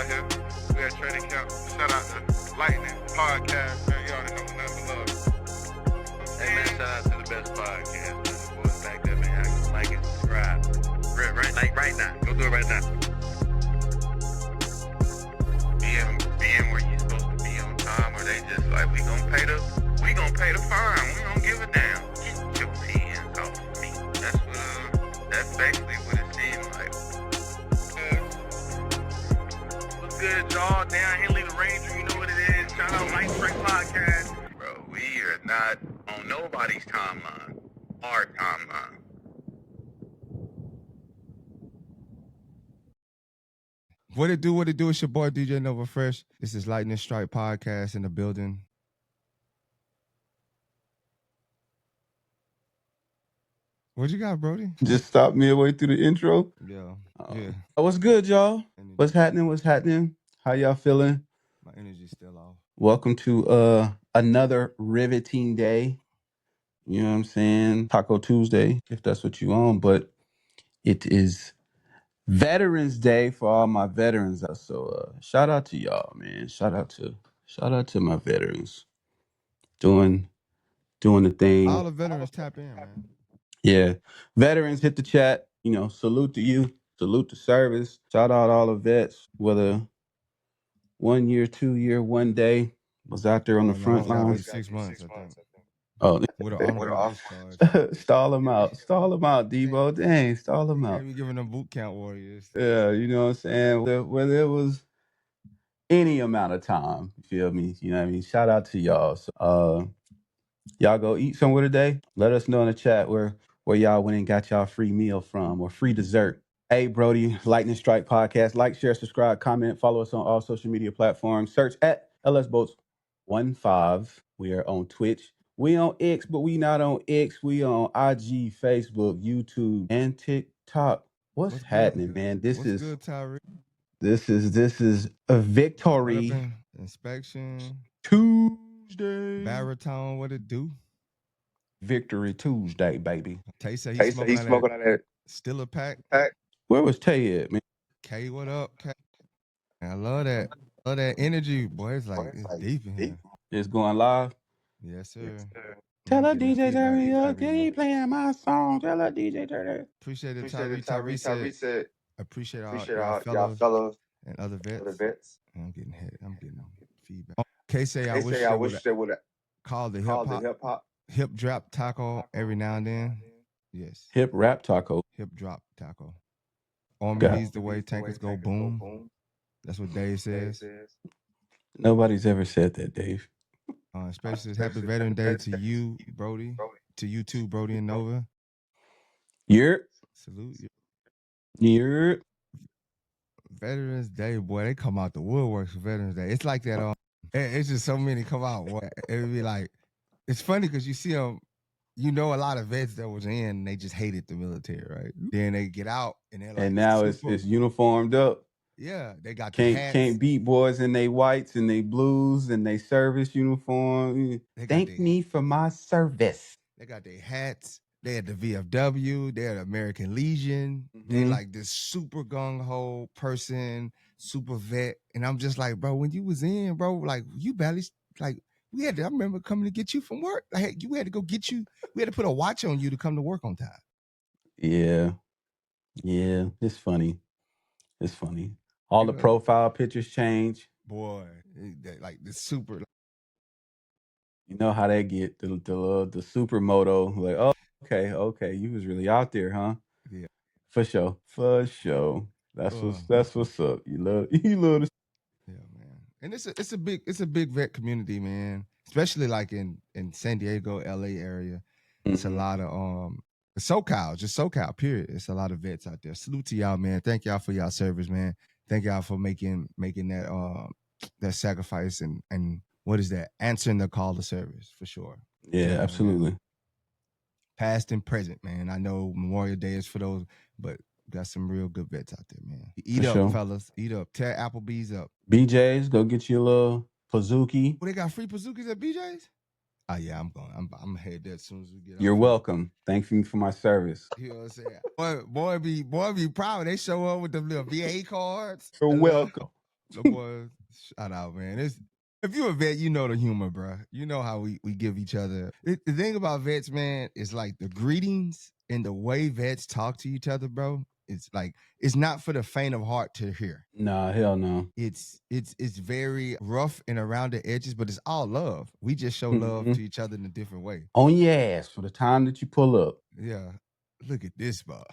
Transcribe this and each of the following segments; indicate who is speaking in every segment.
Speaker 1: out here. We at training camp. Shout out to Lightning Podcast, man. Y'all already know nothing but love. Hey, man, shout out to the best podcast, man. The boys back there, man. Y'all can like it, subscribe. Right now. Go do it right now. Being where you supposed to be on time, or they just like, we gonna pay the fine. We don't give a damn. Get your hands off me. That's basically what it seemed like. What's good, y'all? Down here, Lead the Ranger, you know what it is. Shout out Light Strike Podcast. Bro, we are not on nobody's timeline. Our timeline.
Speaker 2: What it do? It's your boy DJ Nova Fresh. This is Lightning Strike Podcast in the building. What you got, Brodie?
Speaker 3: Just stopped midway through the intro.
Speaker 2: Yeah.
Speaker 3: What's good, y'all? What's happening? How y'all feeling?
Speaker 2: My energy's still off.
Speaker 3: Welcome to another riveting day. You know what I'm saying? Taco Tuesday, if that's what you on. But it is Veterans Day for all my veterans. So shout out to y'all, man. Shout out to my veterans. Doing the thing.
Speaker 2: All the veterans tap in, man.
Speaker 3: Yeah. Veterans, hit the chat. You know, salute to you. Salute to service. Shout out all the vets, whether 1 year, 2 year, 1 day, was out there on the front line.
Speaker 2: 6 months, I think.
Speaker 3: Oh,
Speaker 2: with an honorable discharge.
Speaker 3: Stall them out, Debo. Dang, stall them out.
Speaker 2: Can't be giving them boot camp warriors.
Speaker 3: Yeah, you know what I'm saying? Whether it was any amount of time, you feel me? You know what I mean? Shout out to y'all. So, y'all go eat somewhere today? Let us know in the chat where y'all went and got y'all free meal from or free dessert. Hey, Brodie, Lightning Strike Podcast. Like, share, subscribe, comment, follow us on all social media platforms. Search at LSBoats15. We are on Twitch. We on X, but we not on X. We on IG, Facebook, YouTube, and TikTok. What's happening, good, man? This is a victory.
Speaker 2: Weapon inspection
Speaker 3: Tuesday.
Speaker 2: Baritone, what it do?
Speaker 3: Victory Tuesday, baby.
Speaker 2: Tay said he's smoking on that. Still a pack.
Speaker 3: Where was Tay at, man?
Speaker 2: K, what up, K? I love that. Love that energy, boy. It's deep in here.
Speaker 3: It's going live?
Speaker 2: Yes, sir.
Speaker 3: Tell her DJ turn up. He playing my song. Tell her DJ turn up.
Speaker 2: Appreciate it, Tyrese said. Appreciate all y'all fellows and other vets. I'm getting feedback. K say I wish they would have called the hip drop taco every now and then. Yes.
Speaker 3: Hip rap taco.
Speaker 2: Hip drop taco. Army leads the way, tankers go boom. That's what Dave says.
Speaker 3: Nobody's ever said that, Dave.
Speaker 2: Especially Happy Veteran Day to you, Brodie. To you too, Brodie and Nova. Salute you. Veterans Day, boy, they come out the woodworks for Veterans Day. It's like that. It's just so many come out. Boy. It would be like, it's funny because you see them. You know, a lot of vets that was in, and they just hated the military, right? Then they get out, and they're like,
Speaker 3: and now it's uniformed up.
Speaker 2: Yeah, they got
Speaker 3: can't beat boys in they whites and they blues and they service uniform. Thank me for my service.
Speaker 2: They got their hats. They had the VFW. They had American Legion. Mm-hmm. They like this super gung ho person, super vet, and I'm just like, bro, when you was in, bro, like you barely like. I remember coming to get you from work. Like, we had to go get you. We had to put a watch on you to come to work on time.
Speaker 3: Yeah. It's funny. All the profile pictures change.
Speaker 2: Boy, like the super.
Speaker 3: You know how they get the supermoto. Like, oh, okay, you was really out there, huh?
Speaker 2: Yeah,
Speaker 3: for sure. That's what's up. You love the.
Speaker 2: Yeah, man. And it's a big vet community, man. Especially like in San Diego, LA area. It's a lot of SoCal, period. It's a lot of vets out there. Salute to y'all, man. Thank y'all for y'all service, man. Thank y'all for making that sacrifice and what is that? Answering the call to service for sure.
Speaker 3: Yeah, absolutely.
Speaker 2: Man. Past and present, man. I know Memorial Day is for those, but got some real good vets out there, man. Eat up, fellas. Eat up. Tear Applebee's up.
Speaker 3: BJ's, go get you a little Pizookie.
Speaker 2: Oh, they got free Pizookies at BJ's? Oh, yeah, I'm going. I'm head there as soon as we get
Speaker 3: You're welcome. Thank you for my service.
Speaker 2: You know what I'm saying? Boy be proud. They show up with them little VA cards.
Speaker 3: You're welcome.
Speaker 2: The boy, shout out, man. If you're a vet, you know the humor, bro. You know how we give each other. The thing about vets, man, is like the greetings and the way vets talk to each other, bro. It's like it's not for the faint of heart to hear.
Speaker 3: Nah, hell no.
Speaker 2: It's very rough and around the edges, but it's all love. We just show love to each other in a different way.
Speaker 3: On your ass for the time that you pull up.
Speaker 2: Yeah. Look at this, bro.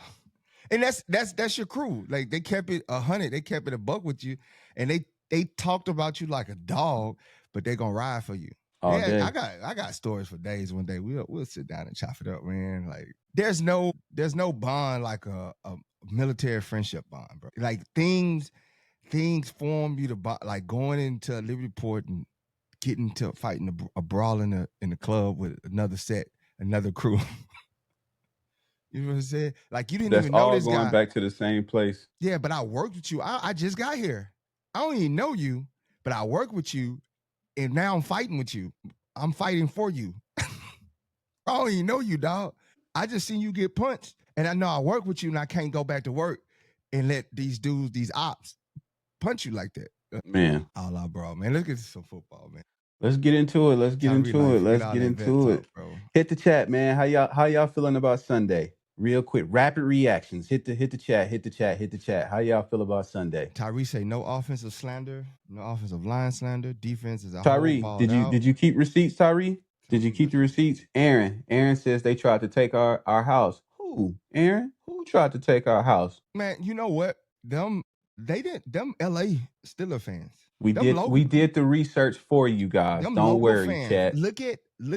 Speaker 2: And that's your crew. Like they kept it 100, they kept it a buck with you, and they talked about you like a dog, but they gonna ride for you.
Speaker 3: All day.
Speaker 2: I got stories for days. One day we'll sit down and chop it up, man. Like there's no bond like a military friendship bond, bro. Like things form you to bond, like going into a Liberty Port and getting to fighting a brawl in the club with another crew. You know what I'm saying? Like you didn't even know this guy.
Speaker 3: That's all going back to the same place.
Speaker 2: Yeah, but I worked with you. I just got here. I don't even know you, but I work with you, and now I'm fighting with you. I'm fighting for you. I don't even know you, dog. I just seen you get punched, and I know I work with you, and I can't go back to work and let these dudes, these ops, punch you like that.
Speaker 3: Man.
Speaker 2: All out, bro, man. Let's get to some football, man.
Speaker 3: Let's get into it. Let's get into it.
Speaker 2: Bro.
Speaker 3: Hit the chat, man. How y'all feeling about Sunday? Real quick, rapid reactions. Hit the chat. How y'all feel about Sunday?
Speaker 2: Tyree say no offensive slander, no offensive line slander. Defense is a
Speaker 3: Tyree,
Speaker 2: whole
Speaker 3: did you keep receipts, Tyree? Did you keep the receipts? Aaron says they tried to take our house. Who? Aaron? Who tried to take our house?
Speaker 2: Man, you know what? Them LA Steeler fans.
Speaker 3: We did the research for you guys. Don't worry,
Speaker 2: fans.
Speaker 3: chat.
Speaker 2: Look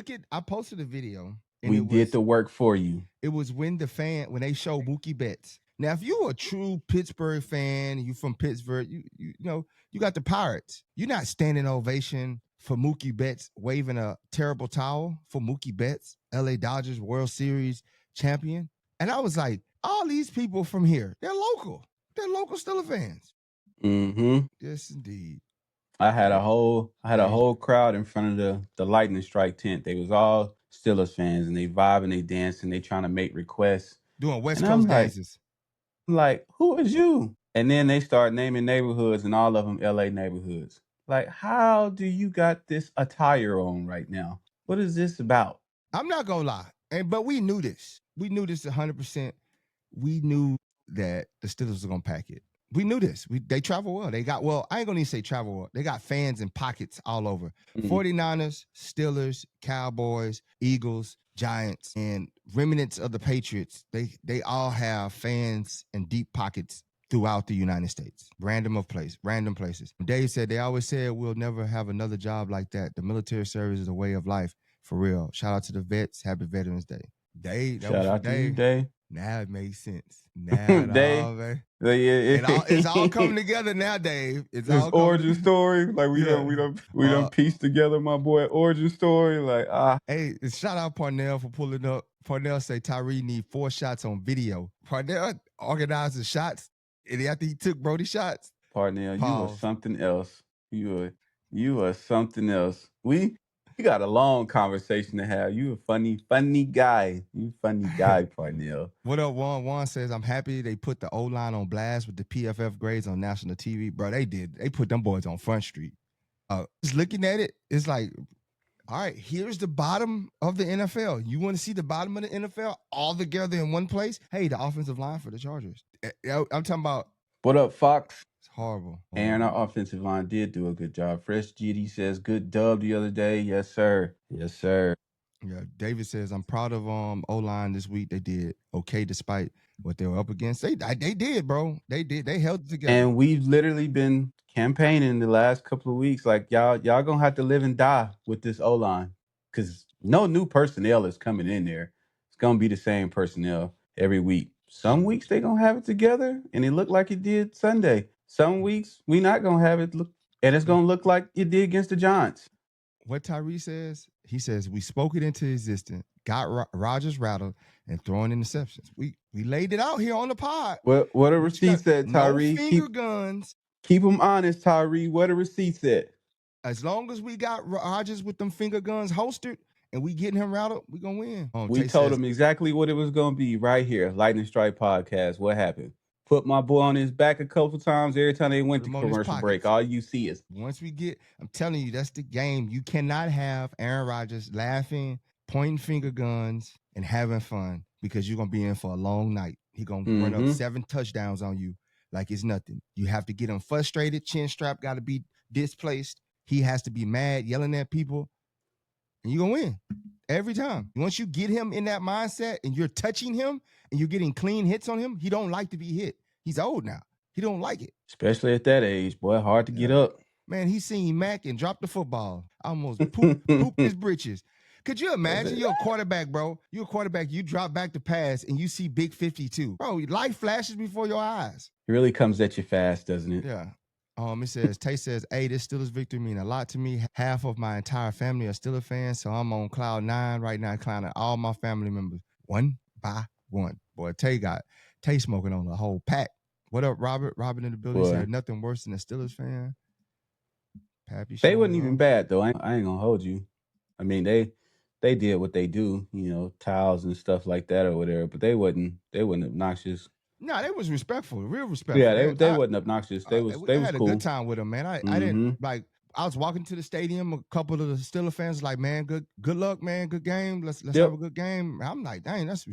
Speaker 2: at I posted a video.
Speaker 3: We did the work for you.
Speaker 2: It was when they show Mookie Betts. Now, if you're a true Pittsburgh fan, you from Pittsburgh, you know, you got the Pirates. You're not standing ovation for Mookie Betts waving a terrible towel for Mookie Betts, LA Dodgers World Series champion. And I was like, all these people from here, they're local. They're local Steeler fans.
Speaker 3: Mm-hmm.
Speaker 2: Yes, indeed.
Speaker 3: I had a whole crowd in front of the lightning strike tent. They was all Steelers fans, and they vibing, they dancing, they trying to make requests,
Speaker 2: doing West Coast dances.
Speaker 3: I'm like, who is you? And then they start naming neighborhoods, and all of them LA neighborhoods. Like, how do you got this attire on right now? What is this about? I'm
Speaker 2: not gonna lie, but we knew this. We knew this 100%. We knew that the Steelers were gonna pack it. We knew this. They travel well. I ain't gonna even say travel well. They got fans in pockets all over. 49ers, Steelers, Cowboys, Eagles, Giants, and remnants of the Patriots. They all have fans in deep pockets throughout the United States. Random places. Dave said, they always said we'll never have another job like that. The military service is a way of life. For real. Shout out to the vets. Happy Veterans Day.
Speaker 3: Shout out to you, Dave.
Speaker 2: Now it makes sense. Now it's all coming together now, Dave. It's all
Speaker 3: origin story. Like we don't piece together my boy origin story. Like
Speaker 2: Hey, shout out Parnell for pulling up. Parnell say Tyree need 4 shots on video. Parnell organized the shots, and after he took Brodie shots.
Speaker 3: Parnell, you are something else. You are something else. We got a long conversation to have. You a funny guy. You funny guy, Parnell.
Speaker 2: What up, Juan? Juan says, I'm happy they put the O-line on blast with the PFF grades on national TV. Bro, they did. They put them boys on Front Street. Just looking at it, it's like, all right, here's the bottom of the NFL. You want to see the bottom of the NFL all together in one place? Hey, the offensive line for the Chargers. I'm talking about.
Speaker 3: What up, Fox?
Speaker 2: It's horrible.
Speaker 3: Aaron, our offensive line did do a good job. Fresh GD says, good dub the other day. Yes, sir. Yes, sir.
Speaker 2: Yeah, David says, I'm proud of O-line this week. They did okay despite what they were up against. They did, bro. They did. They held it together.
Speaker 3: And we've literally been campaigning the last couple of weeks. Like, y'all gonna have to live and die with this O-line. Because no new personnel is coming in there. It's gonna be the same personnel every week. Some weeks they gonna have it together, and it looked like it did Sunday. Some weeks we not gonna have it look, and it's gonna look like it did against the Giants.
Speaker 2: What Tyree says, he says we spoke it into existence, got Rodgers rattled, and throwing interceptions. We laid it out here on the pod.
Speaker 3: What a receipt said, Tyree.
Speaker 2: No finger guns.
Speaker 3: Keep them honest, Tyree. What a receipt said.
Speaker 2: As long as we got Rodgers with them finger guns holstered and we getting him rattled, we gonna win.
Speaker 3: We told him exactly what it was gonna be right here. Lightning Strike Podcast. What happened? put my boy on his back a couple times every time they went to commercial break. All you see is
Speaker 2: once we get, I'm telling you, that's the game. You cannot have Aaron Rodgers laughing, pointing finger guns, and having fun because you're gonna be in for a long night. He's gonna run up 7 touchdowns on you like it's nothing. You have to get him frustrated. Chin strap got to be displaced. He has to be mad, yelling at people, and you're gonna win every time. Once you get him in that mindset and you're touching him and you're getting clean hits on him, he don't like to be hit. He's old now. He don't like it.
Speaker 3: Especially at that age, boy, hard to get up.
Speaker 2: Man, he seen Mac and dropped the football. Almost pooped his britches. Could you imagine? You're a quarterback, bro. You're a quarterback. You drop back to pass and you see big 52. Bro, life flashes before your eyes.
Speaker 3: It really comes at you fast, doesn't it?
Speaker 2: Yeah. It says, Tay says, hey, this Steelers victory mean a lot to me. Half of my entire family are Steelers fans, so I'm on cloud 9 right now, clowning all my family members one by one. Boy, Tay smoking on the whole pack. What up, Robert? Robert in the building said nothing worse than a Steelers fan. Pappy
Speaker 3: they wasn't even bad though. I ain't gonna hold you. I mean, they did what they do, towels and stuff like that or whatever. But they wasn't obnoxious.
Speaker 2: No, they was respectful, real respectful.
Speaker 3: Yeah, they wasn't obnoxious. They was
Speaker 2: cool.
Speaker 3: A
Speaker 2: good time with them, man. I didn't like. I was walking to the stadium. A couple of the Steelers fans like, man, good luck, man, good game. Let's have a good game. I'm like, dang, that's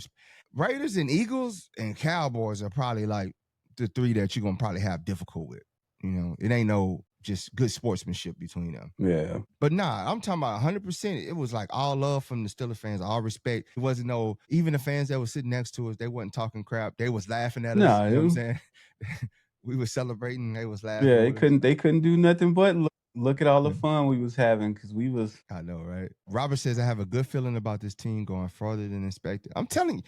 Speaker 2: Raiders and Eagles and Cowboys are probably like the 3 that you're gonna probably have difficult with. It ain't no just good sportsmanship between them.
Speaker 3: Yeah.
Speaker 2: But nah, I'm talking about 100%. It was like all love from the Steelers fans, all respect. It wasn't even the fans that were sitting next to us, they wasn't talking crap. They was laughing at us. You know what I'm saying? We were celebrating. They was laughing.
Speaker 3: Yeah, they couldn't do nothing but look at all the fun we was having because we was.
Speaker 2: I know, right? Robert says, I have a good feeling about this team going further than expected. I'm telling you,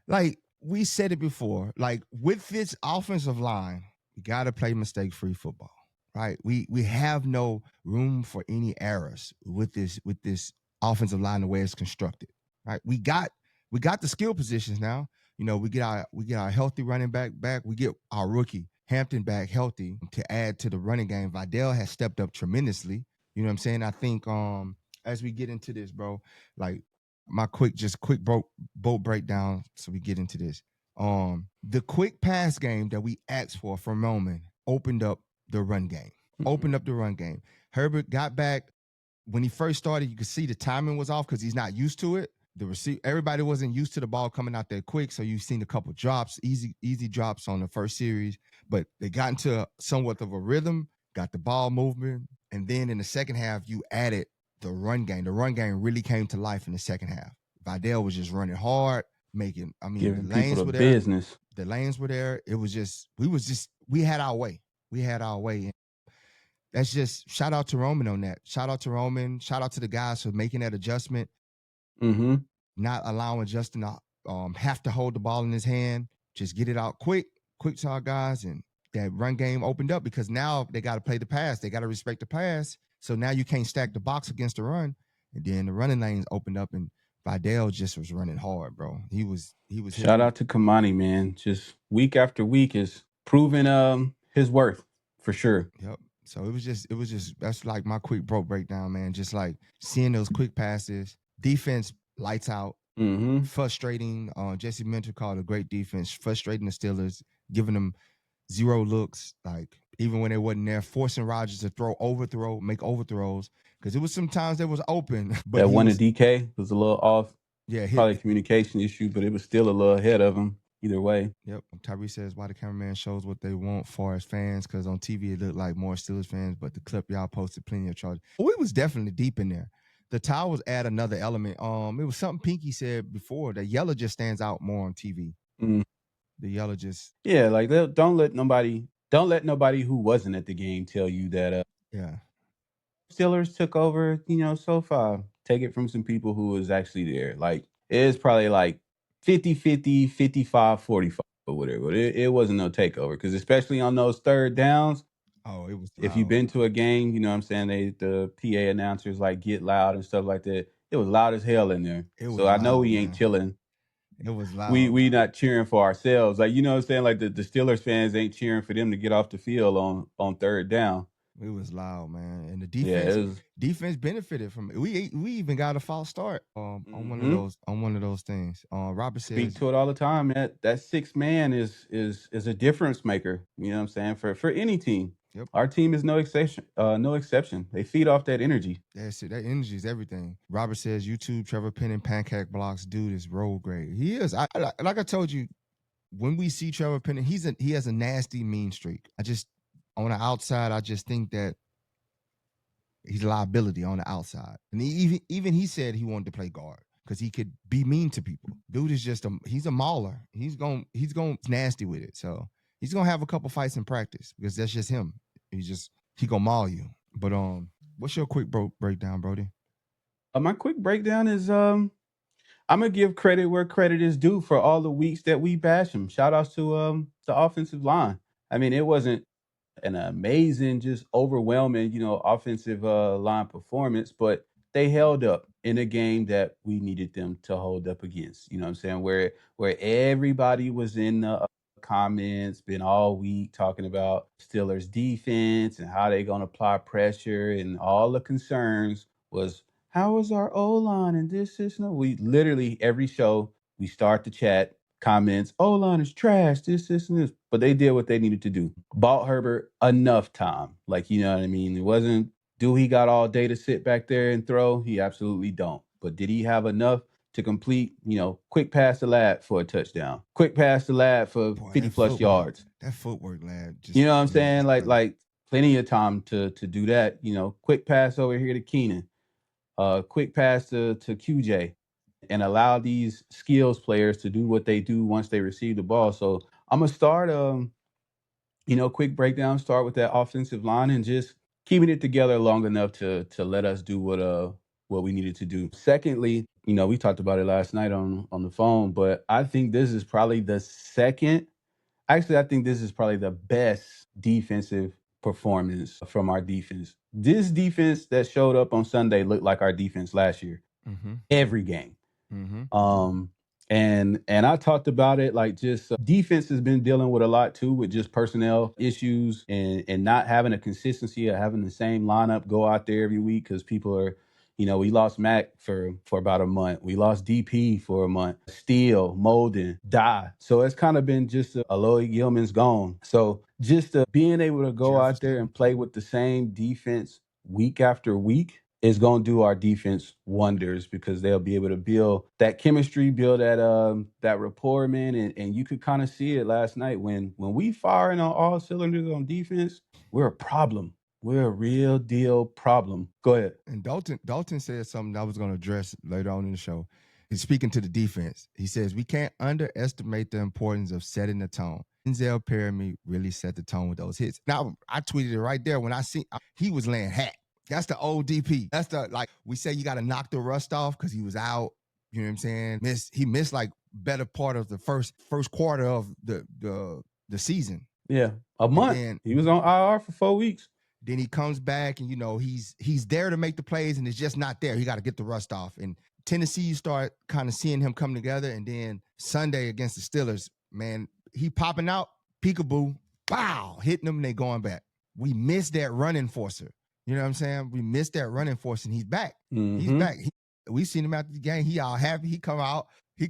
Speaker 2: like we said it before, like with this offensive line, we got to play mistake-free football. Right, we have no room for any errors with this offensive line the way it's constructed. Right, we got the skill positions now. We get our healthy running back. We get our rookie Hampton back healthy to add to the running game. Vidal has stepped up tremendously. You know what I'm saying? I think as we get into this, bro, like my quick boat breakdown. So we get into this. The quick pass game that we asked for Roman opened up the run game. Opened up the run game. Herbert got back. When he first started, you could see the timing was off because he's not used to it. Everybody wasn't used to the ball coming out there quick, so you've seen a couple drops, easy drops on the first series. But they got into somewhat of a rhythm, got the ball moving, and then in the second half, you added the run game. The run game really came to life in the second half. Vidal was just running hard, giving the lanes were there.
Speaker 3: Business.
Speaker 2: The lanes were there. It was just we had our way. We had our way. And that's just shout out to Roman on that. Shout out to Roman. Shout out to the guys for making that adjustment. Not allowing Justin to have to hold the ball in his hand. Just get it out quick to our guys. And that run game opened up because now they got to play the pass. They got to respect the pass. So now you can't stack the box against the run. And then the running lanes opened up and Vidal just was running hard, bro. He was.
Speaker 3: Shout out to Kamani, man. Just week after week is proving his worth for sure.
Speaker 2: Yep. So it was just that's like my quick breakdown, man. Just like seeing those quick passes, defense lights out, frustrating. Jesse Mentor called a great defense, frustrating the Steelers, giving them 0 looks. Like even when they wasn't there, forcing Rodgers to make overthrows because it was sometimes it was open. But
Speaker 3: that one to DK was a little off.
Speaker 2: Yeah,
Speaker 3: probably a communication issue, but it was still a little ahead of him. Either way.
Speaker 2: Yep. Tyree says, why the cameraman shows what they want far as fans, because on TV it looked like more Steelers fans, but the clip y'all posted plenty of charges. We was definitely deep in there. The towels add another element. It was something Pinky said before, that yellow just stands out more on TV. The yellow just...
Speaker 3: Yeah, like don't let nobody who wasn't at the game tell you that Steelers took over, so far. Take it from some people who was actually there. Like, it's probably like 50-50, 55-45 or whatever. It wasn't no takeover because especially on those third downs.
Speaker 2: Oh, it was loud.
Speaker 3: If you've been to a game, you know what I'm saying, the PA announcers like get loud and stuff like that. It was loud as hell in there. So I know we ain't chilling.
Speaker 2: It was loud.
Speaker 3: We not cheering for ourselves. Like, you know what I'm saying? Like the Steelers fans ain't cheering for them to get off the field on third down.
Speaker 2: It was loud, man, and the
Speaker 3: Yeah,
Speaker 2: defense benefited from it. We even got a false start on one of those things. Robert
Speaker 3: speak
Speaker 2: says,
Speaker 3: to it all the time. That sixth man is a difference maker. You know what I'm saying? For any team.
Speaker 2: "Yep,
Speaker 3: Our team is no exception. No exception. They feed off that energy.
Speaker 2: that's it. That energy is everything." Robert says, "YouTube Trevor Penning pancake blocks, dude is road grade. He is. Like I told you, when we see Trevor Penning, he has a nasty mean streak. I just on the outside, I just think that he's a liability on the outside. And even he said he wanted to play guard because he could be mean to people. Dude is just he's a mauler. He's going nasty with it. So he's gonna have a couple fights in practice because that's just him. He gonna maul you. But what's your quick breakdown, Brodie?
Speaker 3: My quick breakdown is I'm gonna give credit where credit is due for all the weeks that we bash him. Shout outs to the offensive line. I mean, it wasn't an amazing, just overwhelming, offensive line performance, but they held up in a game that we needed them to hold up against. You know what I'm saying? Where everybody was in the comments, been all week talking about Steelers defense and how they gonna apply pressure, and all the concerns was how is our O line and this and that. We literally every show we start the chat comments, O-line is trash, this, and this. But they did what they needed to do. Bought Herbert enough time. Like, you know what I mean? It wasn't, do he got all day to sit back there and throw? He absolutely don't. But did he have enough to complete, quick pass to Lad for a touchdown? Quick pass to Lad for 50-plus yards.
Speaker 2: That footwork, Lad.
Speaker 3: You know what I'm saying? Like plenty of time to do that. Quick pass over here to Keenan. Quick pass to QJ. And allow these skills players to do what they do once they receive the ball. So I'm gonna start quick breakdown, start with that offensive line and just keeping it together long enough to let us do what we needed to do. Secondly, we talked about it last night on the phone, but I think this is probably the best defensive performance from our defense. This defense that showed up on Sunday looked like our defense last year.
Speaker 2: Mm-hmm.
Speaker 3: Every game.
Speaker 2: Mm-hmm.
Speaker 3: And I talked about it, like just defense has been dealing with a lot too, with just personnel issues and not having a consistency of having the same lineup go out there every week because people are, we lost Mac for about a month. We lost DP for a month. Steele, Molden, Die. So it's kind of been just Aloy Gilman's gone. So just being able to go out there and play with the same defense week after week is going to do our defense wonders because they'll be able to build that chemistry, build that rapport, man. And you could kind of see it last night when we firing on all cylinders on defense, we're a problem. We're a real deal problem. Go ahead.
Speaker 2: And Dalton said something I was going to address later on in the show. He's speaking to the defense. He says, we can't underestimate the importance of setting the tone. Denzel Perry really set the tone with those hits. Now, I tweeted it right there when he was laying hat. That's the old DP. That's we say you got to knock the rust off because he was out. You know what I'm saying? He missed like better part of the first quarter of the season.
Speaker 3: Yeah, a month. He was on IR for 4 weeks.
Speaker 2: Then he comes back and he's there to make the plays and it's just not there. He got to get the rust off. And Tennessee, you start kind of seeing him come together. And then Sunday against the Steelers, man, he popping out, peekaboo, wow, hitting them and they going back. We missed that run enforcer. You know what I'm saying? We missed that run enforcer and he's back.
Speaker 3: Mm-hmm.
Speaker 2: He's back. We seen him after the game. He all happy. He come out. He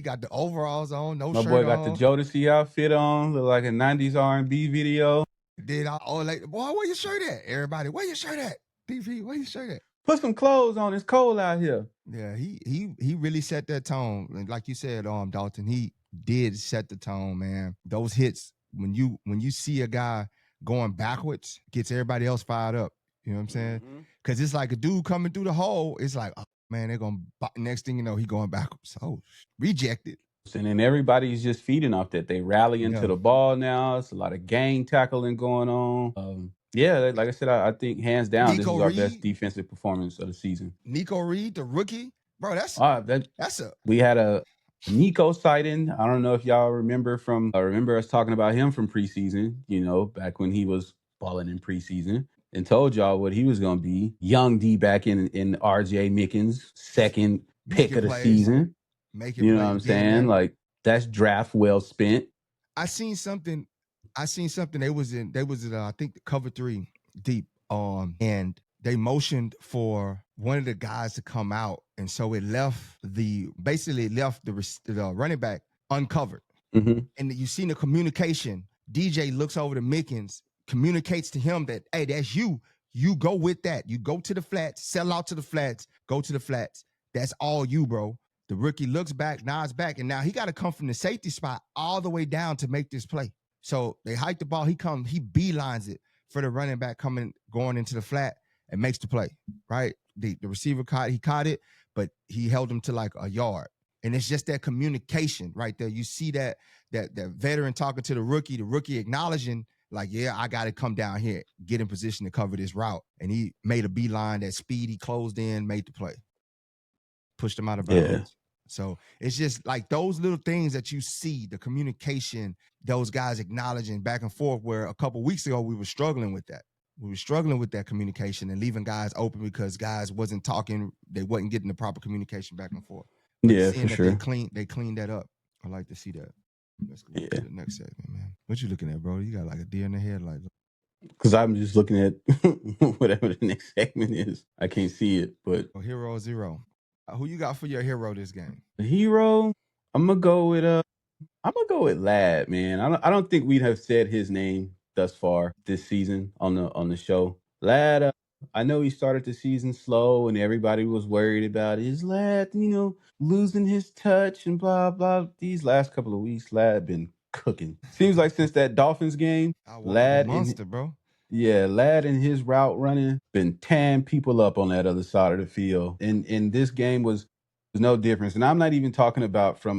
Speaker 2: got the overalls on, no shirt on.
Speaker 3: My boy got the Jodeci outfit on, look like a 90s R&B video.
Speaker 2: Boy, where your shirt at? Everybody, where your shirt at? DP, where your shirt at?
Speaker 3: Put some clothes on. It's cold out here.
Speaker 2: Yeah, he really set that tone. And like you said, Dalton, he did set the tone, man. Those hits, when you see a guy going backwards, gets everybody else fired up. You know what I'm saying? Because it's like a dude coming through the hole. It's like, oh, man, they're going to, next thing you know, he going backwards. Oh, rejected.
Speaker 3: And then everybody's just feeding off that. They rally into the ball now. It's a lot of gang tackling going on. Yeah, like I said, I think hands down, this is our best defensive performance of the season.
Speaker 2: Nico Reed, the rookie. Bro,
Speaker 3: we had a Nico sighting. I don't know if y'all remember us talking about him from preseason, back when he was balling in preseason, and told y'all what he was going to be. Young D-back in RJ Mickens, second pick of the season. You know what I'm saying? Like, that's draft well spent.
Speaker 2: I seen something. They was in I think the cover 3 deep. And they motioned for one of the guys to come out, and so it basically left the running back uncovered.
Speaker 3: Mm-hmm.
Speaker 2: And you seen the communication. DJ looks over to Mickens, communicates to him that, hey, that's you. You go with that. You go to the flats, sell out to the flats, go to the flats. That's all you, bro. The rookie looks back, nods back, and now he got to come from the safety spot all the way down to make this play. So they hike the ball. He beelines it for the running back going into the flat and makes the play, right? The receiver caught it, but he held him to like a yard. And it's just that communication right there. You see that veteran talking to the rookie acknowledging, like, yeah, I got to come down here, get in position to cover this route. And he made a beeline, that speed, he closed in, made the play, pushed him out of bounds.
Speaker 3: Yeah.
Speaker 2: So it's just like those little things that you see, the communication, those guys acknowledging back and forth, where a couple weeks ago we were struggling with that. We were struggling with that communication and leaving guys open because guys wasn't talking, they wasn't getting the proper communication back and forth. But
Speaker 3: Yeah,
Speaker 2: seeing
Speaker 3: for
Speaker 2: that
Speaker 3: sure.
Speaker 2: they cleaned that up. I like to see that. Let's go to
Speaker 3: Yeah.
Speaker 2: the next segment, man. What you looking at, bro? You got like a deer in the head, like.
Speaker 3: Because I'm just looking at whatever the next segment is. I can't see it, but
Speaker 2: Hero 0. Who you got for your hero this game?
Speaker 3: the hero, I'm gonna go with Lad, man. I don't think we'd have said his name thus far this season on the show. Lad, I know he started the season slow, and everybody was worried about his Lad, losing his touch and blah blah. These last couple of weeks, Lad been cooking. Seems like since that Dolphins game,
Speaker 2: I walked a
Speaker 3: Lad
Speaker 2: monster, bro.
Speaker 3: Yeah, Lad and his route running been tearing people up on that other side of the field. And this game was no difference. And I'm not even talking about from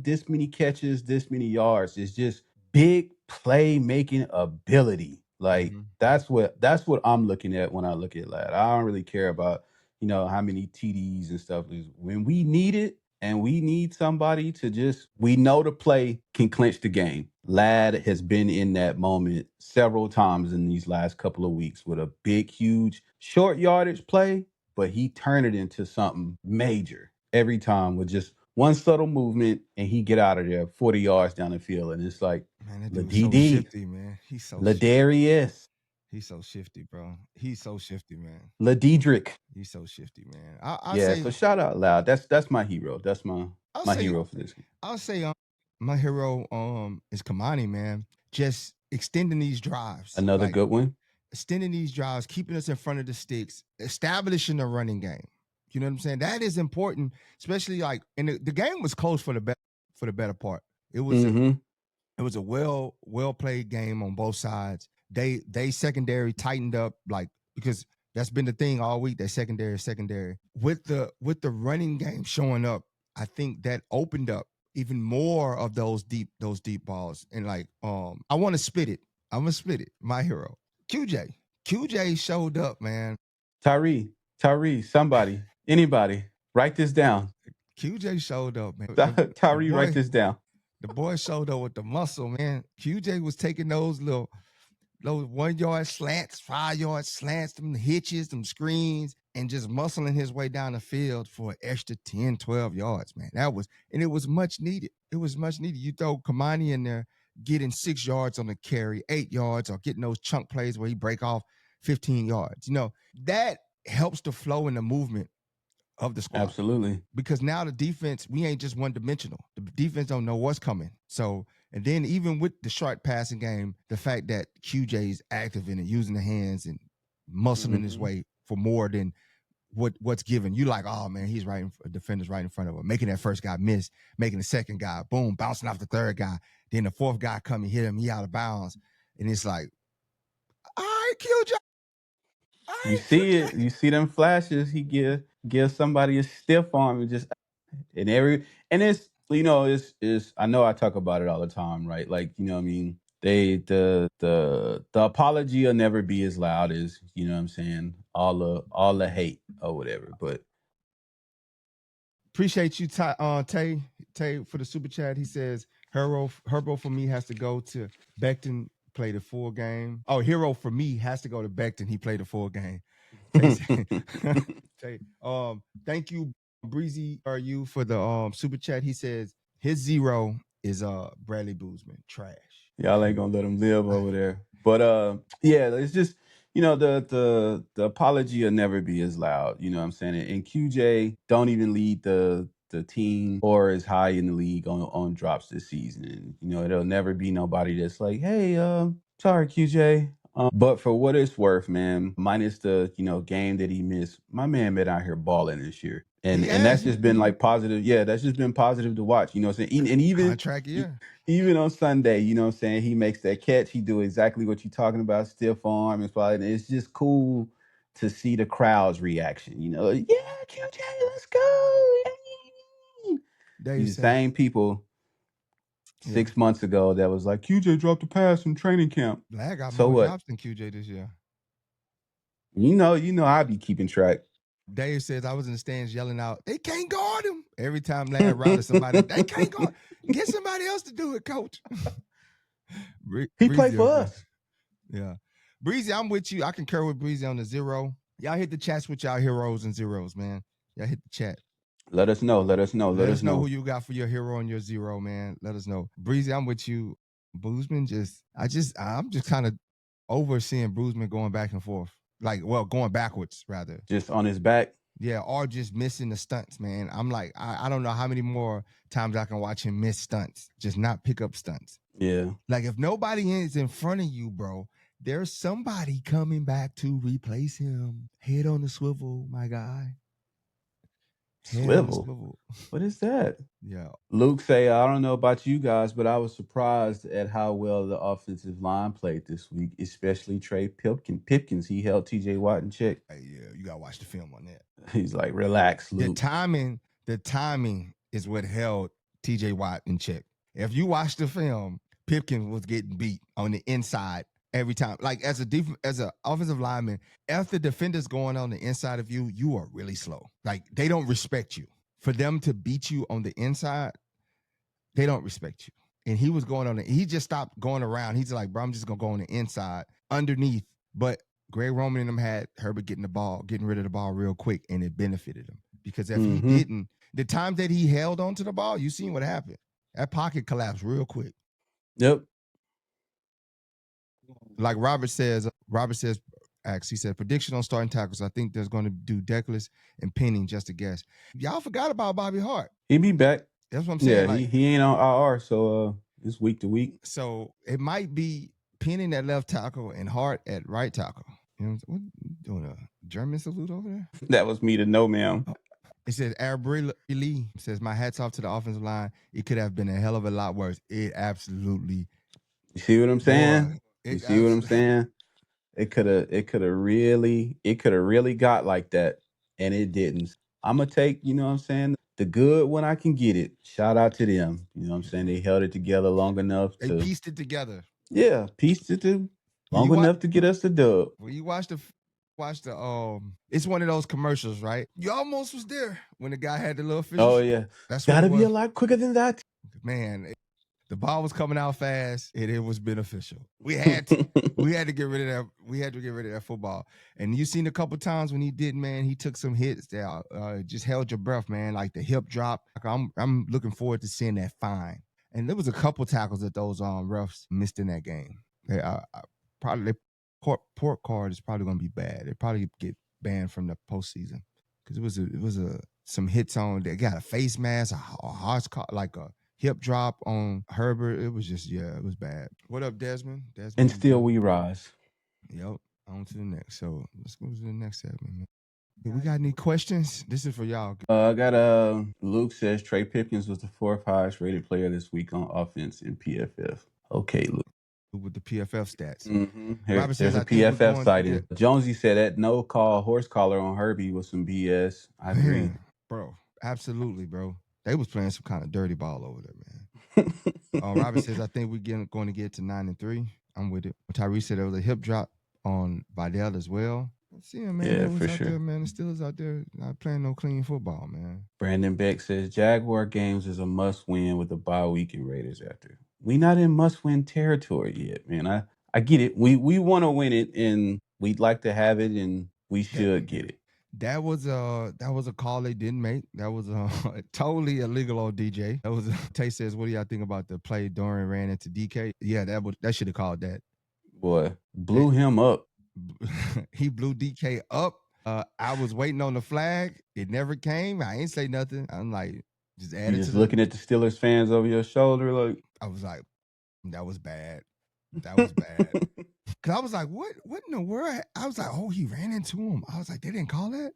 Speaker 3: this many catches, this many yards. It's just big play making ability. Like that's what I'm looking at when I look at Lad. I don't really care about, how many TDs and stuff. When we need it, and we need somebody to we know the play can clinch the game. Lad has been in that moment several times in these last couple of weeks with a big, huge, short yardage play, but he turned it into something major every time with just one subtle movement, and he get out of there 40 yards down the field. And it's like,
Speaker 2: man, that dude's so shifty, man. He's so
Speaker 3: Ladarius.
Speaker 2: He's so shifty, bro. He's so shifty, man.
Speaker 3: Ladedrick.
Speaker 2: He's so shifty, man. I say,
Speaker 3: so shout out Loud. That's my hero. That's my hero for this game.
Speaker 2: I'll say my hero is Kamani, man. Just extending these drives.
Speaker 3: Another good one.
Speaker 2: Extending these drives, keeping us in front of the sticks, establishing a running game. You know what I'm saying? That is important, especially like, and the game was close for the better part. It was it was a well played game on both sides. They secondary tightened up, like, because that's been the thing all week. That secondary with the running game showing up. I think that opened up even more of those deep balls. And like, I want to spit it. I'm gonna spit it. My hero, QJ showed up, man.
Speaker 3: Tyree, somebody, anybody, write this down.
Speaker 2: QJ showed up, man.
Speaker 3: Tyree, write this down.
Speaker 2: The boy showed up with the muscle, man. QJ was taking those 1 yard slants, 5 yard slants, them hitches, them screens, and just muscling his way down the field for an extra 10, 12 yards, man. And it was much needed. It was much needed. You throw Kamani in there, getting 6 yards on the carry, 8 yards, or getting those chunk plays where he break off 15 yards. That helps the flow and the movement of the squad.
Speaker 3: Absolutely.
Speaker 2: Because now the defense, we ain't just one dimensional. The defense don't know what's coming. So, and then even with the short passing game, the fact that QJ is active in it, using the hands and muscling his way for more than what's given. You like, oh man, he's right, defender's right in front of him, making that first guy miss, making the second guy, boom, bouncing off the third guy. Then the fourth guy come and hit him, he out of bounds. And it's like, all right, QJ.
Speaker 3: You see it. You see them flashes. He give somebody a stiff arm and just and it's it's I know I talk about it all the time, right? Like, what I mean? The apology will never be as loud as, what I'm saying, all the hate or whatever. But
Speaker 2: appreciate you, Tay, for the super chat. He says Herbo for me has to go to Becton, play the full game. Oh, hero for me has to go to Becton. He played the full game. Tay, thank you, Breezy, are you for the super chat. He says his 0 is Bradley Boozman. Trash.
Speaker 3: Y'all ain't gonna let him live over there. But yeah, it's just the apology will never be as loud. You know what I'm saying? And QJ don't even lead the team or is high in the league on drops this season. And, there'll never be nobody that's like, hey, sorry, QJ. But for what it's worth, man, minus the, game that he missed, my man been out here balling this year. And that's just been like positive. Yeah, that's just been positive to watch. You know what I'm saying? And even
Speaker 2: contract year.
Speaker 3: Even on Sunday, you know what I'm saying? He makes that catch. He do exactly what you're talking about, stiff arm. And it's just cool to see the crowd's reaction. Yeah, QJ, let's go. These same people 6 months ago that was like, QJ dropped a pass in training camp.
Speaker 2: Black got
Speaker 3: So
Speaker 2: more
Speaker 3: what?
Speaker 2: drops than QJ this year.
Speaker 3: You know, I'll be keeping track.
Speaker 2: Dave says I was in the stands yelling out, they can't guard him. Every time Larry routed somebody, they can't guard. Get somebody else to do it, coach.
Speaker 3: He played for us.
Speaker 2: Yeah. Breezy, I'm with you. I concur with Breezy on the 0. Y'all hit the chats with y'all heroes and zeros, man. Y'all hit the chat.
Speaker 3: Let us know. Let us know
Speaker 2: Who you got for your hero and your 0, man. Let us know. Breezy, I'm with you. Boozman I'm just kind of overseeing Boozman going back and forth. Going backwards, rather.
Speaker 3: Just on his back?
Speaker 2: Yeah, or just missing the stunts, man. I'm like, I don't know how many more times I can watch him miss stunts, just not pick up stunts.
Speaker 3: Yeah.
Speaker 2: Like, if nobody is in front of you, bro, there's somebody coming back to replace him. Head on the swivel, my guy.
Speaker 3: Swivel? What is that?
Speaker 2: Yeah.
Speaker 3: Luke say, I don't know about you guys, but I was surprised at how well the offensive line played this week, especially Trey Pipkins. He held TJ Watt in check.
Speaker 2: Yeah, you got to watch the film on that.
Speaker 3: He's like, relax, Luke.
Speaker 2: The timing is what held TJ Watt in check. If you watch the film, Pipkins was getting beat on the inside every time. Like, as an offensive lineman, if the defender's going on the inside of you, you are really slow. Like, they don't respect you. For them to beat you on the inside, they don't respect you. And he was going on he just stopped going around. He's like, bro, I'm just going to go on the inside underneath. But Greg Roman and them had Herbert getting rid of the ball real quick, and it benefited him. Because if he didn't, the times that he held onto the ball, you seen what happened. That pocket collapsed real quick.
Speaker 3: Yep.
Speaker 2: Like Robert says, he said, prediction on starting tackles. I think there's going to do Deckless and Penning, just a guess. Y'all forgot about Bobby Hart.
Speaker 3: He be back.
Speaker 2: That's what I'm saying.
Speaker 3: Yeah, he ain't on IR, so it's week to week.
Speaker 2: So it might be Penning at left tackle and Hart at right tackle. You know what doing a German salute over there?
Speaker 3: That was me to know, ma'am.
Speaker 2: It says Arbry Lee says, my hat's off to the offensive line. It could have been a hell of a lot worse. It absolutely.
Speaker 3: You see what I'm saying? It could have really got like that, and it didn't. I'm gonna take, you know what I'm saying, the good when I can get it. Shout out to them. You know what I'm saying? They held it together long enough.
Speaker 2: They pieced it together.
Speaker 3: Yeah, pieced it long enough to get us the dub.
Speaker 2: When you watch the it's one of those commercials, right? You almost was there when the guy had the little fish.
Speaker 3: Oh yeah,
Speaker 2: that's
Speaker 3: gotta be a lot quicker than that.
Speaker 2: Man, the ball was coming out fast, and it was beneficial. We had to get rid of that. We had to get rid of that football. And you seen a couple times when he did, man. He took some hits that just held your breath, man. Like the hip drop. I'm looking forward to seeing that fine. And there was a couple tackles that those refs missed in that game. Probably port card is probably going to be bad. They probably get banned from the postseason because it was some hits on. They got a face mask, a harsh like a hip drop on Herbert. It was just it was bad. What up, Desmond?
Speaker 3: And still we rise.
Speaker 2: Yep. On to the next. So let's go to the next segment, man. We got any questions? This is for y'all.
Speaker 3: I got Luke says Trey Pipkins was the 4th highest rated player this week on offense in PFF. Okay, Luke.
Speaker 2: With the PFF stats.
Speaker 3: There's a PFF sighting. Jonesy said that no call horse collar on Herbie was some BS. I agree.
Speaker 2: Bro, absolutely, bro. They was playing some kind of dirty ball over there, man. Robert says, I think we're going to get to 9-3. I'm with it. Tyrese said there was a hip drop on Vidal as well. See him, man.
Speaker 3: Yeah, for sure.
Speaker 2: There, man. The Steelers out there not playing no clean football, man.
Speaker 3: Brandon Beck says Jaguar games is a must win with the bye week and Raiders after. We not in must win territory yet, man. I get it. We want to win it, and we'd like to have it, and we should get it.
Speaker 2: That was a call they didn't make. That was totally illegal on DJ. That was Tay says, what do y'all think about the play Dorian ran into DK? Yeah, that should have called that.
Speaker 3: Boy, blew him up.
Speaker 2: he blew DK up. I was waiting on the flag. It never came. I ain't say nothing. I'm like, just add
Speaker 3: You
Speaker 2: it
Speaker 3: just
Speaker 2: to the.
Speaker 3: looking at the Steelers fans over your shoulder, like.
Speaker 2: I was like, that was bad. That was bad. Cause I was like, what in the world? I was like, oh, he ran into him. I was like, they didn't call that.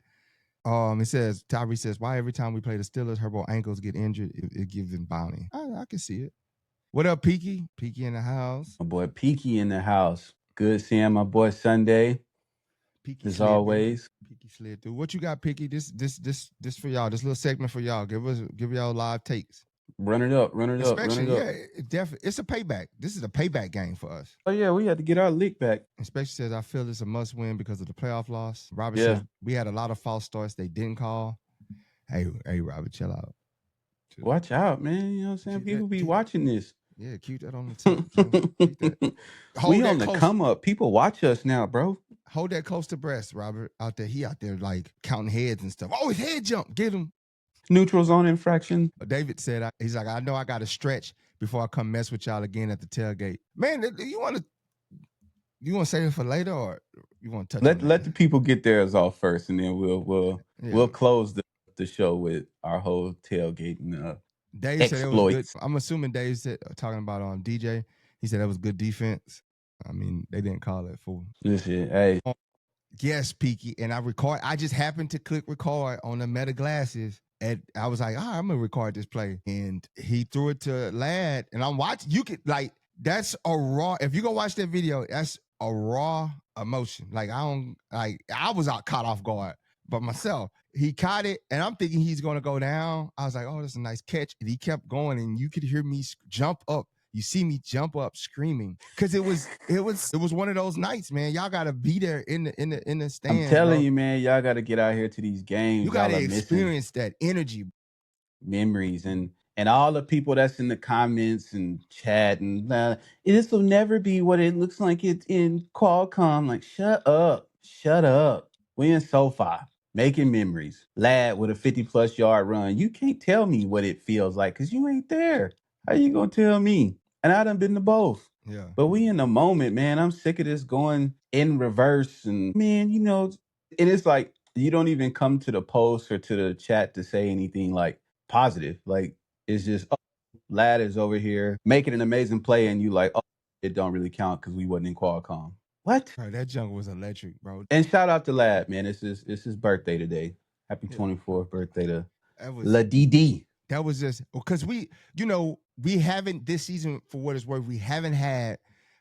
Speaker 2: It says Tyree says, why every time we play the Steelers, her both ankles get injured, it gives them bounty. I can see it. What up, Peaky? Peaky in the house.
Speaker 3: My boy Peaky in the house. Good seeing my boy Sunday.
Speaker 2: Peaky
Speaker 3: As
Speaker 2: slid
Speaker 3: always.
Speaker 2: Through. Peaky slid through. What you got, Peaky? This for y'all. This little segment for y'all. Give y'all live takes.
Speaker 3: Run it up.
Speaker 2: Especially, yeah, definitely. It's a payback. This is a payback game for us.
Speaker 3: Oh yeah, we had to get our lick back.
Speaker 2: Especially says I feel it's a must win because of the playoff loss. Robert says we had a lot of false starts they didn't call. Hey, Robert, chill out.
Speaker 3: Watch out, man. You know what I'm saying? People be watching this.
Speaker 2: Yeah, keep that on the tip.
Speaker 3: We on the come up. People watch us now, bro.
Speaker 2: Hold that close to breast, Robert. Out there, he out there like counting heads and stuff. Oh, his head jump. Get him.
Speaker 3: Neutral zone infraction.
Speaker 2: David said, he's like, I know I got to stretch before I come mess with y'all again at the tailgate. Man, you want to save it for later, or you want to touch?
Speaker 3: Let the people get theirs off first, and then we'll close the show with our whole tailgating
Speaker 2: Dave exploits. Said it was good. I'm assuming Dave said talking about DJ. He said that was good defense. I mean, they didn't call it fool.
Speaker 3: Listen, hey.
Speaker 2: Yes, Peaky, and I just happened to click record on the Meta glasses. And I was like, I'm gonna record this play. And he threw it to Ladd. And I'm watching. You could that's a raw. If you go watch that video, that's a raw emotion. Like I was caught off guard. But myself, he caught it, and I'm thinking he's gonna go down. I was like, oh, that's a nice catch. And he kept going, and you could hear me jump up. You see me jump up screaming because it was one of those nights, man. Y'all gotta be there in the stand.
Speaker 3: I'm telling you, man, y'all gotta get out here to these games.
Speaker 2: You gotta experience that energy,
Speaker 3: memories, and all the people that's in the comments and chat, and this will never be what it looks like it's in Qualcomm. Like, shut up. We in SoFi making memories. Ladd with a 50+ yard run. You can't tell me what it feels like because you ain't there. How you gonna tell me? And I done been to both.
Speaker 2: Yeah.
Speaker 3: But we in the moment, man. I'm sick of this going in reverse. And man, and it's like you don't even come to the post or to the chat to say anything like positive. Like it's just, Ladd is over here making an amazing play, and you like, it don't really count because we wasn't in Qualcomm. What?
Speaker 2: Right, that jungle was electric, bro.
Speaker 3: And shout out to Ladd, man. It's his birthday today. Happy 24th birthday to La DD.
Speaker 2: That was just because we haven't this season, for what it's worth, we haven't had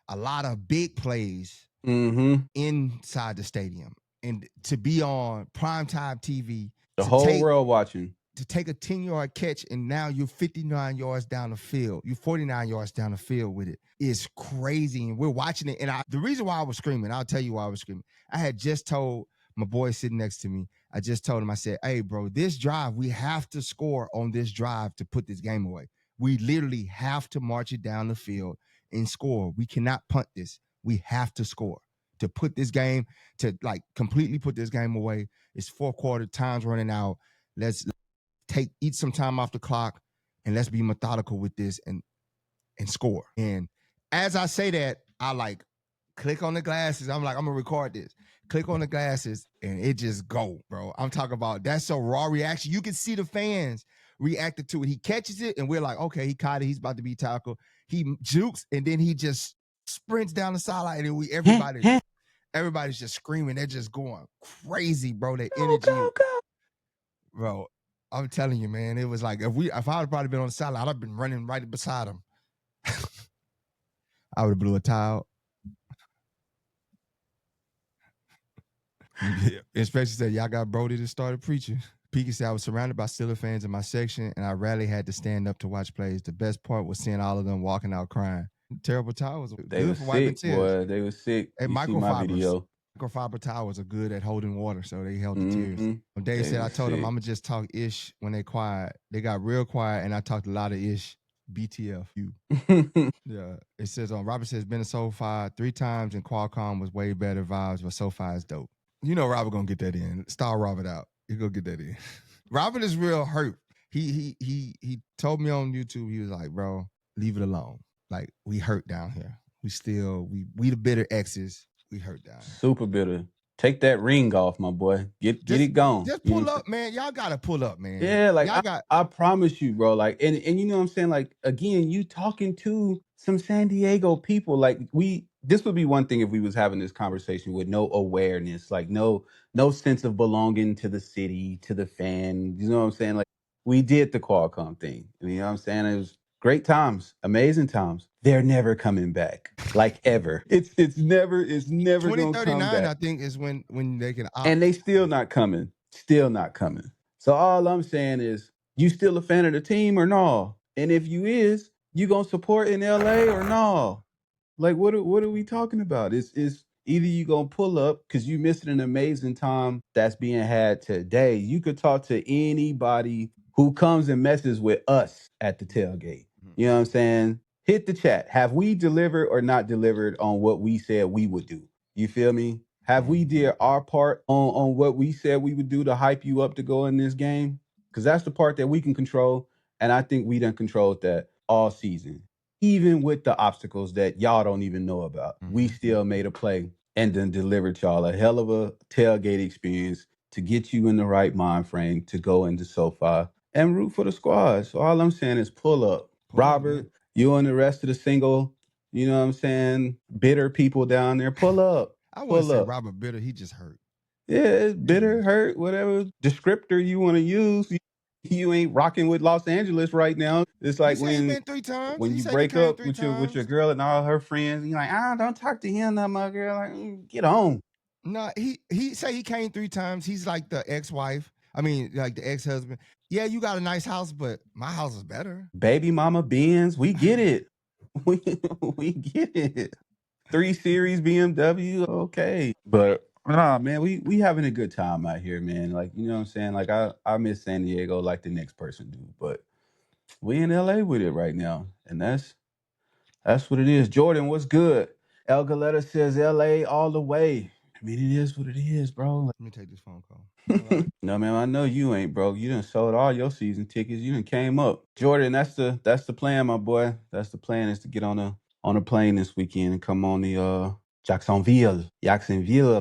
Speaker 2: a lot of big plays inside the stadium. And to be on primetime TV,
Speaker 3: the whole world watching,
Speaker 2: to take a 10-yard catch, and now you're 59 yards down the field. You're 49 yards down the field with it. It's crazy. And we're watching it. And the reason why I was screaming, I'll tell you why I was screaming. I had just told my boy sitting next to me, I just told him, I said, hey, bro, this drive, we have to score on this drive to put this game away. We literally have to march it down the field and score. We cannot punt this. We have to score to put this game, to completely put this game away. It's fourth quarter, time's running out. Let's eat some time off the clock, and let's be methodical with this and score. And as I say that, I click on the glasses. I'm like, I'm gonna record this. Click on the glasses, and it just go, bro. I'm talking about that's a raw reaction. You can see the fans reacted to it. He catches it, and we're like, okay, he caught it. He's about to be tackled. He jukes, and then he just sprints down the sideline, and everybody's just screaming. They're just going crazy, bro. That energy,
Speaker 3: go.
Speaker 2: Bro. I'm telling you, man. It was like if I had probably been on the sideline, I'd have been running right beside him. I would have blew a towel. Yeah. Especially said, y'all got Brodie to start preaching. Peaky said, I was surrounded by Steelers fans in my section, and I rarely had to stand up to watch plays. The best part was seeing all of them walking out crying. Terrible towels.
Speaker 3: They were sick, boy. They were sick.
Speaker 2: And microfiber towels are good at holding water, so they held the tears. When Dave said, I told them I'm going to just talk ish when they quiet. They got real quiet, and I talked a lot of ish. BTF, you. Yeah. It says, Robert says, been to SoFi 3 times, and Qualcomm was way better vibes, but SoFi is dope. You know Robert gonna get that in. Star Robert out. He gonna get that in. Robert is real hurt. He told me on YouTube, he was like, bro, leave it alone. Like, we hurt down here. We the bitter exes. We hurt down here.
Speaker 3: Super bitter. Take that ring off, my boy. Get it going.
Speaker 2: Just
Speaker 3: You know
Speaker 2: pull
Speaker 3: what I'm
Speaker 2: up, man. Y'all gotta pull up, man.
Speaker 3: Yeah, like
Speaker 2: Y'all got
Speaker 3: I promise you, bro. Like, and you know what I'm saying? Like, again, you talking to some San Diego people. Like, this would be one thing if we was having this conversation with no awareness, like no sense of belonging to the city, to the fan. You know what I'm saying? Like, we did the Qualcomm thing. You know what I'm saying? It was great times, amazing times. They're never coming back. Like ever. It's never gonna come
Speaker 2: 2039,
Speaker 3: back.
Speaker 2: I think, is when they can opt.
Speaker 3: And they still not coming. Still not coming. So all I'm saying is, you still a fan of the team or no? And if you is, you gonna support in LA or no? Like, what are we talking about? It's either you gonna pull up because you missing an amazing time that's being had today. You could talk to anybody who comes and messes with us at the tailgate. You know what I'm saying? Hit the chat. Have we delivered or not delivered on what we said we would do? You feel me? Have we did our part on what we said we would do to hype you up to go in this game? Because that's the part that we can control. And I think we done controlled that all season. Even with the obstacles that y'all don't even know about, we still made a play and then delivered y'all a hell of a tailgate experience to get you in the right mind frame to go into SoFi and root for the squad. So all I'm saying is pull up. Robert, you and the rest of the single, you know what I'm saying, bitter people down there, pull up.
Speaker 2: I wouldn't
Speaker 3: Pull
Speaker 2: say
Speaker 3: up.
Speaker 2: Robert Bitter. He just hurt.
Speaker 3: Yeah, it's bitter, hurt, whatever descriptor you want to use. You ain't rocking with Los Angeles right now. It's
Speaker 2: He
Speaker 3: like
Speaker 2: said he been 3 times.
Speaker 3: when
Speaker 2: He
Speaker 3: you
Speaker 2: said he
Speaker 3: break
Speaker 2: came
Speaker 3: up
Speaker 2: 3
Speaker 3: with your
Speaker 2: times.
Speaker 3: girl and all her friends, you're like, don't talk to him no more, girl. Like, get on.
Speaker 2: No, he say he came 3 times. He's like the ex-wife. I mean, like the ex-husband. Yeah, you got a nice house, but my house is better.
Speaker 3: Baby mama Benz, we get it. we get it. 3 Series BMW, okay. But nah, man, we having a good time out here, man. Like, you know what I'm saying? Like, I miss San Diego like the next person do, but we in LA with it right now, and that's what it is. Jordan, what's good? El Galetta says LA all the way. I mean, it is what it is, bro.
Speaker 2: Let me take this phone call. Hello?
Speaker 3: No, man, I know you ain't, bro. You done sold all your season tickets. You done came up. Jordan, that's the plan, my boy. That's the plan, is to get on a plane this weekend and come on the Jacksonville,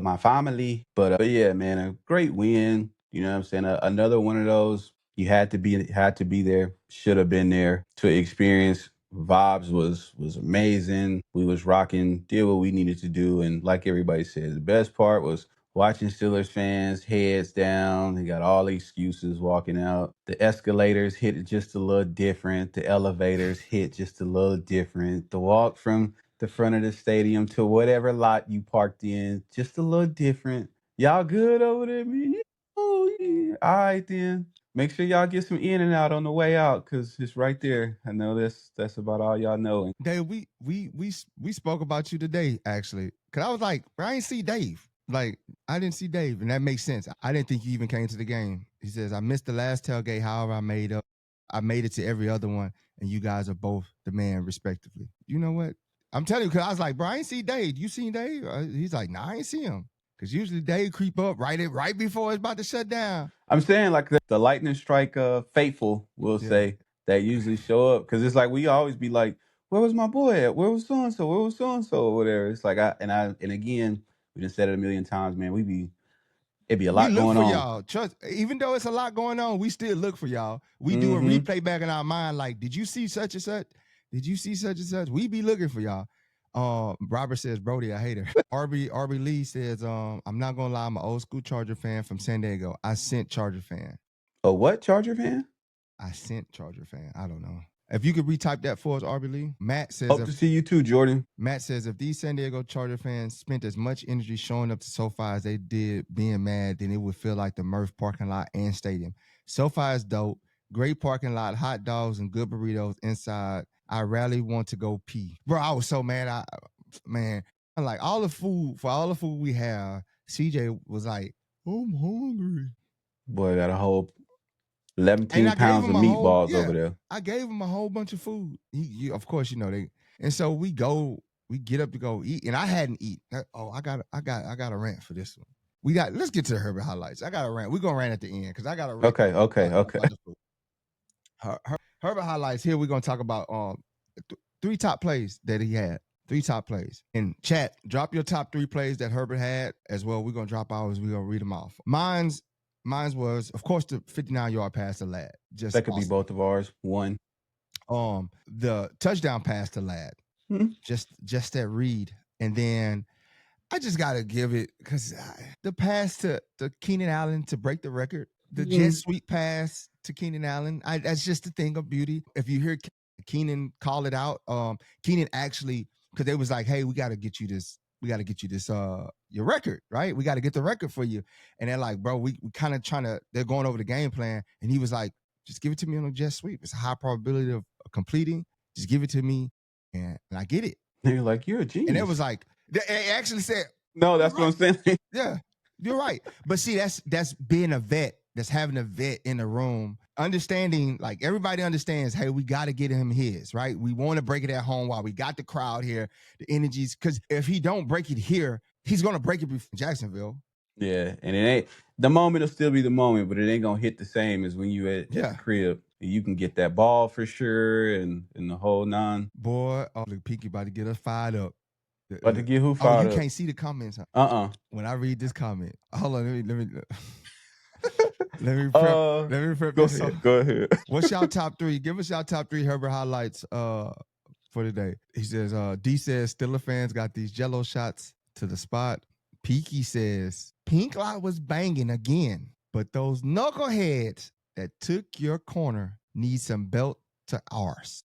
Speaker 3: my family. But yeah, man, a great win. You know what I'm saying? Another one of those you had to be there. Should have been there to experience. Vibes was amazing. We was rocking, did what we needed to do, and like everybody said, the best part was watching Steelers fans heads down. They got all the excuses walking out. The escalators hit just a little different. The elevators hit just a little different. The walk from the front of the stadium to whatever lot you parked in, just a little different. Y'all good over there, man? Oh, yeah. All right, then. Make sure y'all get some in and out on the way out, because it's right there. I know that's about all y'all know.
Speaker 2: Dave, we spoke about you today, actually. Cause I was like, I ain't see Dave. Like, I didn't see Dave, and that makes sense. I didn't think you even came to the game. He says, I missed the last tailgate, however I made up. I made it to every other one, and you guys are both the man, respectively. You know what? I'm telling you, because I was like, bro, I ain't see Dave. You seen Dave? He's like, nah, I ain't see him. Because usually Dave creep up right before it's about to shut down.
Speaker 3: I'm saying, like, the lightning strike faithful will say that usually show up, because it's like we always be like, where was my boy at? Where was so and so? Where was so and so? Or whatever. It's like and again, we just said it a million times, man. It'd be a
Speaker 2: We
Speaker 3: lot
Speaker 2: look
Speaker 3: going
Speaker 2: for
Speaker 3: on.
Speaker 2: y'all. Trust, even though it's a lot going on, we still look for y'all. We do a replay back in our mind, like, did you see such and such? Did you see such and such? We be looking for y'all. Robert says, Brodie, I hate her. RB Lee says, I'm not gonna lie, I'm an old school Charger fan from San Diego. I sent Charger fan.
Speaker 3: A what Charger fan?
Speaker 2: I sent Charger fan. I don't know. If you could retype that for us, RB Lee. Matt says,
Speaker 3: Hope to see you too, Jordan.
Speaker 2: Matt says, if these San Diego Charger fans spent as much energy showing up to SoFi as they did being mad, then it would feel like the Murph parking lot and stadium. SoFi is dope. Great parking lot, hot dogs and good burritos inside. I rarely want to go pee. Bro, I was so mad. I'm like, all the food we have, CJ was like, I'm hungry.
Speaker 3: Boy, got a whole 11
Speaker 2: And I gave
Speaker 3: pounds of
Speaker 2: him
Speaker 3: meatballs over there.
Speaker 2: I gave him a whole bunch of food. Of course, they. And so we get up to go eat, and I hadn't eaten. I got a rant for this one. Let's get to the Herbert highlights. I got a rant. We're gonna rant at the end because I got a rant.
Speaker 3: Okay.
Speaker 2: Herbert highlights. Here we're gonna talk about 3 top plays that he had. 3 top plays. In chat, drop your top 3 plays that Herbert had as well. We're gonna drop ours. We're gonna read them off. Mine's was, of course, the 59-yard pass to Ladd. Just
Speaker 3: That could be
Speaker 2: awesome.
Speaker 3: both of ours. One.
Speaker 2: The touchdown pass to Ladd. Just that read. And then I just gotta give it because the pass to Keenan Allen to break the record, the jet sweep pass to Keenan Allen. That's just the thing of beauty. If you hear Keenan call it out, Keenan actually, because they was like, "Hey, we got to get you this. We got to get you this. Your record, right? We got to get the record for you." And they're like, "Bro, we kind of trying to." They're going over the game plan, and he was like, "Just give it to me on a jet sweep. It's a high probability of completing. Just give it to me, and I get it."
Speaker 3: They're like, "You're a genius."
Speaker 2: And it was like, they actually said,
Speaker 3: "No, that's what I'm saying."
Speaker 2: Yeah, you're right. But see, that's being a vet. That's having a vet in the room, understanding, like everybody understands, hey, we got to get him his, right? We want to break it at home while we got the crowd here, the energies. Because if he don't break it here, he's going to break it before Jacksonville.
Speaker 3: Yeah, and it ain't, the moment will still be the moment, but it ain't going to hit the same as when you at the crib. You can get that ball for sure and the whole nine.
Speaker 2: Boy, look, Pinky about to get us fired up.
Speaker 3: About to get who fired up?
Speaker 2: You can't see the comments. When I read this comment, hold on, let me prep this.
Speaker 3: Go ahead.
Speaker 2: What's y'all top 3? Give us y'all top 3 Herbert highlights for today. He says, D says, Steeler fans got these jello shots to the spot. Peaky says, Pink Lot was banging again, but those knuckleheads that took your corner need some belt to ours.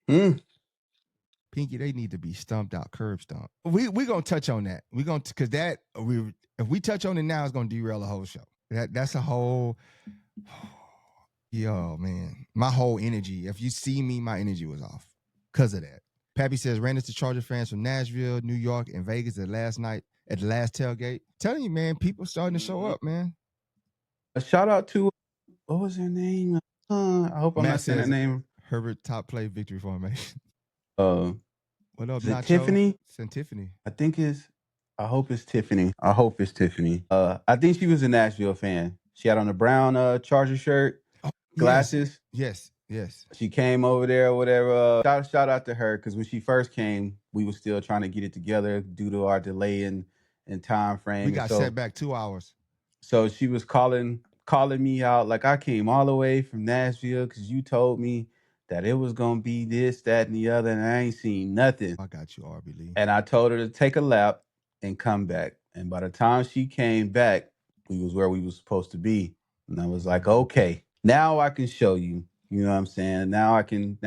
Speaker 2: Pinky, they need to be stumped out, curb stomped. We gonna touch on that. We gonna, because that if we touch on it now, it's gonna derail the whole show. That's a whole, yo, man. My whole energy. If you see me, my energy was off because of that. Pappy says, ran into Charger fans from Nashville, New York, and Vegas at the last tailgate. Telling you, man, people starting to show up, man.
Speaker 3: A shout out to, what was her name? I hope I'm not saying that name.
Speaker 2: Herbert top play victory formation. What up, Nacho?
Speaker 3: Tiffany?
Speaker 2: Tiffany.
Speaker 3: I hope it's Tiffany. I think she was a Nashville fan. She had on a brown Charger shirt, glasses.
Speaker 2: Yes.
Speaker 3: She came over there or whatever. Shout out to her, because when she first came, we were still trying to get it together due to our delay in time frame.
Speaker 2: We got set back 2 hours.
Speaker 3: So she was calling me out, like, I came all the way from Nashville because you told me that it was going to be this, that, and the other, and I ain't seen nothing.
Speaker 2: I got you, RB Lee.
Speaker 3: And I told her to take a lap and come back. And by the time she came back, we was where we was supposed to be. And I was like, okay, now I can show you. You know what I'm saying? Now I can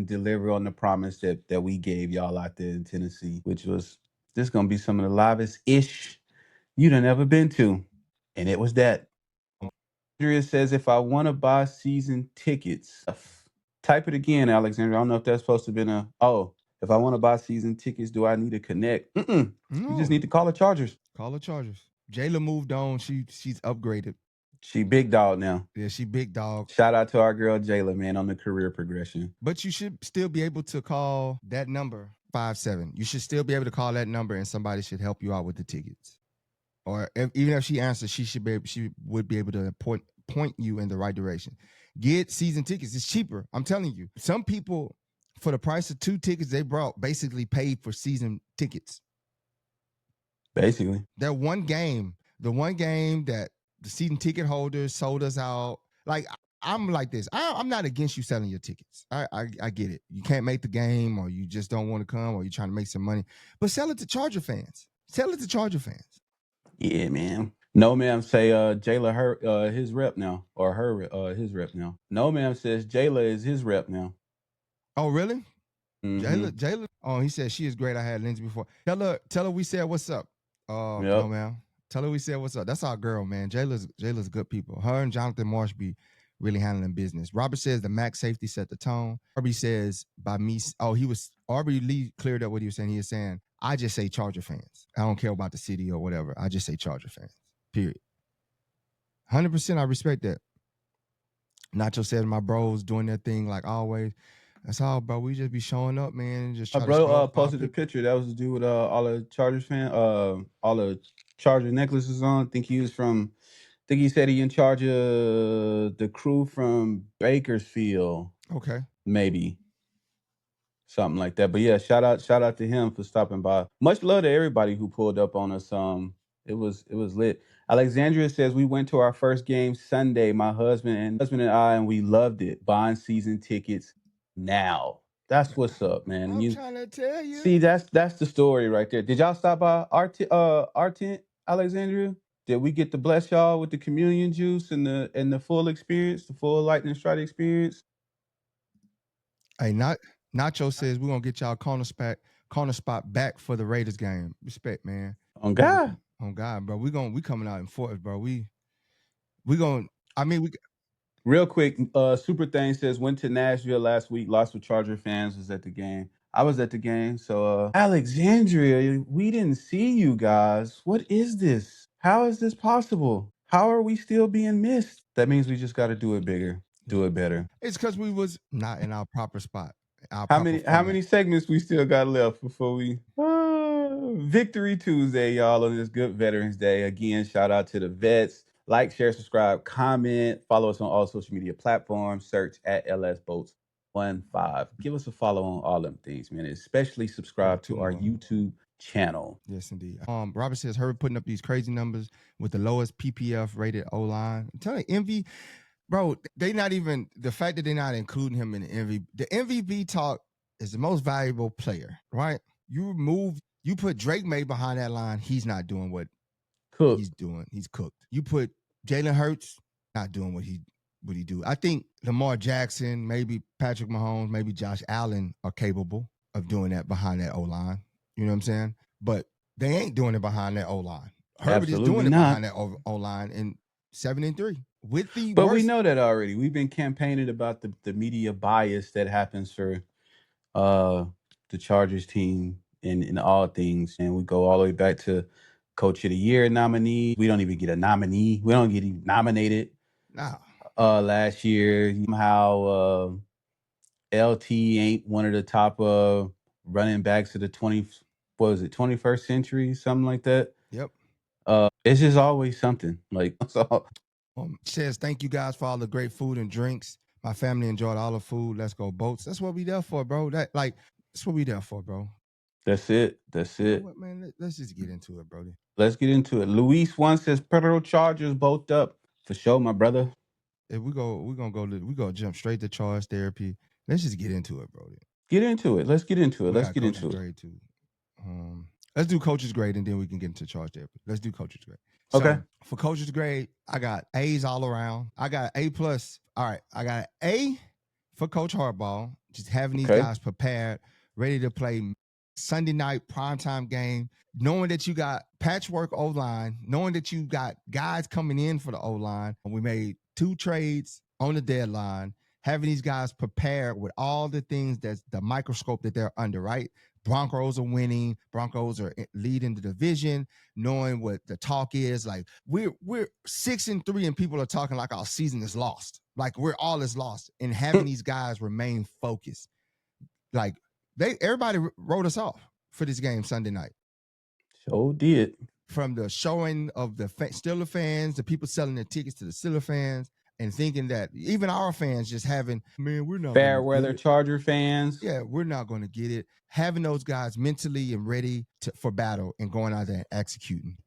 Speaker 3: deliver on the promise that we gave y'all out there in Tennessee, which was, this going to be some of the livest ish you done ever been to. And it was that. Andrea says, if I want to buy season tickets, type it again, Alexandra. I don't know if that's supposed to be if I want to buy season tickets, do I need to connect? No. You just need to call the Chargers.
Speaker 2: Jayla moved on. She's upgraded.
Speaker 3: She big dog now.
Speaker 2: Yeah, she big dog.
Speaker 3: Shout out to our girl Jayla, man, on the career progression.
Speaker 2: But you should still be able to call that number, 57. You should still be able to call that number, and somebody should help you out with the tickets. Or even if she answers, she would be able to point you in the right direction. Get season tickets. It's cheaper. I'm telling you. Some people, for the price of 2 tickets they brought, basically paid for season tickets.
Speaker 3: Basically.
Speaker 2: The one game that the season ticket holders sold us out. Like, I'm like this. I'm not against you selling your tickets. I get it. You can't make the game, or you just don't want to come, or you're trying to make some money. But sell it to Charger fans.
Speaker 3: Yeah, man. No, ma'am, say Jayla his rep now, or his rep now. No, ma'am, says Jayla is his rep now.
Speaker 2: Oh, really?
Speaker 3: Mm-hmm.
Speaker 2: Jayla. Oh, he said she is great. I had Lindsay before. Tell her we said what's up.
Speaker 3: Yep.
Speaker 2: No, ma'am. Tell her we said what's up. That's our girl, man. Jayla's good people. Her and Jonathan Marsh be really handling business. Robert says the max safety set the tone. RB says by me. Oh, RB Lee cleared up what he was saying. He was saying, I just say Charger fans. I don't care about the city or whatever. I just say Charger fans. Period. 100%. I respect that. Nacho says my bros doing their thing like always. That's all, bro. We just be showing up, man. Just try
Speaker 3: bro posted a picture that was to do with all the Chargers fan, all the Charger necklaces on. I think he said he in charge of the crew from Bakersfield.
Speaker 2: Okay.
Speaker 3: Maybe. something like that. But yeah, shout out to him for stopping by. Much love to everybody who pulled up on us. It was lit. Alexandria says we went to our first game Sunday, my husband and I, and we loved it. Buying season tickets now. That's what's up, man.
Speaker 2: I'm trying to tell you.
Speaker 3: See, that's the story right there. Did y'all stop by our tent, Alexandria? Did we get to bless y'all with the communion juice and the full experience, the full lightning strike experience?
Speaker 2: Hey, Nacho says we're gonna get y'all corner spot back for the Raiders game. Respect, man.
Speaker 3: On God.
Speaker 2: On God, bro. We coming out in force, bro. We going
Speaker 3: Real quick, Super Thing says went to Nashville last week. Lots of Charger fans was at the game. I was at the game. So Alexandria, we didn't see you guys. What is this? How is this possible? How are we still being missed? That means we just got to do it bigger, do it better.
Speaker 2: It's because we was not in our proper spot.
Speaker 3: How many segments we still got left before we Victory Tuesday, y'all, on this good Veterans Day. Again, shout out to the vets. Like, share, subscribe, comment. Follow us on all social media platforms. Search at LSBoats15. Give us a follow on all them things, man. Especially subscribe to our YouTube channel.
Speaker 2: Yes, indeed. Robert says Herbert putting up these crazy numbers with the lowest PPF rated O-line. I'm telling you, Envy, bro, they not even the fact that they're not including him in the MVP. The MVP talk is the most valuable player, right? You put Drake May behind that line, he's not doing what he's doing. He's cooked. You put Jalen Hurts, not doing what he do. I think Lamar Jackson, maybe Patrick Mahomes, maybe Josh Allen are capable of doing that behind that O-line. You know what I'm saying? But they ain't doing it behind that O-line. Herbert is doing it behind that O-line in 7-3 with the
Speaker 3: But we know that already. We've been campaigning about the media bias that happens for the Chargers team in all things, and we go all the way back to Coach of the Year nominee. We don't even get a nominee. We don't get even nominated.
Speaker 2: No.
Speaker 3: Last year, somehow LT ain't one of the top running backs of the 21st century, something like that.
Speaker 2: Yep.
Speaker 3: It's just always something. Like, so.
Speaker 2: Says thank you guys for all the great food and drinks. My family enjoyed all the food. Let's go Boats. That's what we there for, bro. That's what we there for, bro.
Speaker 3: That's it.
Speaker 2: You know what, man? Let's just get into it, Brodie.
Speaker 3: Let's get into it. Luis one says Pedro Chargers both up for sure, my brother.
Speaker 2: If we go jump straight to charge therapy. Let's just get into it, Brodie.
Speaker 3: Get into it. Let's get into it. Let's get into it.
Speaker 2: Grade too. Let's do coach's grade and then we can get into charge therapy. Let's do coach's grade.
Speaker 3: Okay.
Speaker 2: So, for coach's grade, I got A's all around. I got A+. All right. I got A for Coach Harbaugh, just having these guys prepared, ready to play Sunday night primetime game, knowing that you got patchwork O-line, knowing that you got guys coming in for the O-line. We made 2 trades on the deadline, having these guys prepared with all the things that's the microscope that they're under, right? Broncos are winning. Broncos are leading the division, knowing what the talk is. Like, we're 6-3 and people are talking like our season is lost. Like, we're all is lost. And having these guys remain focused. Like, everybody wrote us off for this game Sunday night.
Speaker 3: So did.
Speaker 2: From the showing of the Steeler fans, the people selling their tickets to the Steeler fans, and thinking that even our fans just having, man, we're not
Speaker 3: fair weather Charger fans.
Speaker 2: Yeah, we're not going to get it. Having those guys mentally and ready for battle and going out there and executing.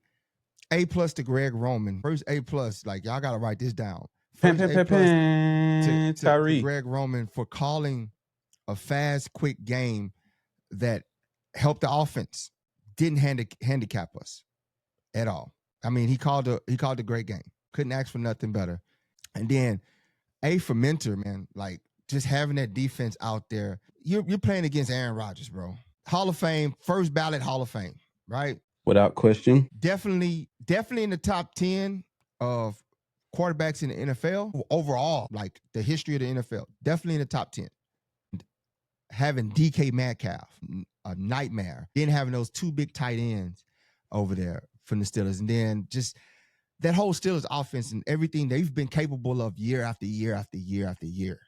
Speaker 2: A+ to Greg Roman. First A+, like, y'all got to write this down. First A+ to Greg Roman for calling a fast, quick game that helped the offense. Didn't handicap us at all. I mean, he called a great game. Couldn't ask for nothing better. And then A for mentor, man. Like, just having that defense out there. You're playing against Aaron Rodgers, bro. Hall of Fame, first ballot Hall of Fame, right?
Speaker 3: Without question.
Speaker 2: Definitely in the top 10 of quarterbacks in the NFL. Overall, like, the history of the NFL. Definitely in the top 10. Having DK Metcalf, a nightmare. Then having those 2 big tight ends over there from the Steelers. And then just that whole Steelers offense and everything they've been capable of year after year after year after year.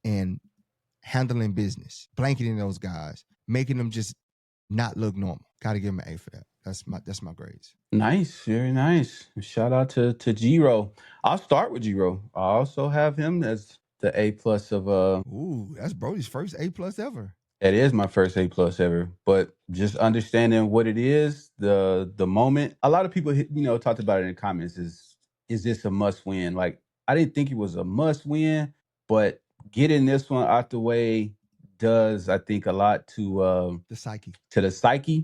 Speaker 2: And handling business, blanketing those guys, making them just not look normal. Got to give them an A for that. That's my grades.
Speaker 3: Nice, very nice. Shout out to Giro. I'll start with Giro. I also have him as the A+ of
Speaker 2: Ooh, that's Brodie's first A+ ever.
Speaker 3: It is my first A+ ever, but just understanding what it is, the moment. A lot of people, talked about it in the comments. Is this a must win? Like, I didn't think it was a must win, but getting this one out the way does, I think, a lot to
Speaker 2: The psyche.
Speaker 3: the psyche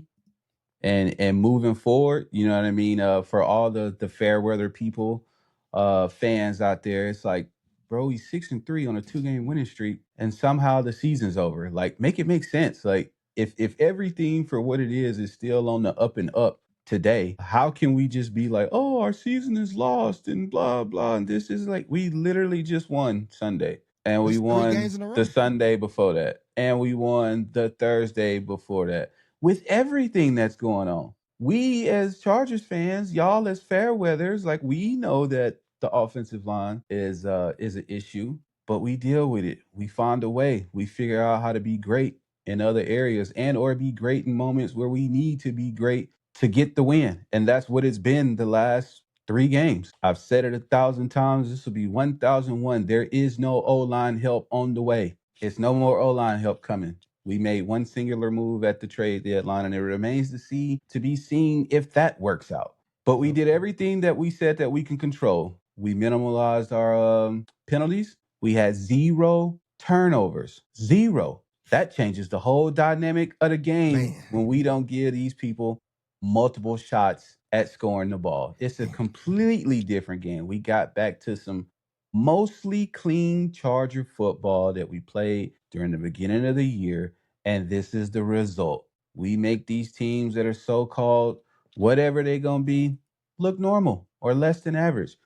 Speaker 3: and moving forward. You know what I mean? For all the fair weather people, fans out there, it's like, bro, he's 6-3 on a 2-game winning streak, and somehow the season's over. Like, make it make sense. Like, if everything for what it is still on the up and up today, how can we just be like, oh, our season is lost and blah blah? And this is like, we literally just won Sunday, and we
Speaker 2: It's 3
Speaker 3: won
Speaker 2: games in a row.
Speaker 3: the Sunday before that, and we won the Thursday before that. With everything that's going on, we as Chargers fans, y'all as fair weathers, like, we know that the offensive line is an issue, but we deal with it. We find a way. We figure out how to be great in other areas and or be great in moments where we need to be great to get the win. And that's what it's been the last 3 games. I've said it 1,000 times. This will be 1,001. There is no O-line help on the way. It's no more O-line help coming. We made one singular move at the trade deadline, and it remains to be seen if that works out. But we did everything that we said that we can control. We minimalized our penalties. We had 0 turnovers. 0. That changes the whole dynamic of the game.
Speaker 2: Man.
Speaker 3: When we don't give these people multiple shots at scoring the ball. It's a completely different game. We got back to some mostly clean Charger football that we played during the beginning of the year, and this is the result. We make these teams that are so-called whatever they're gonna be look normal or less than average.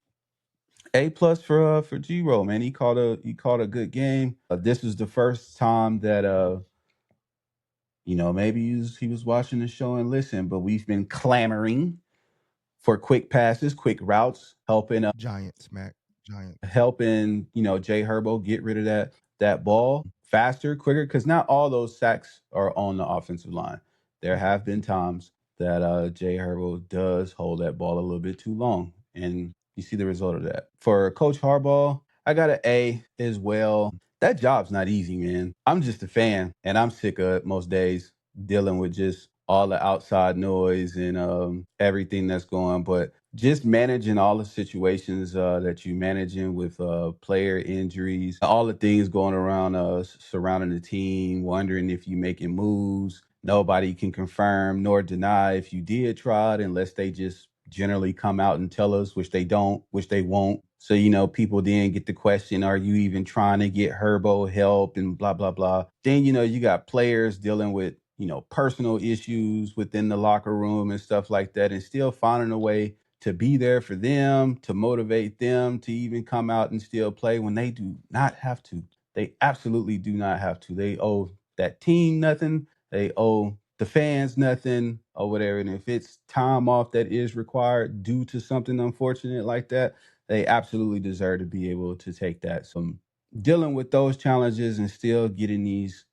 Speaker 3: A+ for G-Roll, man. He called a good game. This was the first time that maybe he was watching the show and listened, but we've been clamoring for quick passes, quick routes, helping
Speaker 2: Giants, Mac. Giants.
Speaker 3: helping Jay Herbo get rid of that ball faster, quicker, because not all those sacks are on the offensive line. There have been times that Jay Herbo does hold that ball a little bit too long, and you see the result of that. For Coach Harbaugh, I got an A as well. That job's not easy, man. I'm just a fan, and I'm sick of it most days, dealing with just all the outside noise and everything that's going on. But just managing all the situations that you managing with player injuries, all the things going around surrounding the team, wondering if you making moves. Nobody can confirm nor deny if you did try it unless they just generally come out and tell us, which they don't, which they won't. So, people then get the question, are you even trying to get Herbo help and blah, blah, blah. Then, you got players dealing with, personal issues within the locker room and stuff like that, and still finding a way to be there for them, to motivate them to even come out and still play when they do not have to. They absolutely do not have to. They owe that team nothing. They owe the fans nothing or whatever. And if it's time off that is required due to something unfortunate like that, they absolutely deserve to be able to take that. So dealing with those challenges and still getting these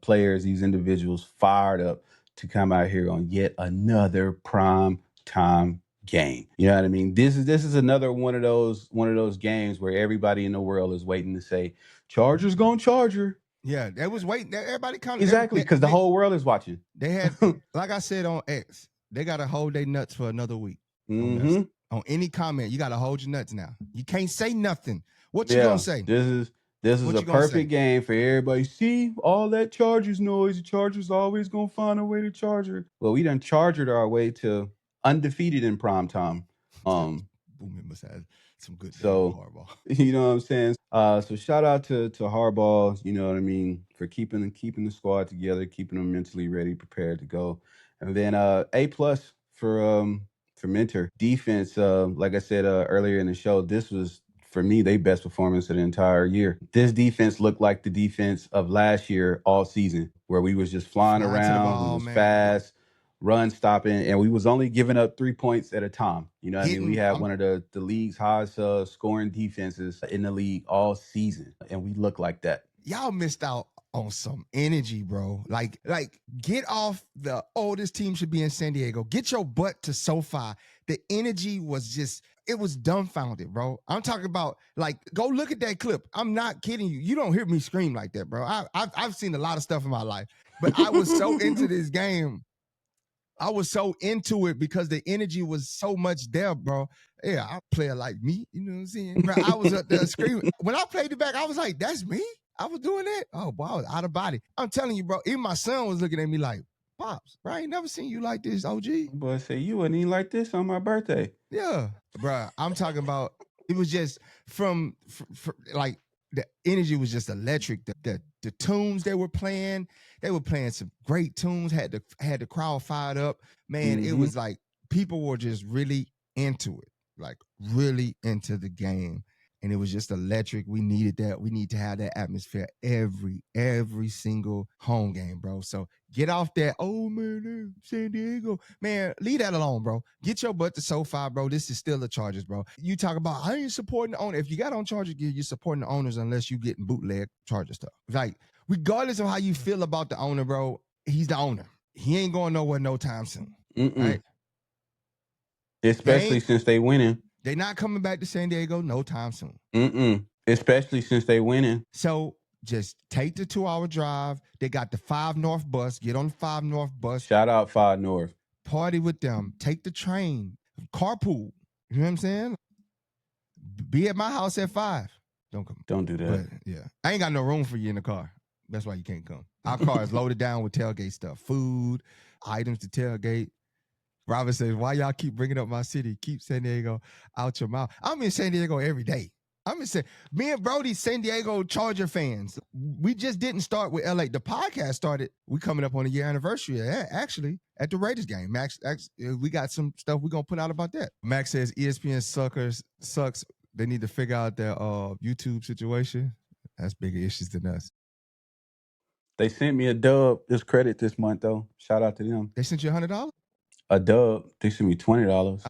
Speaker 3: players, these individuals fired up to come out here on yet another prime time game. You know what I mean? This is another one of those games where everybody in the world is waiting to say, Chargers gonna Charger.
Speaker 2: Yeah, they was waiting. Everybody kind of
Speaker 3: Exactly, because the whole world is watching.
Speaker 2: They had, like I said on X, they got to hold their nuts for another week.
Speaker 3: Mm-hmm.
Speaker 2: On any comment, you got to hold your nuts now. You can't say nothing. What you gonna say?
Speaker 3: This is a perfect game for everybody. See all that Chargers noise. The Chargers always gonna find a way to Charger. Well, we done chargered our way to undefeated in prime time.
Speaker 2: Boomer must have some good
Speaker 3: Harbaugh.
Speaker 2: Harbaugh.
Speaker 3: You know what I'm saying? So shout out to Harbaugh, you know what I mean, for keeping the squad together, keeping them mentally ready, prepared to go. And then A+ for Mentor. Defense, like I said earlier in the show, this was, for me, their best performance of the entire year. This defense looked like the defense of last year all season, where we was just flying around, we was fast, run stopping, and we was only giving up 3 points at a time. You know what I mean? We had one of the league's highest scoring defenses in the league all season, and we look like that.
Speaker 2: Y'all missed out on some energy, bro. Like get off the, this team should be in San Diego. Get your butt to SoFi. The energy was just, it was dumbfounded, bro. I'm talking about, like, go look at that clip. I'm not kidding you. You don't hear me scream like that, bro. I've seen a lot of stuff in my life, but I was so into this game. I was so into it because the energy was so much there, bro. Yeah, I play like me. You know what I'm saying? Bro, I was up there screaming. When I played it back, I was like, that's me? I was doing that? Oh, boy, I was out of body. I'm telling you, bro, even my son was looking at me like, Pops, bro, I ain't never seen you like this, OG.
Speaker 3: Boy, say you wasn't even like this on my birthday.
Speaker 2: Yeah, bro, I'm talking about, it was just from like, the energy was just electric. The tunes they were playing some great tunes, had the crowd fired up. Man, it was like people were just really into it, like really into the game. And it was just electric. We needed that. We need to have that atmosphere every single home game, bro. So get off that, oh man, San Diego. Man, leave that alone, bro. Get your butt to SoFi, bro. This is still the Chargers, bro. You talk about, I ain't supporting the owner. If you got on Charger gear, you're supporting the owners unless you getting bootleg Charger stuff. Like, regardless of how you feel about the owner, bro, he's the owner. He ain't going nowhere no time soon. Right?
Speaker 3: Especially since they winning.
Speaker 2: They not coming back to San Diego no time soon.
Speaker 3: Especially since they winning.
Speaker 2: So just take the 2-hour drive. They got the 5 North bus. Get on the 5 North bus.
Speaker 3: Shout out 5 North.
Speaker 2: Party with them. Take the train. Carpool. You know what I'm saying? Be at my house at 5. Don't come.
Speaker 3: Don't do that.
Speaker 2: But, yeah. I ain't got no room for you in the car. That's why you can't come. Our car is loaded down with tailgate stuff. Food, items to tailgate. Robert says, why y'all keep bringing up my city? Keep San Diego out your mouth. I'm in San Diego every day. I'm in me and Brodie, San Diego Charger fans. We just didn't start with LA. The podcast started, we coming up on a year anniversary, actually, at the Raiders game. Max, we got some stuff we're going to put out about that. Max says ESPN sucks. They need to figure out their YouTube situation. That's bigger issues than us.
Speaker 3: They sent me a dub. This credit this month, though. Shout out to them.
Speaker 2: They sent you $100?
Speaker 3: A dub. They sent me $20.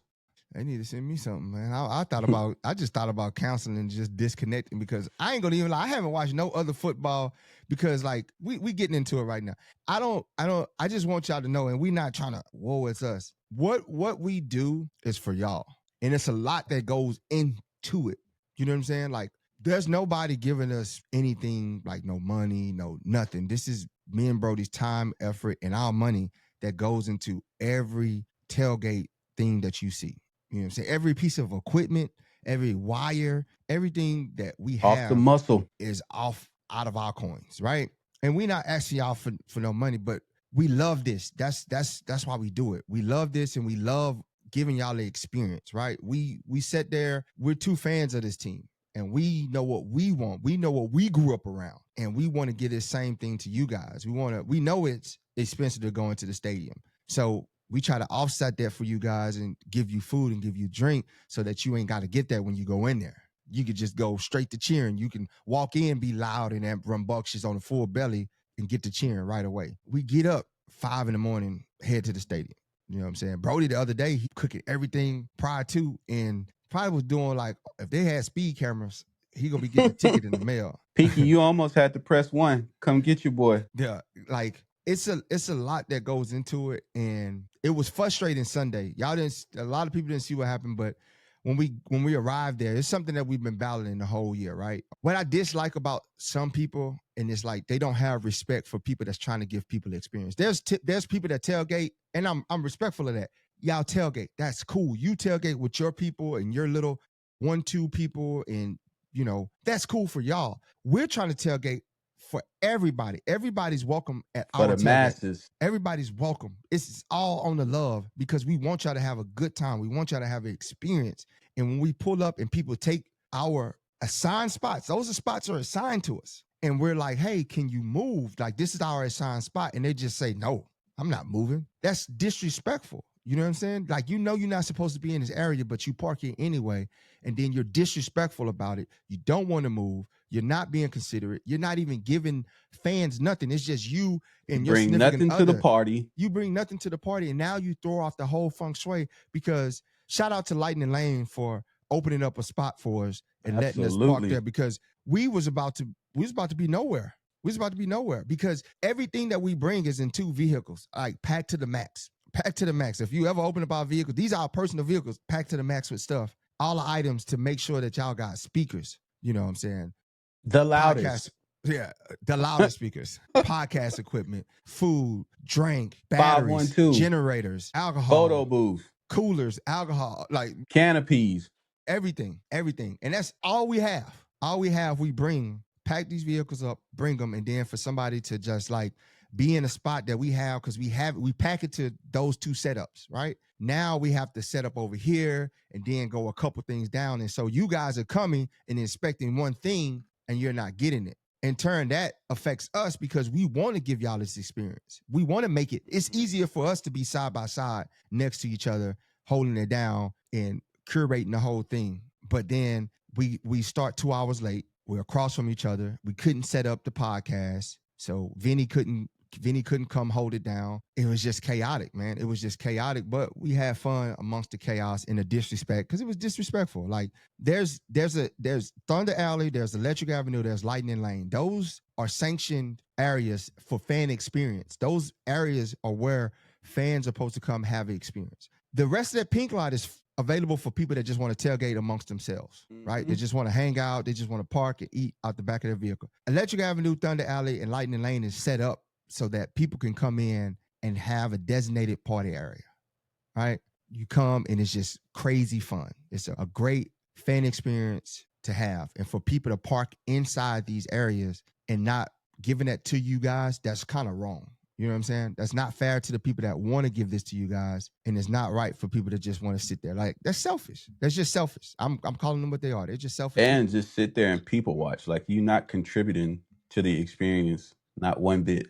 Speaker 2: They need to send me something, man. I just thought about canceling and just disconnecting because I ain't gonna even lie. I haven't watched no other football because like we getting into it right now. I just want y'all to know, and we not trying to, whoa, it's us. What we do is for y'all. And it's a lot that goes into it. You know what I'm saying? Like there's nobody giving us anything, like no money, no nothing. This is me and Brodie's time, effort, and our money that goes into every tailgate thing that you see. You know what I'm saying? Every piece of equipment, every wire, everything that we have
Speaker 3: off the muscle
Speaker 2: is out of our coins, right? And we not asking y'all for no money, but we love this. That's why we do it. We love this and we love giving y'all the experience, right? We sat there, we're 2 fans of this team. And we know what we want. We know what we grew up around. And we want to get this same thing to you guys. We know it's expensive to go into the stadium. So we try to offset that for you guys and give you food and give you drink so that you ain't got to get that when you go in there. You could just go straight to cheering. You can walk in, be loud and rambunctious on a full belly and get to cheering right away. We get up 5 a.m, head to the stadium. You know what I'm saying? Brodie the other day, he cooking everything prior to and probably was doing like, if they had speed cameras, he gonna be getting a ticket in the mail.
Speaker 3: Peaky, you almost had to press 1. Come get your boy.
Speaker 2: Yeah, like it's a lot that goes into it, and it was frustrating Sunday. A lot of people didn't see what happened, but when we arrived there, it's something that we've been battling the whole year, right? What I dislike about some people, and it's like they don't have respect for people that's trying to give people the experience. There's people that tailgate, and I'm respectful of that. Y'all tailgate, that's cool. You tailgate with your people and your little 1-2 people, and you know that's cool for y'all. We're trying to tailgate for everybody. Everybody's welcome at our
Speaker 3: For the
Speaker 2: tailgate. Masses. Everybody's welcome. It's all on the love because we want y'all to have a good time. We want y'all to have an experience. And when we pull up and people take our assigned spots, those spots are assigned to us. And we're like, hey, can you move? Like, this is our assigned spot. And they just say, no, I'm not moving. That's disrespectful. You know what I'm saying? Like, you know you're not supposed to be in this area, but you park here anyway, and then you're disrespectful about it. You don't want to move. You're not being considerate. You're not even giving fans nothing. It's just you and your
Speaker 3: bring
Speaker 2: significant
Speaker 3: nothing to the party.
Speaker 2: You bring nothing to the party, and now you throw off the whole feng shui because shout out to Lightning Lane for opening up a spot for us and letting us park there because we was about to be nowhere. We was about to be nowhere because everything that we bring is in 2 vehicles, like packed to the max. Packed to the max. If you ever open up our vehicles, these are our personal vehicles, packed to the max with stuff. All the items to make sure that y'all got speakers. You know what I'm saying?
Speaker 3: The
Speaker 2: Podcast.
Speaker 3: loudest.
Speaker 2: Yeah, the loudest speakers, podcast equipment, food, drink, batteries,
Speaker 3: 512.
Speaker 2: generators, alcohol,
Speaker 3: Photo booth,
Speaker 2: coolers, alcohol, like
Speaker 3: canopies.
Speaker 2: everything. And that's all we have. All we have, we bring, pack these vehicles up, bring them, and then for somebody to just like be in a spot that we have, because we pack it to those 2 setups, right? Now we have to set up over here and then go a couple things down. And so you guys are coming and inspecting one thing and you're not getting it. In turn, that affects us because we want to give y'all this experience. We want to make it. It's easier for us to be side by side next to each other, holding it down and curating the whole thing. But then we start 2 hours late. We're across from each other. We couldn't set up the podcast. So Vinny couldn't come hold it down. It was just chaotic, man. It was just chaotic, but we had fun amongst the chaos and the disrespect because it was disrespectful. Like there's Thunder Alley, there's Electric Avenue, there's Lightning Lane. Those are sanctioned areas for fan experience. Those areas are where fans are supposed to come have an experience. The rest of that pink lot is available for people that just want to tailgate amongst themselves, right? They just want to hang out. They just want to park and eat out the back of their vehicle. Electric Avenue, Thunder Alley, and Lightning Lane is set up so that people can come in and have a designated party area, right? You come and it's just crazy fun. It's a great fan experience to have. And for people to park inside these areas and not giving that to you guys, that's kind of wrong. You know what I'm saying? That's not fair to the people that want to give this to you guys. And it's not right for people to just want to sit there. Like, that's selfish. That's just selfish. I'm calling them what they are. They're just selfish.
Speaker 3: And just sit there and people watch. Like, you're not contributing to the experience, not one bit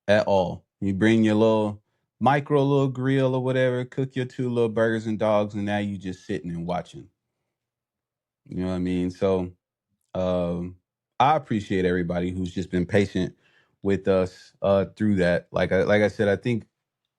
Speaker 3: at all. You bring your little grill or whatever, cook your 2 little burgers and dogs, and now you just sitting and watching. You know what I mean? So I appreciate everybody who's just been patient with us through that. Like I said, I think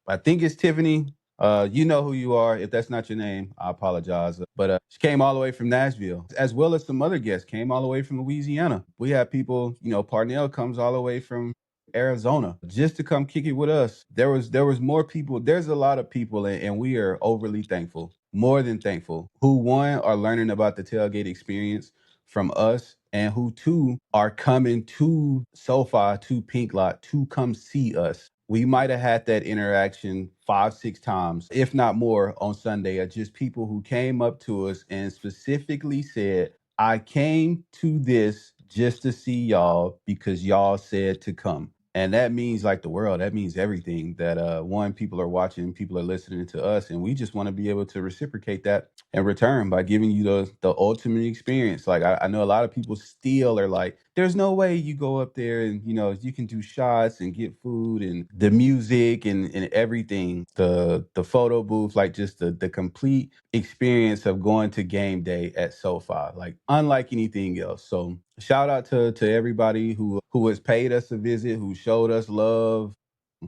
Speaker 3: it's Tiffany. You know who you are. If that's not your name, I apologize. But she came all the way from Nashville, as well as some other guests came all the way from Louisiana. We have people, Parnell comes all the way from Arizona just to come kick it with us. There was more people. There's a lot of people, and we are overly thankful, more than thankful, who one are learning about the tailgate experience from us, and who 2 are coming to SoFi, to Pink Lot, to come see us. We might have had that interaction 5-6 times, if not more, on Sunday, of just people who came up to us and specifically said, I came to this just to see y'all because y'all said to come. And that means like the world. That means everything. That one, people are watching, people are listening to us, and we just want to be able to reciprocate that in return by giving you the ultimate experience. Like I know a lot of people still are like, there's no way you go up there and you can do shots and get food and the music and everything, the photo booth, like just the complete experience of going to game day at SoFi, like unlike anything else. So shout out to everybody who has paid us a visit, who showed us love,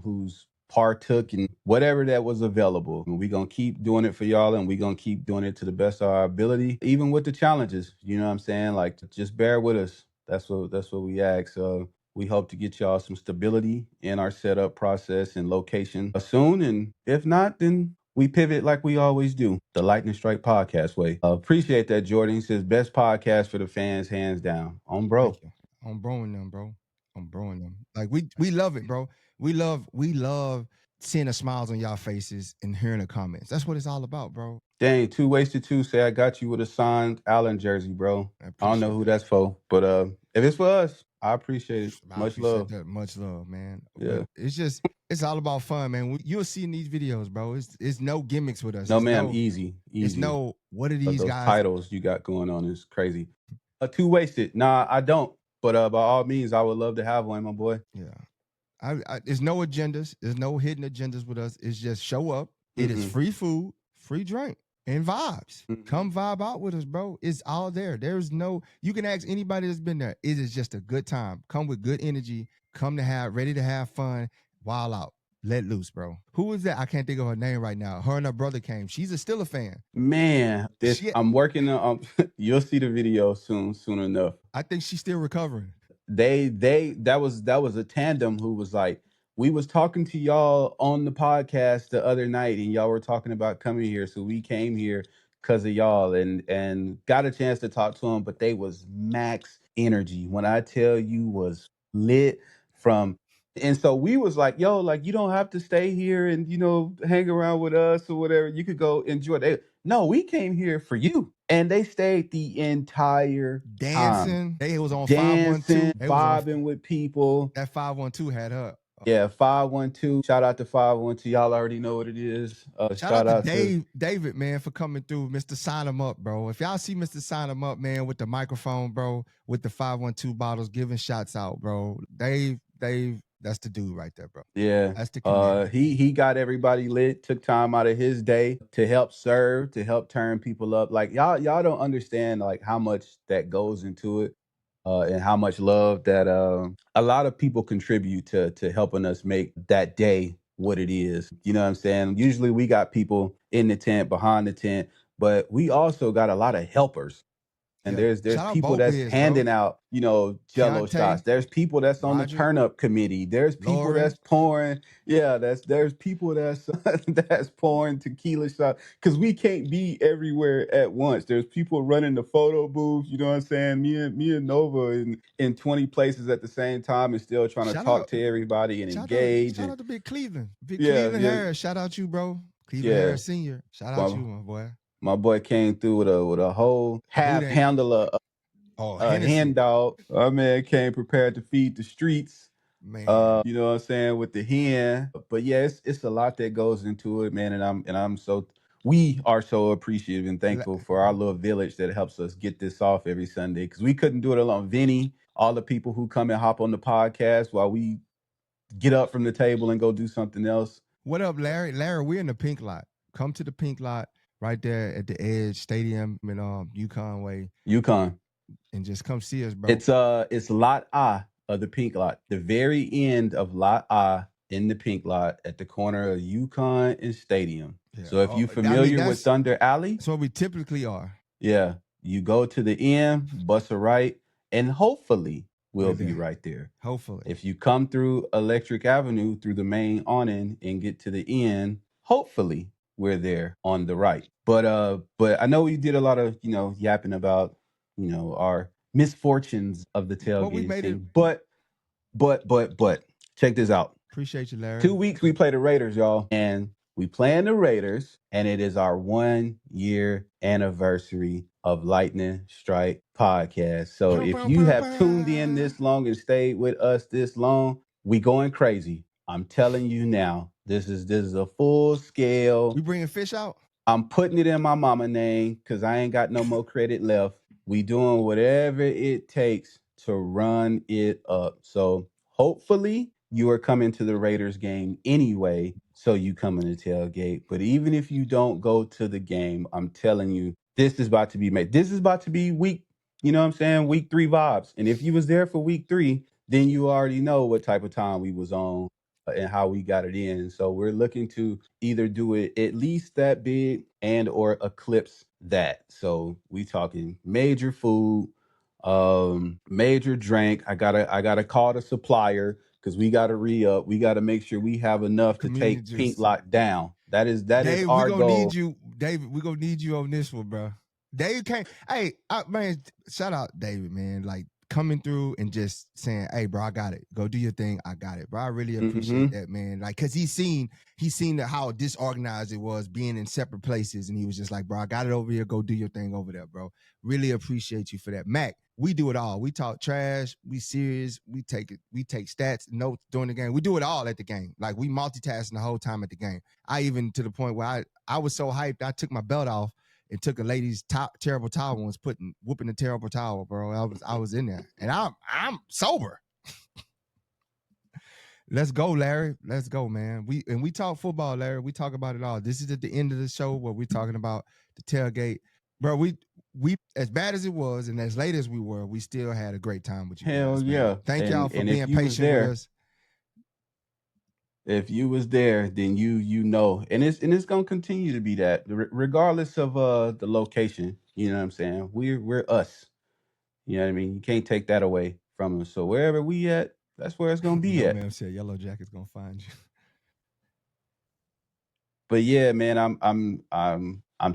Speaker 3: who's partook in whatever that was available. And we're going to keep doing it for y'all, and we're going to keep doing it to the best of our ability, even with the challenges. You know what I'm saying? Like, just bear with us. That's what we ask. We hope to get y'all some stability in our setup process and location soon. And if not, then we pivot like we always do, the Lightning Strike podcast way. Appreciate that, Jordan. He says, best podcast for the fans, hands down. On bro.
Speaker 2: Thank you. I'm broing them, bro. I'm broing them. Like we love it, bro. We love seeing the smiles on y'all faces and hearing the comments. That's what it's all about, bro.
Speaker 3: Dang, 2 Wasted 2 say I got you with a signed Allen jersey, bro. I don't know who that's for, but if it's for us, I appreciate it. Much love.
Speaker 2: That. Much love, man.
Speaker 3: Yeah.
Speaker 2: But it's all about fun, man. You'll see in these videos, bro. It's no gimmicks with us.
Speaker 3: No, man, easy.
Speaker 2: It's no, what are these
Speaker 3: those
Speaker 2: guys?
Speaker 3: Titles you got going on is crazy. 2 Wasted. Nah, I don't. But by all means, I would love to have one, my boy.
Speaker 2: Yeah. There's no agendas. There's no hidden agendas with us. It's just show up. It is free food, free drink, and vibes. Come vibe out with us, bro. It's all there. There's no, you can ask anybody that's been there. It is just a good time. Come with good energy. Come ready to have fun. Wild out. Let loose, bro. Who is that? I can't think of her name right now. Her and her brother came. She's still a fan.
Speaker 3: Man, I'm working on. You'll see the video soon enough.
Speaker 2: I think she's still recovering.
Speaker 3: that was a tandem who was like, we was talking to y'all on the podcast the other night, and y'all were talking about coming here, so we came here because of y'all, and got a chance to talk to them. But they was max energy. When I tell you, was lit from. And so we was like, yo, like, you don't have to stay here and, hang around with us or whatever. You could go enjoy it. No, we came here for you. And they stayed the entire time.
Speaker 2: Dancing. They was on
Speaker 3: Dancing,
Speaker 2: 512. They was on
Speaker 3: vibing with people.
Speaker 2: that 512 had her.
Speaker 3: Yeah, 512. Shout out to 512. Y'all already know what it is.
Speaker 2: Shout out to David, man, for coming through. Mr. Sign him up, bro. If y'all see Mr. Sign him up, man, with the microphone, bro, with the 512 bottles, giving shots out, bro. Dave, that's the dude right there, bro.
Speaker 3: Yeah.
Speaker 2: That's the community.
Speaker 3: He got everybody lit, took time out of his day to help serve, to help turn people up. Like y'all don't understand like how much that goes into it. And how much love that a lot of people contribute to helping us make that day what it is. You know what I'm saying? Usually we got people in the tent, behind the tent, but we also got a lot of helpers. And there's people that's handing out, Jello shots. There's people that's on the turn up committee. There's people that's pouring. Yeah, there's people that's that's pouring tequila shots, because we can't be everywhere at once. There's people running the photo booth. You know what I'm saying? Me and Nova in 20 places at the same time and still trying to talk to everybody and engage.
Speaker 2: Shout out to Big Cleveland. Cleveland Harris. Shout out you, bro. Cleveland Harris Senior. Shout out you, my boy.
Speaker 3: My boy came through with a whole half handle of hen dog. Our man came prepared to feed the streets.
Speaker 2: Man.
Speaker 3: You know what I'm saying, with the hen. But yeah, it's a lot that goes into it, man. We are so appreciative and thankful for our little village that helps us get this off every Sunday, because we couldn't do it alone. Vinny, all the people who come and hop on the podcast while we get up from the table and go do something else.
Speaker 2: What up, Larry? Larry, we're in the pink lot. Come to the pink lot. Right there at the Edge Stadium in Yukon Way.
Speaker 3: Yukon.
Speaker 2: And just come see us, bro.
Speaker 3: It's lot I of the pink lot. The very end of lot I in the pink lot at the corner of Yukon and Stadium. Yeah. So if you're familiar with Thunder Alley.
Speaker 2: That's where we typically are.
Speaker 3: Yeah. You go to the end, bust a right, and hopefully we'll be right there.
Speaker 2: Hopefully.
Speaker 3: If you come through Electric Avenue through the main awning and get to the end, hopefully we're there on the right. But I know we did a lot of, yapping about, our misfortunes of the tailgating scene. But check this out.
Speaker 2: Appreciate you, Larry.
Speaker 3: 2 weeks we play the Raiders, y'all. And we playing the Raiders, and it is our 1 year anniversary of Lightning Strike podcast. So if you have tuned in this long and stayed with us this long, we going crazy. I'm telling you now, this is a full scale.
Speaker 2: We bringing fish out?
Speaker 3: I'm putting it in my mama name because I ain't got no more credit left. We doing whatever it takes to run it up. So hopefully you are coming to the Raiders game anyway, so you come in the tailgate. But even if you don't go to the game, I'm telling you, this is about to be made. This is about to be week 3 vibes. And if you was there for week 3, then you already know what type of time we was on and how we got it in. So we're looking to either do it at least that big and or eclipse that. So we talking major food, major drink. I gotta call the supplier because we gotta re-up. We gotta make sure we have enough to take Pink Lock down. That is
Speaker 2: Dave,
Speaker 3: our goal.
Speaker 2: Need you, David. We're gonna need you on this one, bro. Dave can't. Hey, man, shout out David, man. Like coming through and just saying, "Hey, bro, I got it. Go do your thing. I got it, bro." I really appreciate that, man. Like, cause he's seen how disorganized it was being in separate places, and he was just like, "Bro, I got it over here. Go do your thing over there, bro." Really appreciate you for that, Mac. We do it all. We talk trash. We serious. We take stats, notes during the game. We do it all at the game. Like we multitasking the whole time at the game. I even to the point where I was so hyped, I took my belt off and took a lady's terrible towel and was whooping the terrible towel, bro. I was in there, and I'm sober. Let's go, Larry. Let's go, man. We talk football, Larry. We talk about it all. This is at the end of the show where we're talking about the tailgate, bro. We as bad as it was and as late as we were, we still had a great time with you.
Speaker 3: Hell
Speaker 2: guys,
Speaker 3: yeah!
Speaker 2: Man. Thank y'all for being patient with us.
Speaker 3: If you was there, then you know, and it's gonna continue to be that, regardless of the location. You know what I'm saying? We're us. You know what I mean? You can't take that away from them. So wherever we at, that's where it's gonna be
Speaker 2: No
Speaker 3: at.
Speaker 2: man said Yellow Jacket's gonna find you.
Speaker 3: But yeah, man, I'm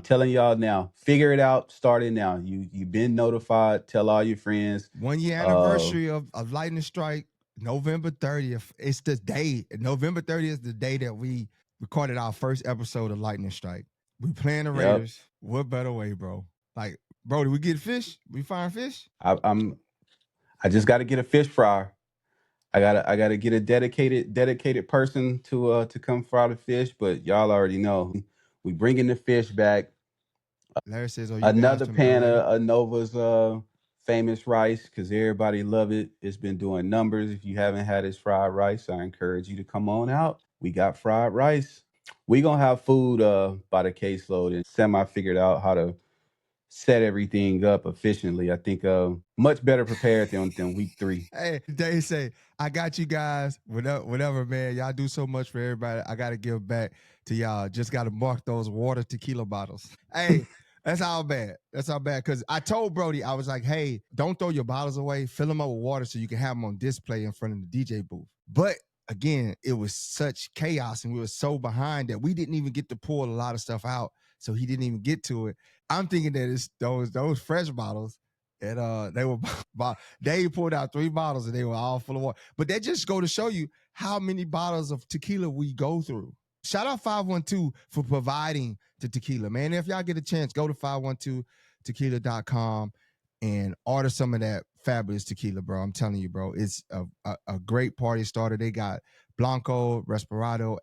Speaker 3: telling y'all now, figure it out, start it now. You've been notified, tell all your friends.
Speaker 2: 1 year anniversary of Lightning Strike, November 30th. It's the day. November 30th is the day that we recorded our first episode of Lightning Strike. We playing the Raiders. Yep. What better way, bro? Like, bro, did we get fish? We find fish?
Speaker 3: I just gotta get a fish fryer. I gotta get a dedicated person to come fry the fish, but y'all already know we bringing the fish back.
Speaker 2: Larry says,
Speaker 3: another pan of Nova's famous rice, because everybody love it. It's been doing numbers. If you haven't had his fried rice, I encourage you to come on out. We got fried rice. We gonna have food by the caseload, and semi figured out how to set everything up efficiently. I think much better prepared than week 3.
Speaker 2: Hey, they say, I got you guys. Whatever, man. Y'all do so much for everybody. I got to give back to y'all. Just got to mark those water tequila bottles. Hey, that's all bad. That's all bad. Because I told Brodie, I was like, hey, don't throw your bottles away. Fill them up with water so you can have them on display in front of the DJ booth. But again, it was such chaos and we were so behind that we didn't even get to pull a lot of stuff out. So he didn't even get to it. I'm thinking that it's those fresh bottles, and they were Dave pulled out 3 bottles and they were all full of water. But that just go to show you how many bottles of tequila we go through. Shout out 512 for providing the tequila, man. If y'all get a chance, go to 512tequila.com and order some of that fabulous tequila, bro. I'm telling you, bro, it's a great party starter. They got Blanco, Respirado,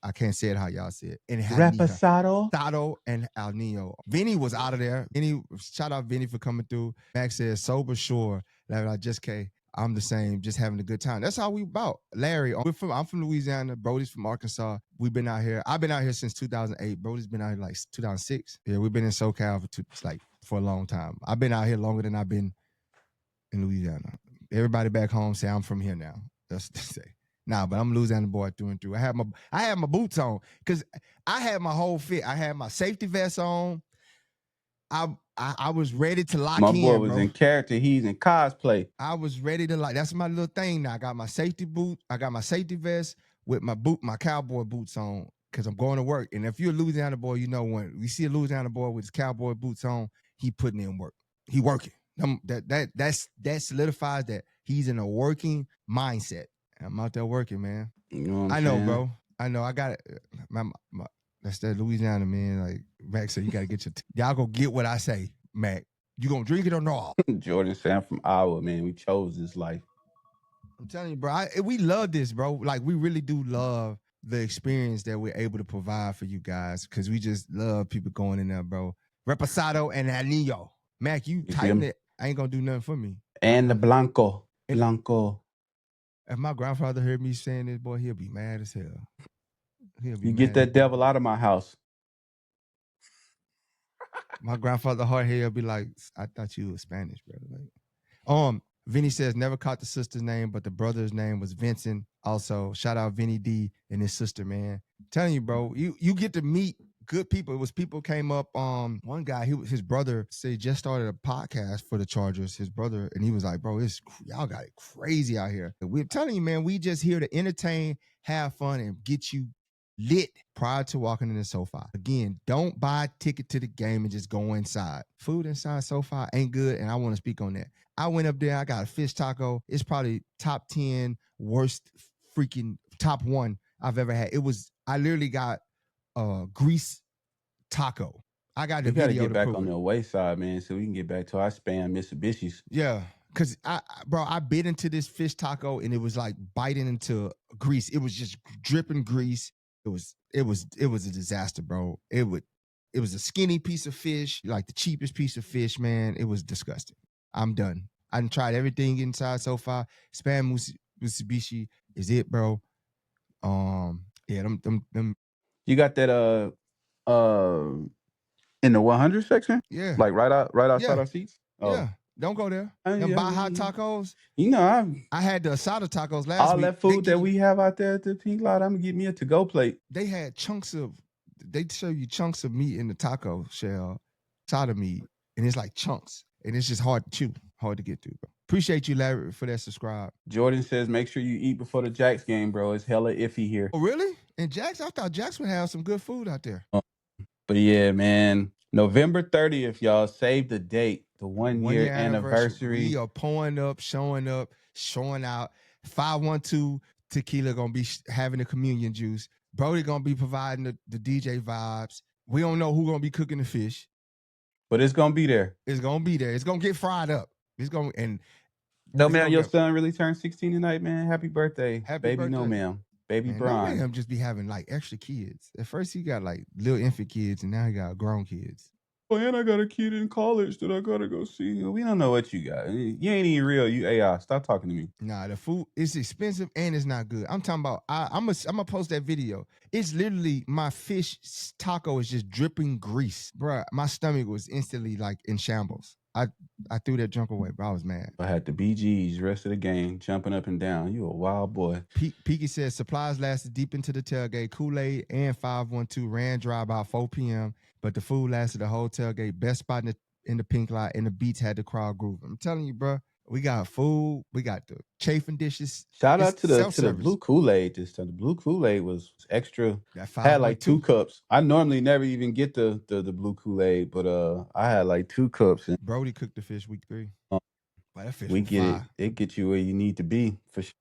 Speaker 2: I can't say it how y'all say it. And
Speaker 3: Reposado
Speaker 2: and Al Nino. Vinny was out of there. Shout out Vinny for coming through. Max says, sober sure. I just came. I'm the same, just having a good time. That's how we about. Larry, I'm from Louisiana. Brodie's from Arkansas. We've been out here. I've been out here since 2008. Brodie's been out here like 2006. Yeah, we've been in SoCal for a long time. I've been out here longer than I've been in Louisiana. Everybody back home say I'm from here now. That's what they say. Nah, but I'm Louisiana boy through and through. I had my boots on because I had my whole fit. I had my safety vest on. I was ready to lock in.
Speaker 3: My boy was in character. He's in cosplay.
Speaker 2: I was ready to lock. That's my little thing now. I got my safety boot. I got my safety vest with my cowboy boots on because I'm going to work. And if you're a Louisiana boy, you know when we see a Louisiana boy with his cowboy boots on, he putting in work. He working. That solidifies that he's in a working mindset. I'm out there working, man.
Speaker 3: You know what I'm
Speaker 2: saying?
Speaker 3: Know,
Speaker 2: bro. I know. I got it. That's that Louisiana, man. Like Mac said, you got to get y'all go get what I say, Mac. You gonna drink it or no?
Speaker 3: Jordan said, I'm from Iowa, man. We chose this life.
Speaker 2: I'm telling you, bro. We love this, bro. Like we really do love the experience that we're able to provide for you guys because we just love people going in there, bro. Reposado and Anillo. Mac, you tighten it. I ain't gonna do nothing for me.
Speaker 3: And the Blanco.
Speaker 2: If my grandfather heard me saying this, boy, he'll be mad as hell.
Speaker 3: You get that devil out of my house.
Speaker 2: My grandfather hard hair be like, I thought you were Spanish, bro. Like, Vinny says never caught the sister's name, but the brother's name was Vincent. Also, shout out Vinny D and his sister, man. I'm telling you, bro, you get to meet good people. It was people came up. One guy, his brother said just started a podcast for the Chargers. His brother, and he was like, bro, y'all got it crazy out here. We're telling you, man, we just here to entertain, have fun, and get you lit prior to walking in the SoFi. Again, don't buy a ticket to the game and just go inside. Food inside SoFi ain't good, and I want to speak on that. I went up there. I got a fish taco. It's probably top 10 worst freaking top 1 I've ever had. I literally got grease taco. I got the video to
Speaker 3: get back
Speaker 2: prove
Speaker 3: on
Speaker 2: it.
Speaker 3: the away side, man, so we can get back to our spam Mitsubishis.
Speaker 2: Yeah. Cause I bit into this fish taco and it was like biting into grease. It was just dripping grease. It was a disaster, bro. It was a skinny piece of fish, like the cheapest piece of fish, man. It was disgusting. I'm done. I done tried everything inside so far. Spam Mitsubishi is it, bro. Yeah, them.
Speaker 3: You got that in the 100 section?
Speaker 2: Yeah.
Speaker 3: Like right outside our seats?
Speaker 2: Oh. Yeah. Don't go there. Them Baja tacos.
Speaker 3: You know,
Speaker 2: I had the asada tacos last week.
Speaker 3: All that food that we have out there at the Pink Lot, I'm gonna get me a to-go plate.
Speaker 2: They had they show you chunks of meat in the taco shell, asada meat, and it's like chunks, and it's just hard to chew, hard to get through, bro. Appreciate you, Larry, for that subscribe.
Speaker 3: Jordan says, make sure you eat before the Jacks game, bro. It's hella iffy here.
Speaker 2: Oh, really? And Jax, I thought Jax would have some good food out there.
Speaker 3: But yeah, man, November 30th, y'all, save the date. The 1 year anniversary.
Speaker 2: We are showing up, showing out. 512 Tequila gonna be having the communion juice. Brodie gonna be providing the DJ vibes. We don't know who gonna be cooking the fish.
Speaker 3: But it's gonna be there.
Speaker 2: It's gonna be there. It's gonna get fried up. It's gonna
Speaker 3: No, man, your son really turned 16 tonight, man. Happy birthday.
Speaker 2: Happy birthday.
Speaker 3: No, ma'am. Baby Brian.
Speaker 2: No, just be having like extra kids. At first he got like little infant kids, and now he got grown kids.
Speaker 3: Oh, and I got a kid in college that I gotta go see. We don't know what you got. You ain't even real. You AI. Stop talking to me.
Speaker 2: Nah, the food is expensive and it's not good. I'm talking about. I'm gonna post that video. It's literally my fish taco is just dripping grease, bruh. My stomach was instantly like in shambles. I threw that junk away, but I was mad.
Speaker 3: I had the BGs rest of the game, jumping up and down. You a wild boy.
Speaker 2: Peaky says supplies lasted deep into the tailgate. Kool-Aid and 512 ran dry about 4 p.m., but the food lasted the whole tailgate. Best spot in the pink light, and the beats had the crowd grooving. I'm telling you, bro. We got food. We got the chafing dishes.
Speaker 3: Shout out to the blue Kool-Aid this time. The blue Kool-Aid was extra. Had like 2 cups. I normally never even get the blue Kool-Aid, but I had like 2 cups. And
Speaker 2: Brodie cooked the fish week 3.
Speaker 3: That fish we get fire. It gets you where you need to be for sure.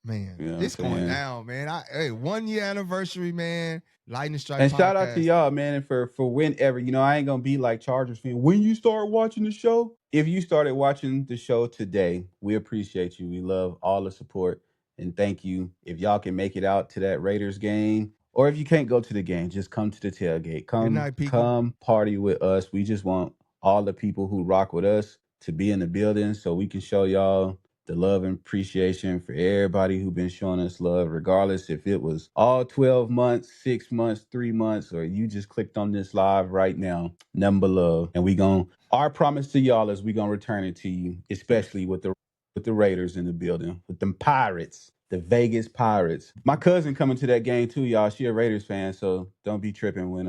Speaker 2: Man, you know it's going down, man. 1 year anniversary, man. Lightning Strike
Speaker 3: and
Speaker 2: podcast.
Speaker 3: Shout out to y'all, man, and for whenever, I ain't gonna be like Chargers fan. When you start watching the show, if you started watching the show today, we appreciate you. We love all the support and thank you. If y'all can make it out to that Raiders game, or if you can't go to the game, just come to the tailgate. Come party with us. We just want all the people who rock with us to be in the building so we can show y'all the love and appreciation for everybody who's been showing us love, regardless if it was all 12 months, 6 months, 3 months, or you just clicked on this live right now. Nothing but love. And our promise to y'all is we gonna return it to you, especially with the Raiders in the building, with them Pirates, the Vegas Pirates. My cousin coming to that game too, y'all. She a Raiders fan, so don't be tripping when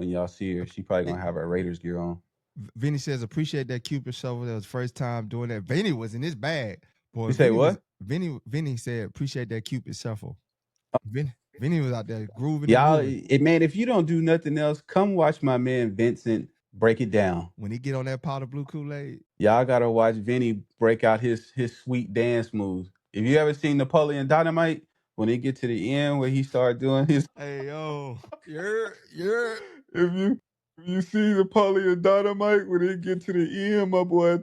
Speaker 3: y'all see her. She probably gonna have her Raiders gear on.
Speaker 2: Vinny says, appreciate that Cupid shovel. That was the first time doing that. Vinny was in his bag. Boy,
Speaker 3: you say what?
Speaker 2: Vinny said, appreciate that Cupid shuffle. Vinny was out there grooving.
Speaker 3: Y'all, man, if you don't do nothing else, come watch my man Vincent break it down.
Speaker 2: When he get on that pot of blue Kool-Aid.
Speaker 3: Y'all gotta watch Vinny break out his sweet dance moves. If you ever seen Napoleon Dynamite, when he get to the end where he start doing his
Speaker 2: hey yo,
Speaker 3: if you see Napoleon Dynamite when they get to the end, my boy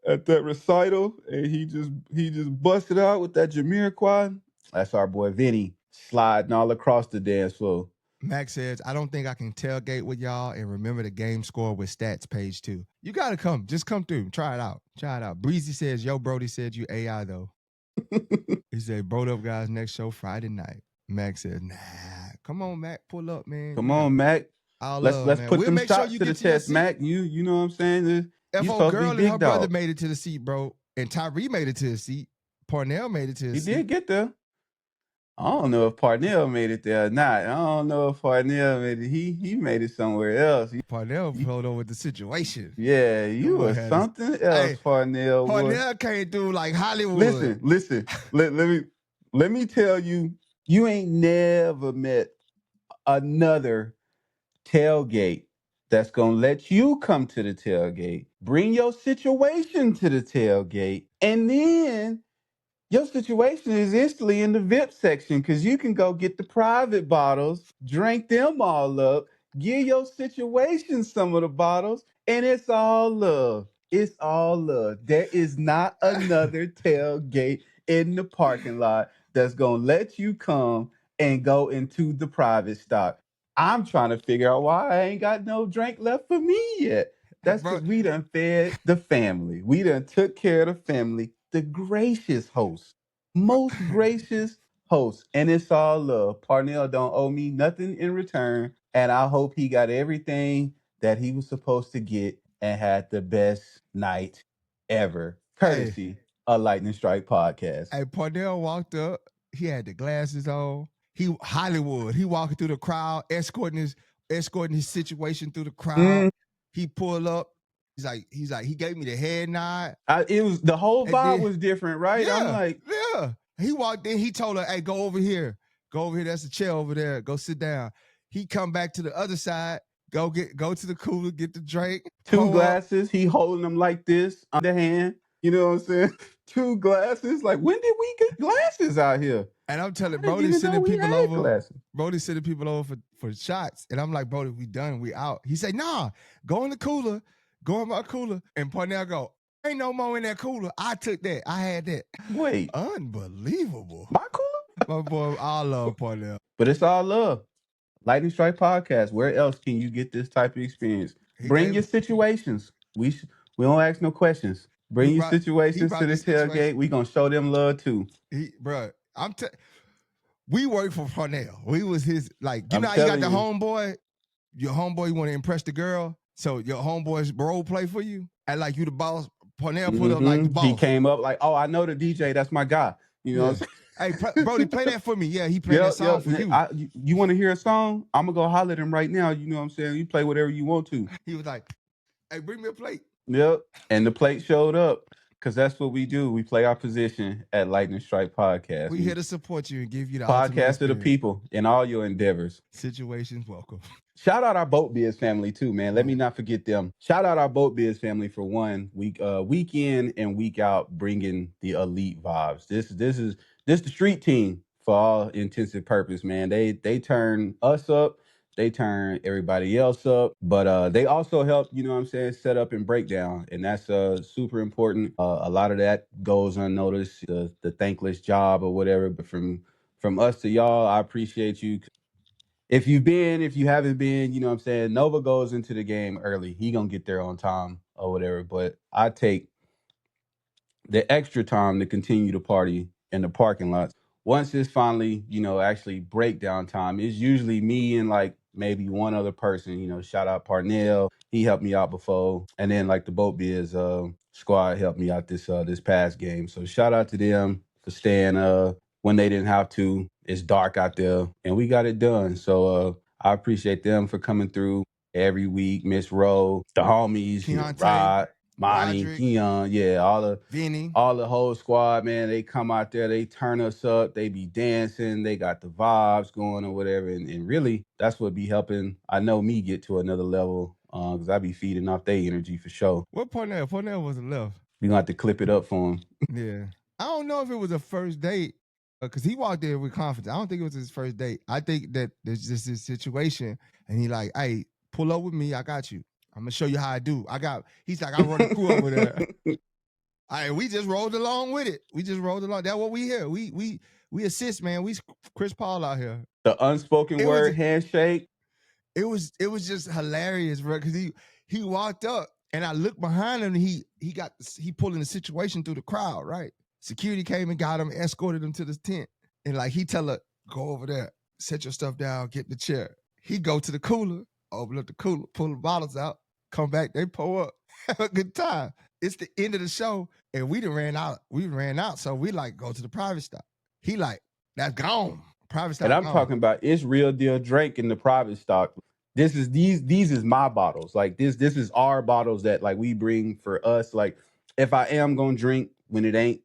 Speaker 3: at that recital, and he just busted out with that Jamiroquai. That's our boy Vinny sliding all across the dance floor.
Speaker 2: Max says, I don't think I can tailgate with y'all and remember the game score with stats page 2. You gotta come. Just come through. Try it out. Breezy says, yo, Brodie said you AI though. He said, Bro Up Guys next show Friday night. Max says, nah. Come on, Mac. Pull up, man.
Speaker 3: Come on, Mac. Let's put them shots to the test, Mac. You know what I'm saying?
Speaker 2: F.O. girl and her brother made it to the seat, bro. And Tyree made it to the seat. Parnell made it to the seat.
Speaker 3: He did get there. I don't know if Parnell made it there or not. I don't know if Parnell made it. He made it somewhere else.
Speaker 2: Parnell pulled over the situation.
Speaker 3: Yeah, you were something else, Parnell.
Speaker 2: Parnell can't do like Hollywood.
Speaker 3: Listen. let me tell you, you ain't never met another tailgate that's gonna let you come to the tailgate, bring your situation to the tailgate, and then your situation is instantly in the VIP section because you can go get the private bottles, drink them all up, give your situation some of the bottles, and it's all love. It's all love. There is not another tailgate in the parking lot that's going to let you come and go into the private stock. I'm trying to figure out why I ain't got no drink left for me yet. That's because we done fed the family. We done took care of the family. The gracious host, most gracious host, and it's all love. Parnell don't owe me nothing in return, and I hope he got everything that he was supposed to get and had the best night ever, courtesy of Lightning Strike Podcast.
Speaker 2: Hey, Parnell walked up. He had the glasses on. He Hollywood. He walking through the crowd, escorting his situation through the crowd. He pulled up. He's like, he gave me the head nod.
Speaker 3: It was the whole
Speaker 2: And
Speaker 3: vibe
Speaker 2: then,
Speaker 3: was different, right? I'm like,
Speaker 2: yeah. He walked in, he told her, hey, go over here. Go over here. That's a chair over there. Go sit down. He come back to the other side, go to the cooler, get the drink.
Speaker 3: 2 glasses. He holding them like this on the hand. You know what I'm saying? 2 glasses. Like, when did we get glasses out here?
Speaker 2: And I'm telling
Speaker 3: Brody sending people over.
Speaker 2: Brody's sending people over for shots. And I'm like, Brody, we done. We out. He said, nah, go in the cooler. Go in my cooler. And Parnell go, ain't no more in that cooler. I took that. I had that.
Speaker 3: Wait.
Speaker 2: Unbelievable.
Speaker 3: My cooler?
Speaker 2: My boy, I love Parnell.
Speaker 3: But it's all love. Lightning Strike Podcast. Where else can you get this type of experience? Bring your situations. We don't ask no questions. Bring your situations to the tailgate. We gonna show them love too.
Speaker 2: Bro, we worked for Parnell. We was his, like, you know how you got the homeboy? Your homeboy, you want to impress the girl, so your homeboy's role play for you. And like you the boss, Parnell put up like the boss.
Speaker 3: He came up like, oh, I know the DJ. That's my guy. You know what I'm saying?
Speaker 2: Hey, Brodie, play that for me. Yeah, he played that song for you.
Speaker 3: You want to hear a song? I'm going to go holler at him right now. You know what I'm saying? You play whatever you want to.
Speaker 2: He was like, hey, bring me a plate.
Speaker 3: Yep. And the plate showed up because that's what we do. We play our position at Lightning Strike Podcast.
Speaker 2: We here to support you and give you the
Speaker 3: podcast of the people in all your endeavors.
Speaker 2: Situations welcome.
Speaker 3: Shout out our Boat Biz family too, man. Let me not forget them. Shout out our Boat Biz family for one week in and week out, bringing the elite vibes. This is the street team for all intensive purpose, man. They turn us up. They turn everybody else up, but they also help, you know what I'm saying, set up and break down. And that's super important. A lot of that goes unnoticed, the thankless job or whatever. But from us to y'all, I appreciate you. If you haven't been, you know what I'm saying, Nova goes into the game early. He gonna get there on time or whatever. But I take the extra time to continue to party in the parking lots. Once it's finally, you know, actually breakdown time, it's usually me and like maybe one other person, you know, shout out Parnell. He helped me out before. And then like the Boat Biz squad helped me out this past game. So shout out to them for staying when they didn't have to. It's dark out there and we got it done. So I appreciate them for coming through every week. Miss Rowe, the homies, Rod, Monty, Keon, yeah, all the whole squad, man. They come out there, they turn us up, they be dancing, they got the vibes going or whatever. And really, that's what be helping, I know, me get to another level because I be feeding off their energy for sure.
Speaker 2: What Parnell? Parnell wasn't left.
Speaker 3: We gonna have to clip it up for him.
Speaker 2: Yeah. I don't know if it was a first date because he walked there with confidence. I don't think it was his first date. I think that there's just this situation and he like, hey, pull up with me. I got you. I'm gonna show you how I do. He's like, I run the crew over there. All right, we just rolled along with it. We just rolled along. That's what we hear. We assist, man. We Chris Paul out here.
Speaker 3: The unspoken word handshake.
Speaker 2: It was just hilarious, bro. Because he walked up and I looked behind him and he pulling the situation through the crowd, right? Security came and got him, escorted him to the tent. And like he tell her, go over there, set your stuff down, get in the chair. He go to the cooler, open up the cooler, pull the bottles out. Come back, they pull up, have a good time. It's the end of the show, and we done ran out. We ran out, so we like go to the private stop. He like, that's gone. Private stop.
Speaker 3: And I'm talking about it's real deal drink in the private stock. This is these is my bottles. Like this is our bottles that like we bring for us. Like if I am gonna drink when it ain't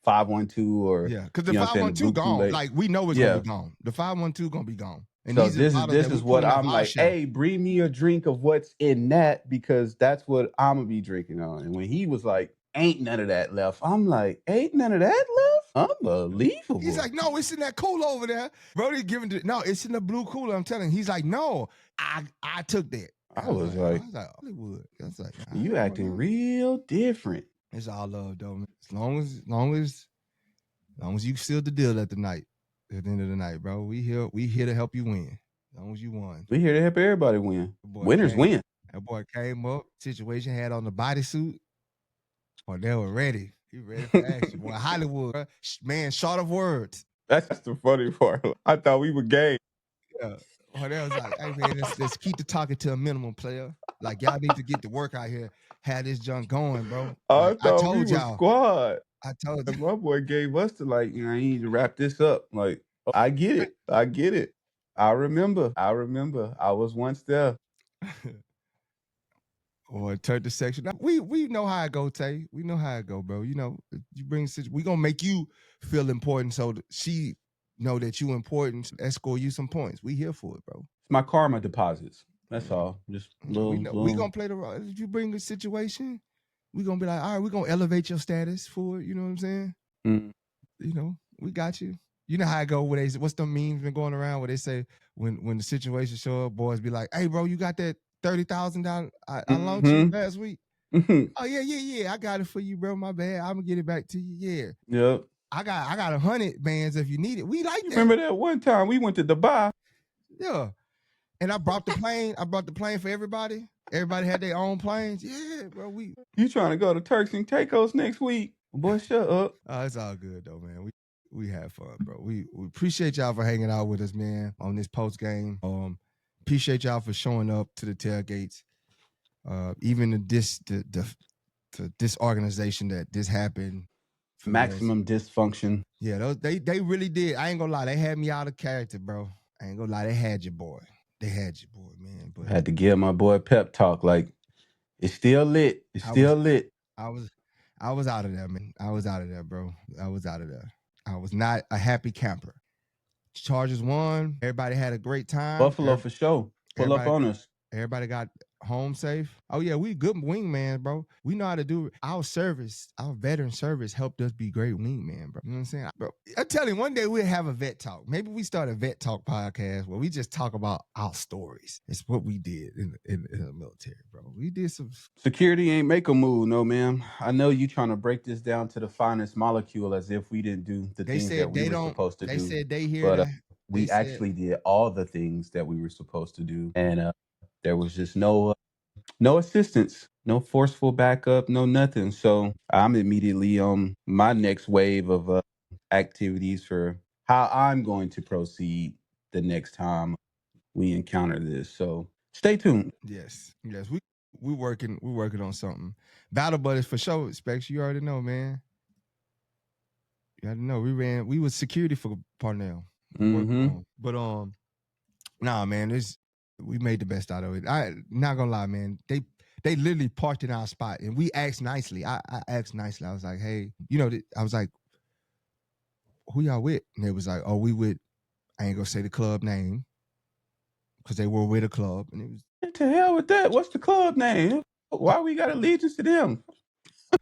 Speaker 3: 512 or
Speaker 2: because the 512 gone. Like we know it's gonna be gone. The 512 gonna be gone. And
Speaker 3: so this is what I'm like, hey, bring me a drink of what's in that because that's what I'm going to be drinking on. And when he was like, ain't none of that left, I'm like, ain't none of that left? Unbelievable.
Speaker 2: He's like, no, it's in that cooler over there. Brodie no, it's in the blue cooler, I'm telling you. He's like, no, I took that.
Speaker 3: I was like,
Speaker 2: Hollywood. I was like,
Speaker 3: you acting real different.
Speaker 2: It's all love, though, man. As long as you seal the deal at the night. At the end of the night, bro, we here to help you win. As long as you won,
Speaker 3: we here to help everybody win. Winners win.
Speaker 2: That boy came up, situation had on the bodysuit. Oh, they were ready. He ready for action. Boy, Hollywood, bro. Man, short of words.
Speaker 3: That's the funny part. I thought we were gay.
Speaker 2: Yeah. Oh, they was like, hey man, let's keep the talking to a minimum, player. Like y'all need to get to work out here, have this junk going, bro.
Speaker 3: Like, I told we y'all, squad.
Speaker 2: I told you.
Speaker 3: My boy gave us to like, you know, I need to wrap this up. Like, I get it. I remember. I was once there.
Speaker 2: or turn the section. We know how it go, Tay. We know how it go, bro. You know, you bring we gonna make you feel important so that she know that you important. Escort you some points. We here for it, bro.
Speaker 3: It's my karma deposits. That's all. Just
Speaker 2: We know we
Speaker 3: little.
Speaker 2: gonna play the role. If you bring the situation, we gonna be like, all right, we gonna elevate your status for it. You know what I'm saying?
Speaker 3: Mm.
Speaker 2: You know, we got you. You know how I go when they what's the memes been going around where they say when the situation show up, boys be like, hey bro, you got that $30,000 I loaned you last week? Oh yeah, I got it for you, bro. My bad. I'm gonna get it back to you. Yeah.
Speaker 3: Yep.
Speaker 2: I got 100 bands if you need it. We like that.
Speaker 3: Remember that one time we went to Dubai?
Speaker 2: Yeah. And I brought the plane. I brought the plane for everybody. Everybody had their own planes. Yeah, bro.
Speaker 3: You trying to go to Turks and Caicos next week? Boy, shut up.
Speaker 2: It's all good though, man. We had fun, bro. We appreciate y'all for hanging out with us, man, on this post game. Appreciate y'all for showing up to the tailgates. Even the disorganization that this happened.
Speaker 3: Maximum dysfunction.
Speaker 2: Yeah, they really did. I ain't gonna lie, they had me out of character, bro. I ain't gonna lie, they had your boy. They had your boy, man. But
Speaker 3: I had to give my boy pep talk. Like, it's still lit. It's still lit.
Speaker 2: I was out of there, man. I was out of there, bro. I was out of there. I was not a happy camper. Chargers won. Everybody had a great time.
Speaker 3: Buffalo for sure. Pull up on us.
Speaker 2: Everybody got home safe. Oh yeah, we good wingman, bro. We know how to do it. Our service, our veteran service helped us be great wingman, bro. You know what I'm saying? Bro, I tell you, one day we'll have a vet talk. Maybe we start a vet talk podcast where we just talk about our stories. It's what we did in the military, bro. We did some
Speaker 3: security ain't make a move, no, ma'am. I know you trying to break this down to the finest molecule as if we didn't do the things that we were supposed to do.
Speaker 2: They said they hear
Speaker 3: but
Speaker 2: that.
Speaker 3: We actually did all the things that we were supposed to do, and there was just no assistance, no forceful backup, no nothing. So I'm immediately on my next wave of activities for how I'm going to proceed the next time we encounter this. So stay tuned.
Speaker 2: Yes, we working on something. Battle buddies for sure. Specs, you already know, man. You already know we was security for Parnell. But nah, man, we made the best out of it. I not gonna lie, man. They literally parked in our spot, and we asked nicely. I asked nicely. I was like, hey, I was like, who y'all with? And they was like, oh, we with. I ain't gonna say the club name because they were with a club, and it was.
Speaker 3: To hell with that. What's the club name? Why we got allegiance to them?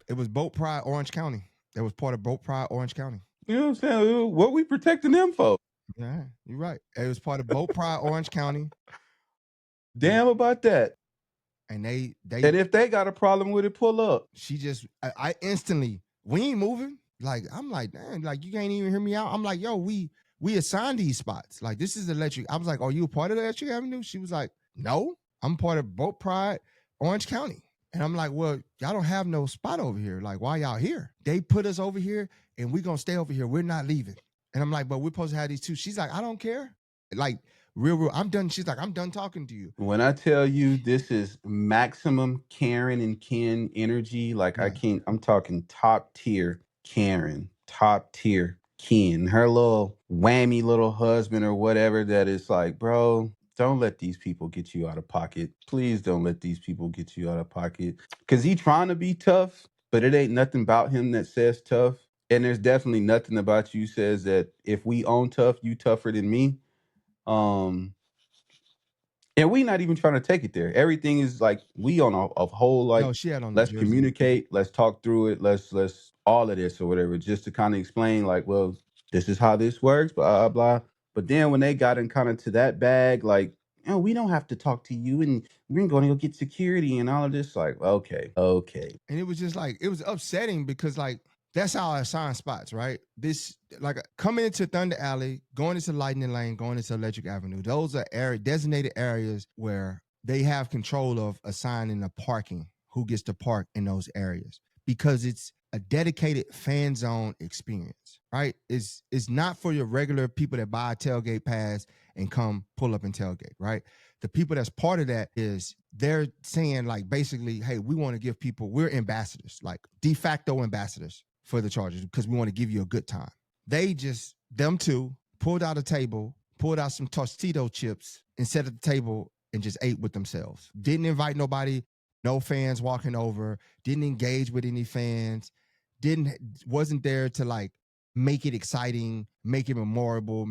Speaker 2: It was Boat Pride, Orange County. That was part of Boat Pride, Orange County.
Speaker 3: You know what I'm saying? What we protecting them for?
Speaker 2: Yeah, you're right. It was part of Boat Pride, Orange County.
Speaker 3: Damn about that.
Speaker 2: And they
Speaker 3: and if they got a problem with it, pull up.
Speaker 2: She just I instantly, we ain't moving. Like I'm like, damn, like you can't even hear me out. I'm like, yo, we assigned these spots. Like this is electric. I was like, are you a part of the Electric Avenue? She was like, no, I'm part of Boat Pride, Orange County. And I'm like, well, y'all don't have no spot over here. Like, why y'all here? They put us over here and we're gonna stay over here. We're not leaving. And I'm like, but we're supposed to have these two. She's like, I don't care. Like, real, I'm done. She's like, I'm done talking to you.
Speaker 3: When I tell you this is maximum Karen and Ken energy, like I'm talking top tier Karen, top tier Ken. Her little whammy little husband or whatever that is like, bro, don't let these people get you out of pocket. Please don't let these people get you out of pocket. Because he trying to be tough, but it ain't nothing about him that says tough. And there's definitely nothing about you says that if we own tough, you tougher than me. And we not even trying to take it there. Everything is like we on a whole like
Speaker 2: no, she had on
Speaker 3: let's communicate, let's talk through it, let's all of this or whatever, just to kind of explain like, well, this is how this works, blah blah. But then when they got in kind of to that bag, like, we don't have to talk to you, and we're going to go get security and all of this. Like, okay.
Speaker 2: And it was just like it was upsetting because like that's how I assign spots, right? This like coming into Thunder Alley, going into Lightning Lane, going into Electric Avenue. Those are designated areas where they have control of assigning the parking, who gets to park in those areas, because it's a dedicated fan zone experience, right? It's not for your regular people that buy a tailgate pass and come pull up and tailgate, right? The people that's part of that is they're saying like basically, hey, we want to give people, we're ambassadors, like de facto ambassadors for the Chargers because we want to give you a good time. They just, them two, pulled out a table, pulled out some Tostito chips and sat at the table and just ate with themselves. Didn't invite nobody no fans walking over, didn't engage with any fans, wasn't there to like make it exciting, make it memorable,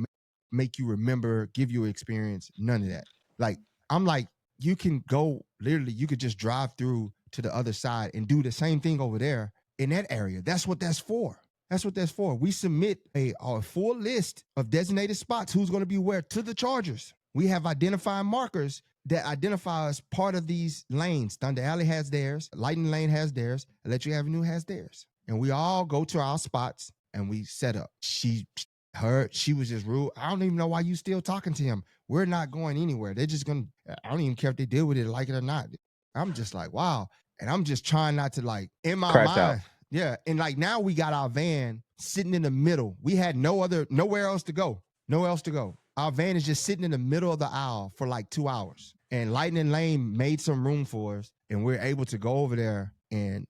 Speaker 2: make you remember, give you experience. None of that. Like, I'm like, you can go literally, you could just drive through to the other side and do the same thing over there in that area. That's what that's for. That's what that's for. We submit a full list of designated spots who's going to be where to the Chargers. We have identifying markers that identify as part of these lanes. Thunder Alley has theirs, Lightning Lane has theirs, Electric Avenue has theirs. And we all go to our spots and we set up. She was just rude. I don't even know why you still talking to him. We're not going anywhere. They're just gonna, I don't even care if they deal with it, like it or not. I'm just like, wow. And I'm just trying not to like, in my
Speaker 3: Crash
Speaker 2: mind.
Speaker 3: out.
Speaker 2: Yeah. And like now we got our van sitting in the middle. We had nowhere else to go. Nowhere else to go. Our van is just sitting in the middle of the aisle for like 2 hours. And Lightning Lane made some room for us. And we're able to go over there and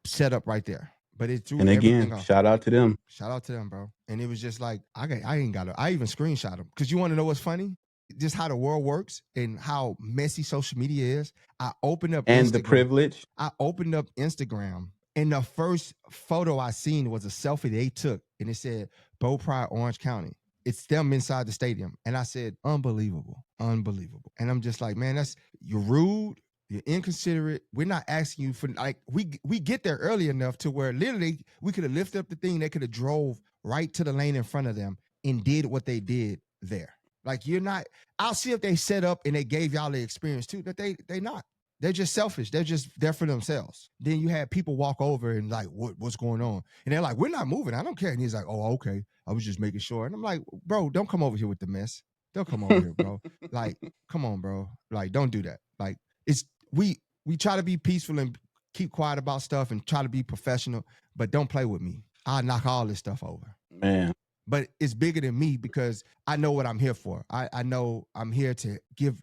Speaker 2: set up right there. But it threw everything
Speaker 3: And again,
Speaker 2: off.
Speaker 3: shout out to them.
Speaker 2: Shout out to them, bro. And it was just like, I ain't got it. I even screenshot them. Because you want to know what's funny? Just how the world works and how messy social media is. I opened up
Speaker 3: And
Speaker 2: Instagram.
Speaker 3: the privilege.
Speaker 2: I opened up Instagram, and the first photo I seen was a selfie they took, and it said, Bow Pride, Orange County. It's them inside the stadium. And I said, unbelievable, unbelievable. And I'm just like, man, you're rude. You're inconsiderate. We're not asking you for, like, we get there early enough to where literally we could have lifted up the thing. They could have drove right to the lane in front of them and did what they did there. Like, you're not, I'll see if they set up and they gave y'all the experience too, but they not. They're just selfish. They're just there for themselves. Then you had people walk over and like, what's going on? And they're like, we're not moving. I don't care. And he's like, oh, okay. I was just making sure. And I'm like, bro, don't come over here with the mess. Don't come over here, bro. Like, come on, bro. Like, don't do that. Like, it's, we try to be peaceful and keep quiet about stuff and try to be professional, but don't play with me. I'll knock all this stuff over.
Speaker 3: Man.
Speaker 2: But it's bigger than me because I know what I'm here for. I know I'm here to give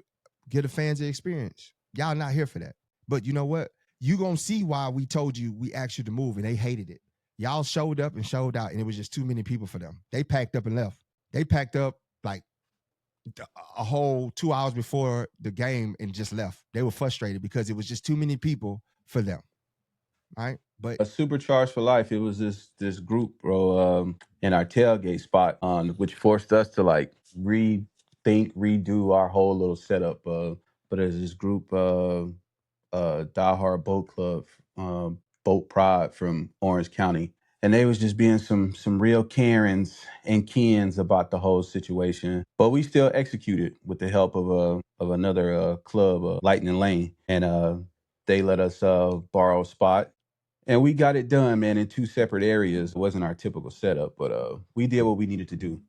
Speaker 2: the fans the experience. Y'all not here for that. But you know what? You gonna see why we told you, we asked you to move and they hated it. Y'all showed up and showed out and it was just too many people for them. They packed up and left. They packed up like a whole 2 hours before the game and just left. They were frustrated because it was just too many people for them. Right? But
Speaker 3: a Supercharged for Life, it was this group, bro, in our tailgate spot, which forced us to like redo our whole little setup. But there's this group, diehard boat club, Boat Pride from Orange County. And they was just being some real Karens and Kens about the whole situation. But we still executed with the help of another club, Lightning Lane. And they let us borrow a spot. And we got it done, man, in 2 separate areas. It wasn't our typical setup, but we did what we needed to do.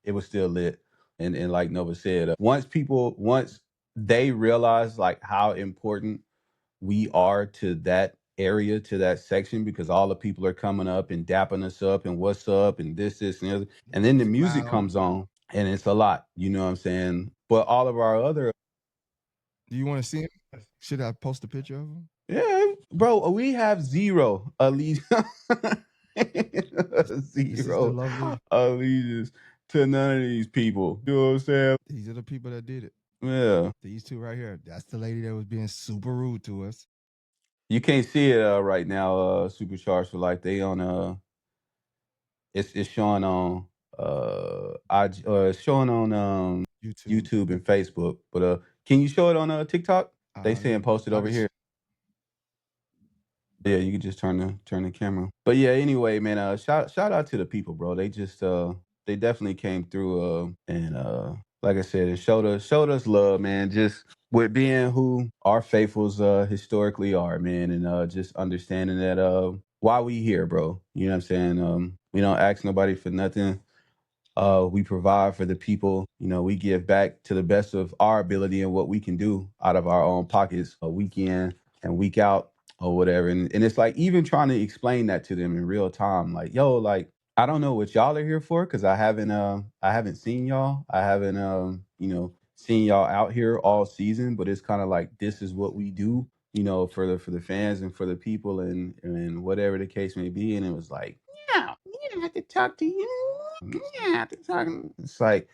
Speaker 3: It was still lit. And like Nova said, once they realized like how important we are to that area, to that section, because all the people are coming up and dapping us up and what's up and this, and the other. And then the music comes on and it's a lot, you know what I'm saying? But all of our other...
Speaker 2: Do you want to see him? Should I post a picture of him?
Speaker 3: Yeah, bro, we have zero allegiance. Zero allegiance to none of these people. You know what I'm saying?
Speaker 2: These are the people that did it.
Speaker 3: Yeah.
Speaker 2: These two right here. That's the lady that was being super rude to us.
Speaker 3: You can't see it right now, Supercharged for Life. They on it's showing on it's showing on YouTube and Facebook. But can you show it on TikTok? They saying post it over here. Yeah, you can just turn the camera. But yeah, anyway, man, shout out to the people, bro. They just they definitely came through and like I said, it showed us love, man. Just with being who our faithfuls historically are, man, and just understanding that why we here, bro. You know what I'm saying? We don't ask nobody for nothing. We provide for the people. You know, we give back to the best of our ability and what we can do out of our own pockets, week in and week out or whatever. And it's like even trying to explain that to them in real time, like, yo, like, I don't know what y'all are here for because I haven't seen y'all. I haven't seen y'all out here all season, but it's kind of like this is what we do, you know, for the fans and for the people and whatever the case may be. And it was like, yeah, we didn't have to talk to you. Yeah, it's like,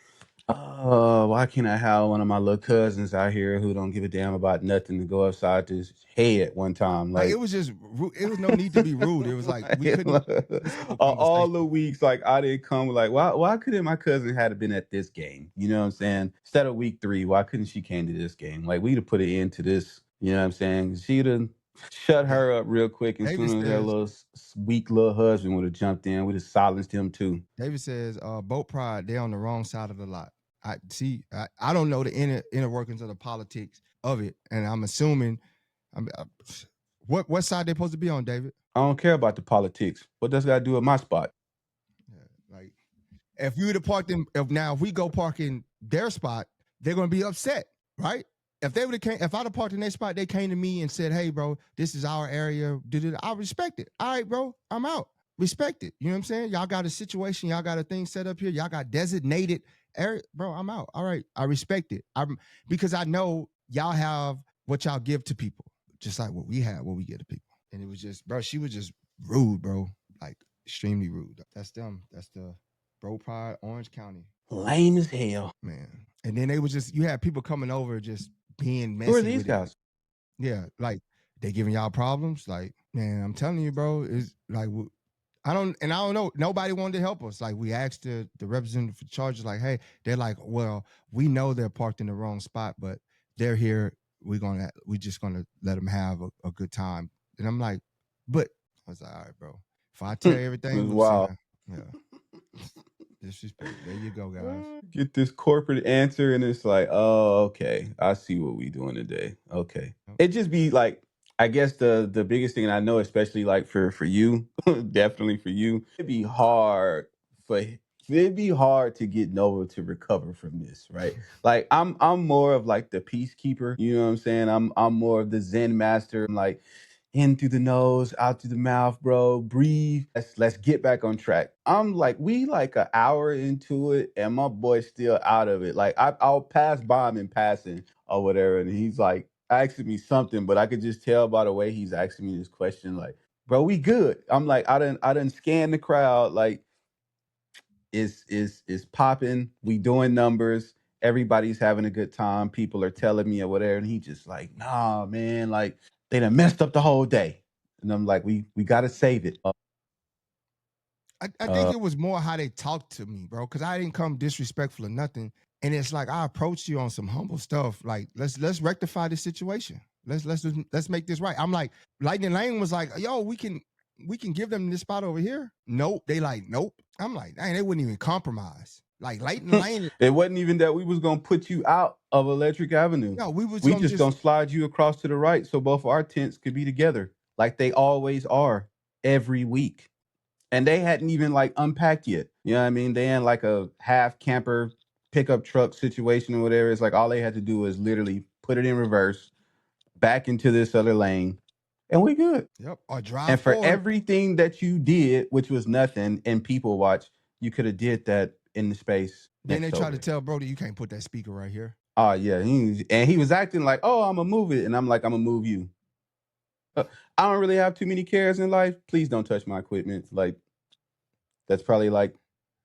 Speaker 3: Why can't I have one of my little cousins out here who don't give a damn about nothing to go upside this head one time?
Speaker 2: Like,
Speaker 3: Like,
Speaker 2: it was just it was no need to be rude. It was like we couldn't peaceful
Speaker 3: all
Speaker 2: conversation.
Speaker 3: the weeks, like I didn't come. Like, why couldn't my cousin had been at this game? You know what I'm saying? Instead of week 3, why couldn't she came to this game? Like, we'd have put an end to this. You know what I'm saying? She'd have shut
Speaker 2: Yeah.
Speaker 3: her up real quick, and
Speaker 2: David
Speaker 3: soon as her
Speaker 2: says
Speaker 3: little weak little husband would have jumped in, we'd have silenced him too.
Speaker 2: David says, boat pride, they're on the wrong side of the lot. I see. I don't know the inner workings of the politics of it, and I'm assuming, what side they're supposed to be on, David?
Speaker 3: I don't care about the politics. What does that got to do with my spot?
Speaker 2: Yeah, like, if we would have parked in, if we go park in their spot, they're gonna be upset, right? If they would have came, if I'd have parked in their spot, they came to me and said, "Hey, bro, this is our area." I respect it. All right, bro, I'm out. Respect it. You know what I'm saying? Y'all got a situation. Y'all got a thing set up here. Y'all got designated area, bro. I'm out. All right, I respect it. Because I know y'all have what y'all give to people, just like what we have, what we give to people. And it was just, bro. She was just rude, bro. Like, extremely rude. That's them. That's the Bro Pride, Orange County.
Speaker 3: Lame as hell,
Speaker 2: man. And then they was just, you had people coming over just being messy.
Speaker 3: Who are these
Speaker 2: with
Speaker 3: guys?
Speaker 2: It. Yeah, like they giving y'all problems. Like, man, I'm telling you, bro, is like I don't know. Nobody wanted to help us. Like, we asked the representative for charges, like, hey, they're like, well, we know they're parked in the wrong spot, but they're here. We just gonna let them have a good time. And I'm like, but I was like, all right, bro. If I tell you everything, we'll
Speaker 3: Wow.
Speaker 2: see. Yeah. Disrespect. There you go, guys.
Speaker 3: Get this corporate answer, and it's like, oh, okay, I see what we doing today. Okay, it just be like, I guess the biggest thing, and I know especially like for you, definitely for you, it'd be hard to get Nova to recover from this, right? Like, I'm more of like the peacekeeper, you know what I'm saying? I'm more of the Zen master. I'm like, in through the nose, out through the mouth, bro. Breathe. Let's get back on track. I'm like, we like an hour into it, and my boy's still out of it. Like, I'll pass by him in passing or whatever, and he's like asking me something, but I could just tell by the way he's asking me this question, like, bro, we good. I'm like, I done scan the crowd, like, is popping. We doing numbers. Everybody's having a good time. People are telling me or whatever, and he just like, nah, man, like they done messed up the whole day. And I'm like, we got to save it.
Speaker 2: I think it was more how they talked to me, bro, because I didn't come disrespectful or nothing. And it's like I approached you on some humble stuff. Like, let's rectify this situation. Let's make this right. I'm like, Lightning Lane was like, yo, we can give them this spot over here. Nope. They like, nope. I'm like, dang, they wouldn't even compromise. Like, Lightning Lane.
Speaker 3: It wasn't even that we was gonna put you out of Electric Avenue.
Speaker 2: No, we
Speaker 3: just gonna slide you across to the right so both our tents could be together, like they always are every week. And they hadn't even like unpacked yet. You know what I mean? They in like a half camper pickup truck situation or whatever. It's like all they had to do was literally put it in reverse, back into this other lane, and we good.
Speaker 2: Yep. Or drive
Speaker 3: And for
Speaker 2: forward.
Speaker 3: everything that you did, which was nothing, and people watch, you could have did that in the space.
Speaker 2: Then they tried to tell Brodie, you can't put that speaker right here.
Speaker 3: Oh yeah, he was acting like, oh, I'm gonna move it, and I'm like, I'm gonna move you. I don't really have too many cares in life. Please don't touch my equipment. Like, that's probably like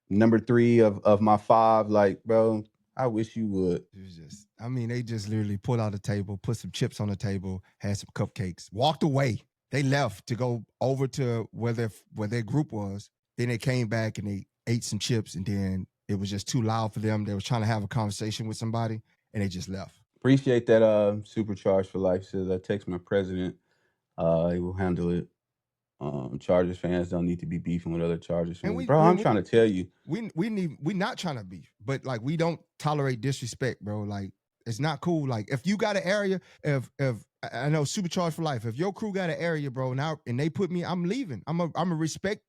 Speaker 3: number 3 of my 5. Like, bro, I wish you would.
Speaker 2: It was just, I mean, they just literally pulled out a table, put some chips on the table, had some cupcakes, walked away. They left to go over to where their group was. Then they came back and they ate some chips, and then it was just too loud for them. They was trying to have a conversation with somebody, and they just left.
Speaker 3: Appreciate that. Supercharged for Life says, I text my president. He will handle it. Chargers fans don't need to be beefing with other Chargers fans. Bro, I'm trying to tell you.
Speaker 2: We not trying to beef, but like, we don't tolerate disrespect, bro. Like, it's not cool. Like, if you got an area, if I know Supercharged for Life, if your crew got an area, bro, now and they put me, I'm leaving. I'm a respect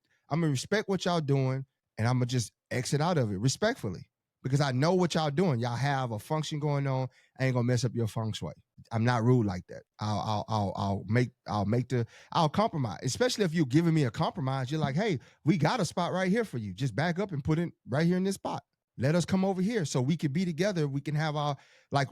Speaker 2: what y'all doing, and I'm gonna just exit out of it respectfully, because I know what y'all doing. Y'all have a function going on. I ain't gonna mess up your feng shui. I'm not rude like that. I'll compromise, especially if you're giving me a compromise. You're like, hey, we got a spot right here for you. Just back up and put it right here in this spot. Let us come over here so we can be together. We can have our, like,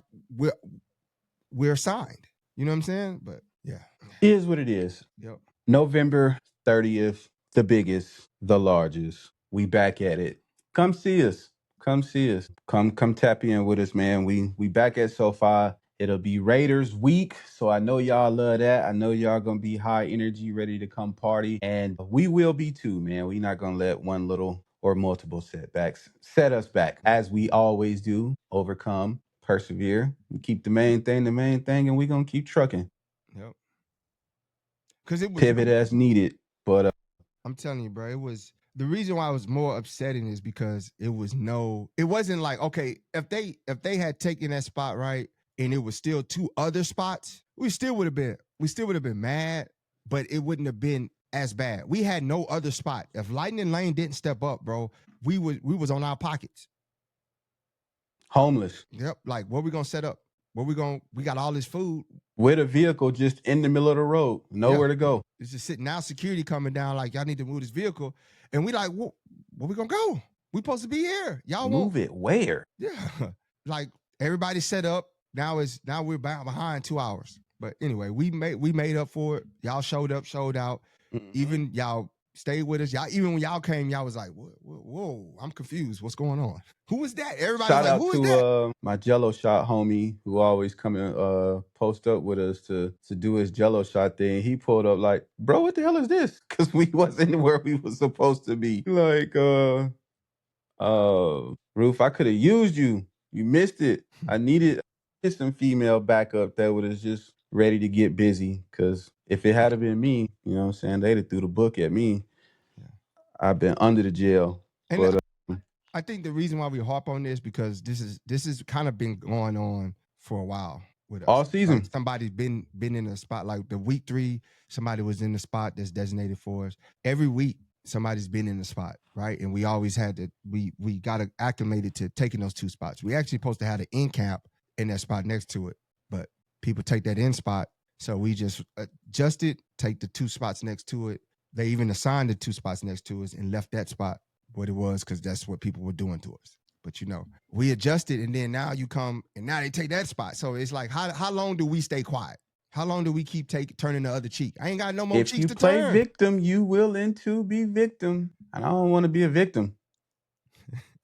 Speaker 2: we're signed. You know what I'm saying? But yeah,
Speaker 3: it is what it is.
Speaker 2: Yep.
Speaker 3: November 30th, the biggest, the largest. We back at it. Come see us. Come see us. Come tap in with us, man. We back at SoFi. It'll be Raiders week, so I know y'all love that. I know y'all gonna be high energy, ready to come party, and we will be too, man. We're not gonna let one little or multiple setbacks set us back, as we always do. Overcome, persevere, and keep the main thing, and we gonna keep trucking.
Speaker 2: Yep. Because it was
Speaker 3: Pivot as needed, but
Speaker 2: I'm telling you, bro, it was the reason why it was more upsetting is because it wasn't like, okay, if they had taken that spot right and it was still two other spots, we still would have been mad, but it wouldn't have been as bad. We had no other spot. If Lightning Lane didn't step up, bro, we was on our pockets.
Speaker 3: homeless.
Speaker 2: Yep. Like, what we gonna set up? We got all this food.
Speaker 3: With a vehicle just in the middle of the road, nowhere to go.
Speaker 2: It's just sitting now, security coming down, like, y'all need to move this vehicle. And we like, where we gonna go? We supposed to be here. Y'all
Speaker 3: move it where?
Speaker 2: Yeah. Like, everybody set up. Now we're behind 2 hours. But anyway, we made up for it. Y'all showed up, showed out. Mm-hmm. Even y'all stayed with us. Y'all, even when y'all came, y'all was like, whoa, I'm confused. What's going on? Who was that? Everybody
Speaker 3: Shout
Speaker 2: was like,
Speaker 3: out
Speaker 2: who
Speaker 3: to
Speaker 2: is that?
Speaker 3: My Jello shot homie who always come and post up with us to do his Jello shot thing. He pulled up like, bro, what the hell is this? Because we wasn't where we was supposed to be. Like, Roof, I could have used you. You missed it. I needed some female backup that was just ready to get busy. Because if it had been me, you know what I'm saying, they'd have threw the book at me. Yeah. I've been under the jail.
Speaker 2: And but I think the reason why we harp on this because this is kind of been going on for a while with us.
Speaker 3: All season.
Speaker 2: Like, somebody's been in a spot. Like the week 3, somebody was in the spot that's designated for us. Every week, somebody's been in the spot, right? And we always had to, we got acclimated to taking those 2 spots. We actually supposed to have an in camp in that spot next to it, but people take that in spot. So we just adjusted, take the 2 spots next to it. They even assigned the 2 spots next to us and left that spot what it was because that's what people were doing to us. But we adjusted, and then now you come and now they take that spot. So it's like, how long do we stay quiet? How long do we keep turning the other cheek? I ain't got no more cheeks to turn.
Speaker 3: If you play victim, you willing to be victim. And I don't want to be a victim.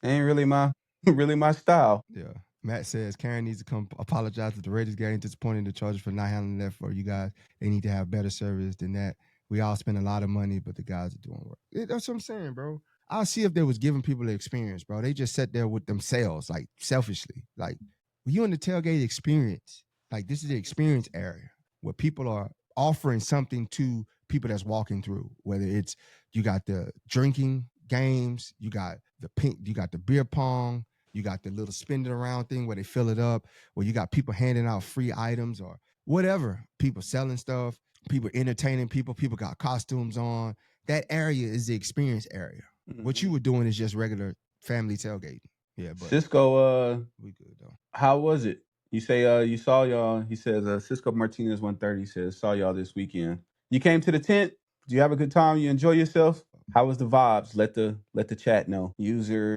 Speaker 3: Ain't really my style.
Speaker 2: Yeah. Matt says Karen needs to come apologize to the Raiders game. Disappointed in the Chargers for not handling that for you guys. They need to have better service than that. We all spend a lot of money, but the guys are doing work. That's what I'm saying, bro. I'll see if they was giving people the experience, bro. They just sat there with themselves, like, selfishly. Like, when you in the tailgate experience, like, this is the experience area where people are offering something to people that's walking through, whether it's you got the drinking games, you got the beer pong, you got the little spinning around thing where they fill it up, where you got people handing out free items or whatever, people selling stuff, people entertaining people got costumes on. That area is the experience area. Mm-hmm. What you were doing is just regular family tailgating. Yeah, but
Speaker 3: Cisco,
Speaker 2: we good though.
Speaker 3: How was it? You say you saw y'all. He says Cisco Martinez 130 says saw y'all this weekend. You came to the tent. Did you have a good time? You enjoy yourself? How was the vibes? Let the chat know. User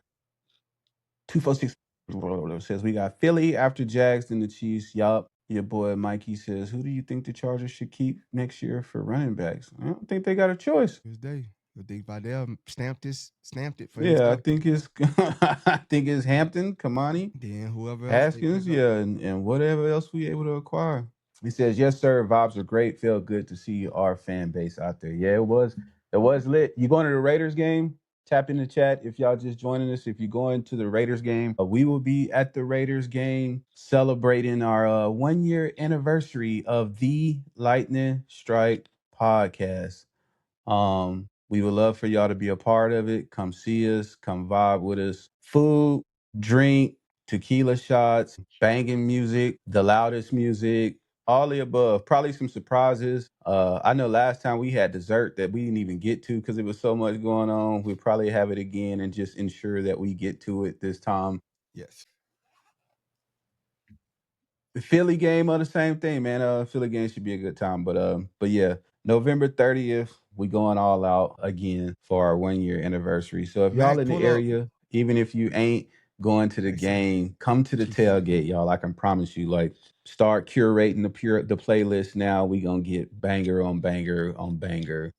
Speaker 3: 246 says we got Philly after Jags and the Chiefs. Yup. Your boy Mikey says, who do you think the Chargers should keep next year for running backs? I don't think they got a choice.
Speaker 2: Tuesday. I think Vidal stamped it for
Speaker 3: I think it's Hampton, Kamani,
Speaker 2: then whoever else
Speaker 3: Haskins, and whatever else we able to acquire. He says, yes, sir. Vibes are great. Feel good to see our fan base out there. Yeah, it was lit. You going to the Raiders game? Tap in the chat if y'all just joining us. If you're going to the Raiders game, we will be at the Raiders game celebrating our 1-year anniversary of the Lightning Strike podcast. We would love for y'all to be a part of it. Come see us, come vibe with us. Food, drink, tequila shots, banging music, the loudest music, all the above. Probably some surprises. I know last time we had dessert that we didn't even get to because it was so much going on. We'll probably have it again and just ensure that we get to it this time.
Speaker 2: Yes.
Speaker 3: The Philly game are the same thing, man. Philly game should be a good time. But yeah, November 30th, we going all out again for our 1-year anniversary. So if y'all in the area, even if you ain't going to the game, come to the tailgate, y'all. I can promise you, like, start curating the playlist now. We gonna get banger on banger on banger.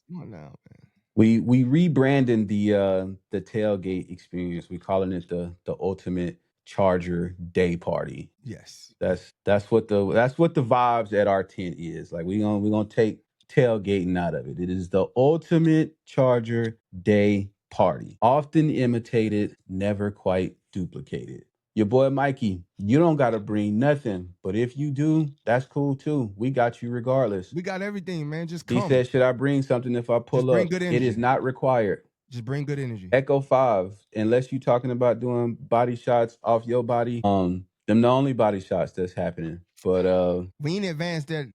Speaker 2: Come on now, man.
Speaker 3: We rebranding the tailgate experience. We calling it the ultimate Charger day party.
Speaker 2: Yes.
Speaker 3: That's what the vibes at our tent is. Like we gonna take tailgating out of it. It is the ultimate Charger day party. Often imitated, never quite duplicated. Your boy Mikey, you don't gotta bring nothing, but if you do, that's cool too. We got you regardless.
Speaker 2: We got everything, man. Just
Speaker 3: He
Speaker 2: come.
Speaker 3: said, should I bring something if I pull
Speaker 2: Just bring
Speaker 3: up?
Speaker 2: good
Speaker 3: It
Speaker 2: energy.
Speaker 3: is not required.
Speaker 2: Just bring good energy.
Speaker 3: Echo 5, unless you talking about doing body shots off your body, them the only body shots that's happening. But
Speaker 2: we ain't advanced that.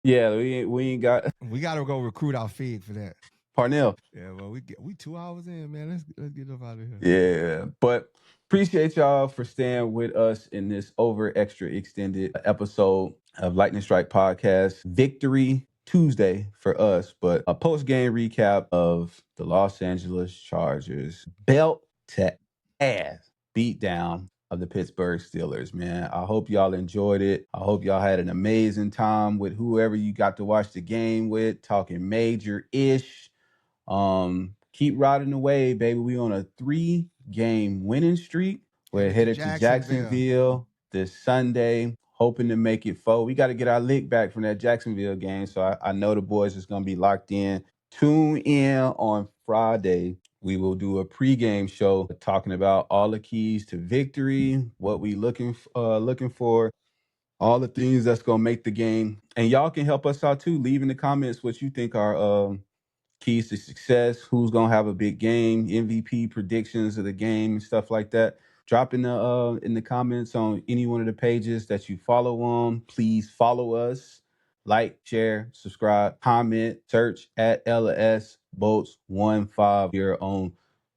Speaker 3: Yeah, we ain't got.
Speaker 2: We gotta go recruit our Fig for that.
Speaker 3: Parnell.
Speaker 2: Yeah, well, we 2 hours in, man. Let's get up out of here.
Speaker 3: Yeah, but appreciate y'all for staying with us in this extra extended episode of Lightning Strike Podcast. Victory Tuesday for us, but a post-game recap of the Los Angeles Chargers belt to ass beatdown of the Pittsburgh Steelers, man. I hope y'all enjoyed it. I hope y'all had an amazing time with whoever you got to watch the game with, talking major-ish. Keep riding the wave, baby. We on a 3-game winning streak. We're headed to Jacksonville this Sunday, hoping to make it 4. We got to get our lick back from that Jacksonville game, so I know the boys is going to be locked in. Tune in on Friday. We will do a pregame show talking about all the keys to victory, what we looking for, all the things that's going to make the game. And y'all can help us out too. Leave in the comments what you think are keys to success, who's gonna have a big game, MVP predictions of the game, and stuff like that. Drop in the comments on any one of the pages that you follow on. Please follow us, like, share, subscribe, comment, search at LS Boats 15. We are on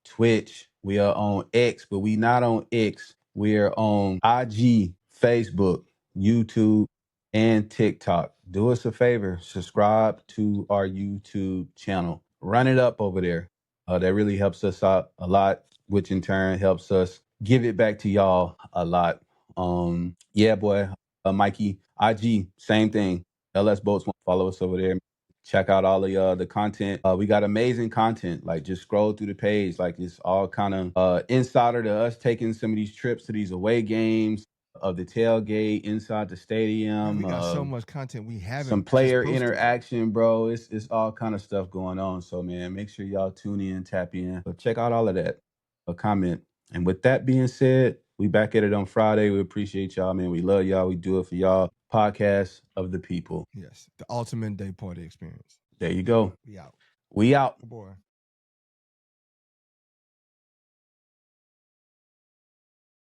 Speaker 3: Twitch. We are on X, but we not on X. We are on IG, Facebook, YouTube, and TikTok. Do us a favor, subscribe to our YouTube channel. Run it up over there. That really helps us out a lot, which in turn helps us give it back to y'all a lot. Yeah, boy, Mikey, IG, same thing. LS Boats, follow us over there. Check out all the content. We got amazing content. Like, just scroll through the page. Like, it's all kind of insider to us taking some of these trips to these away games, of the tailgate inside the stadium.
Speaker 2: Man, we got so much content we haven't.
Speaker 3: Some player interaction, bro. It's all kind of stuff going on. So, man, make sure y'all tune in, tap in. But check out all of that. A comment. And with that being said, we back at it on Friday. We appreciate y'all, man. We love y'all. We do it for y'all. Podcast of the people.
Speaker 2: Yes, the ultimate day party experience.
Speaker 3: There you go.
Speaker 2: We out.
Speaker 3: We out.
Speaker 2: Good boy.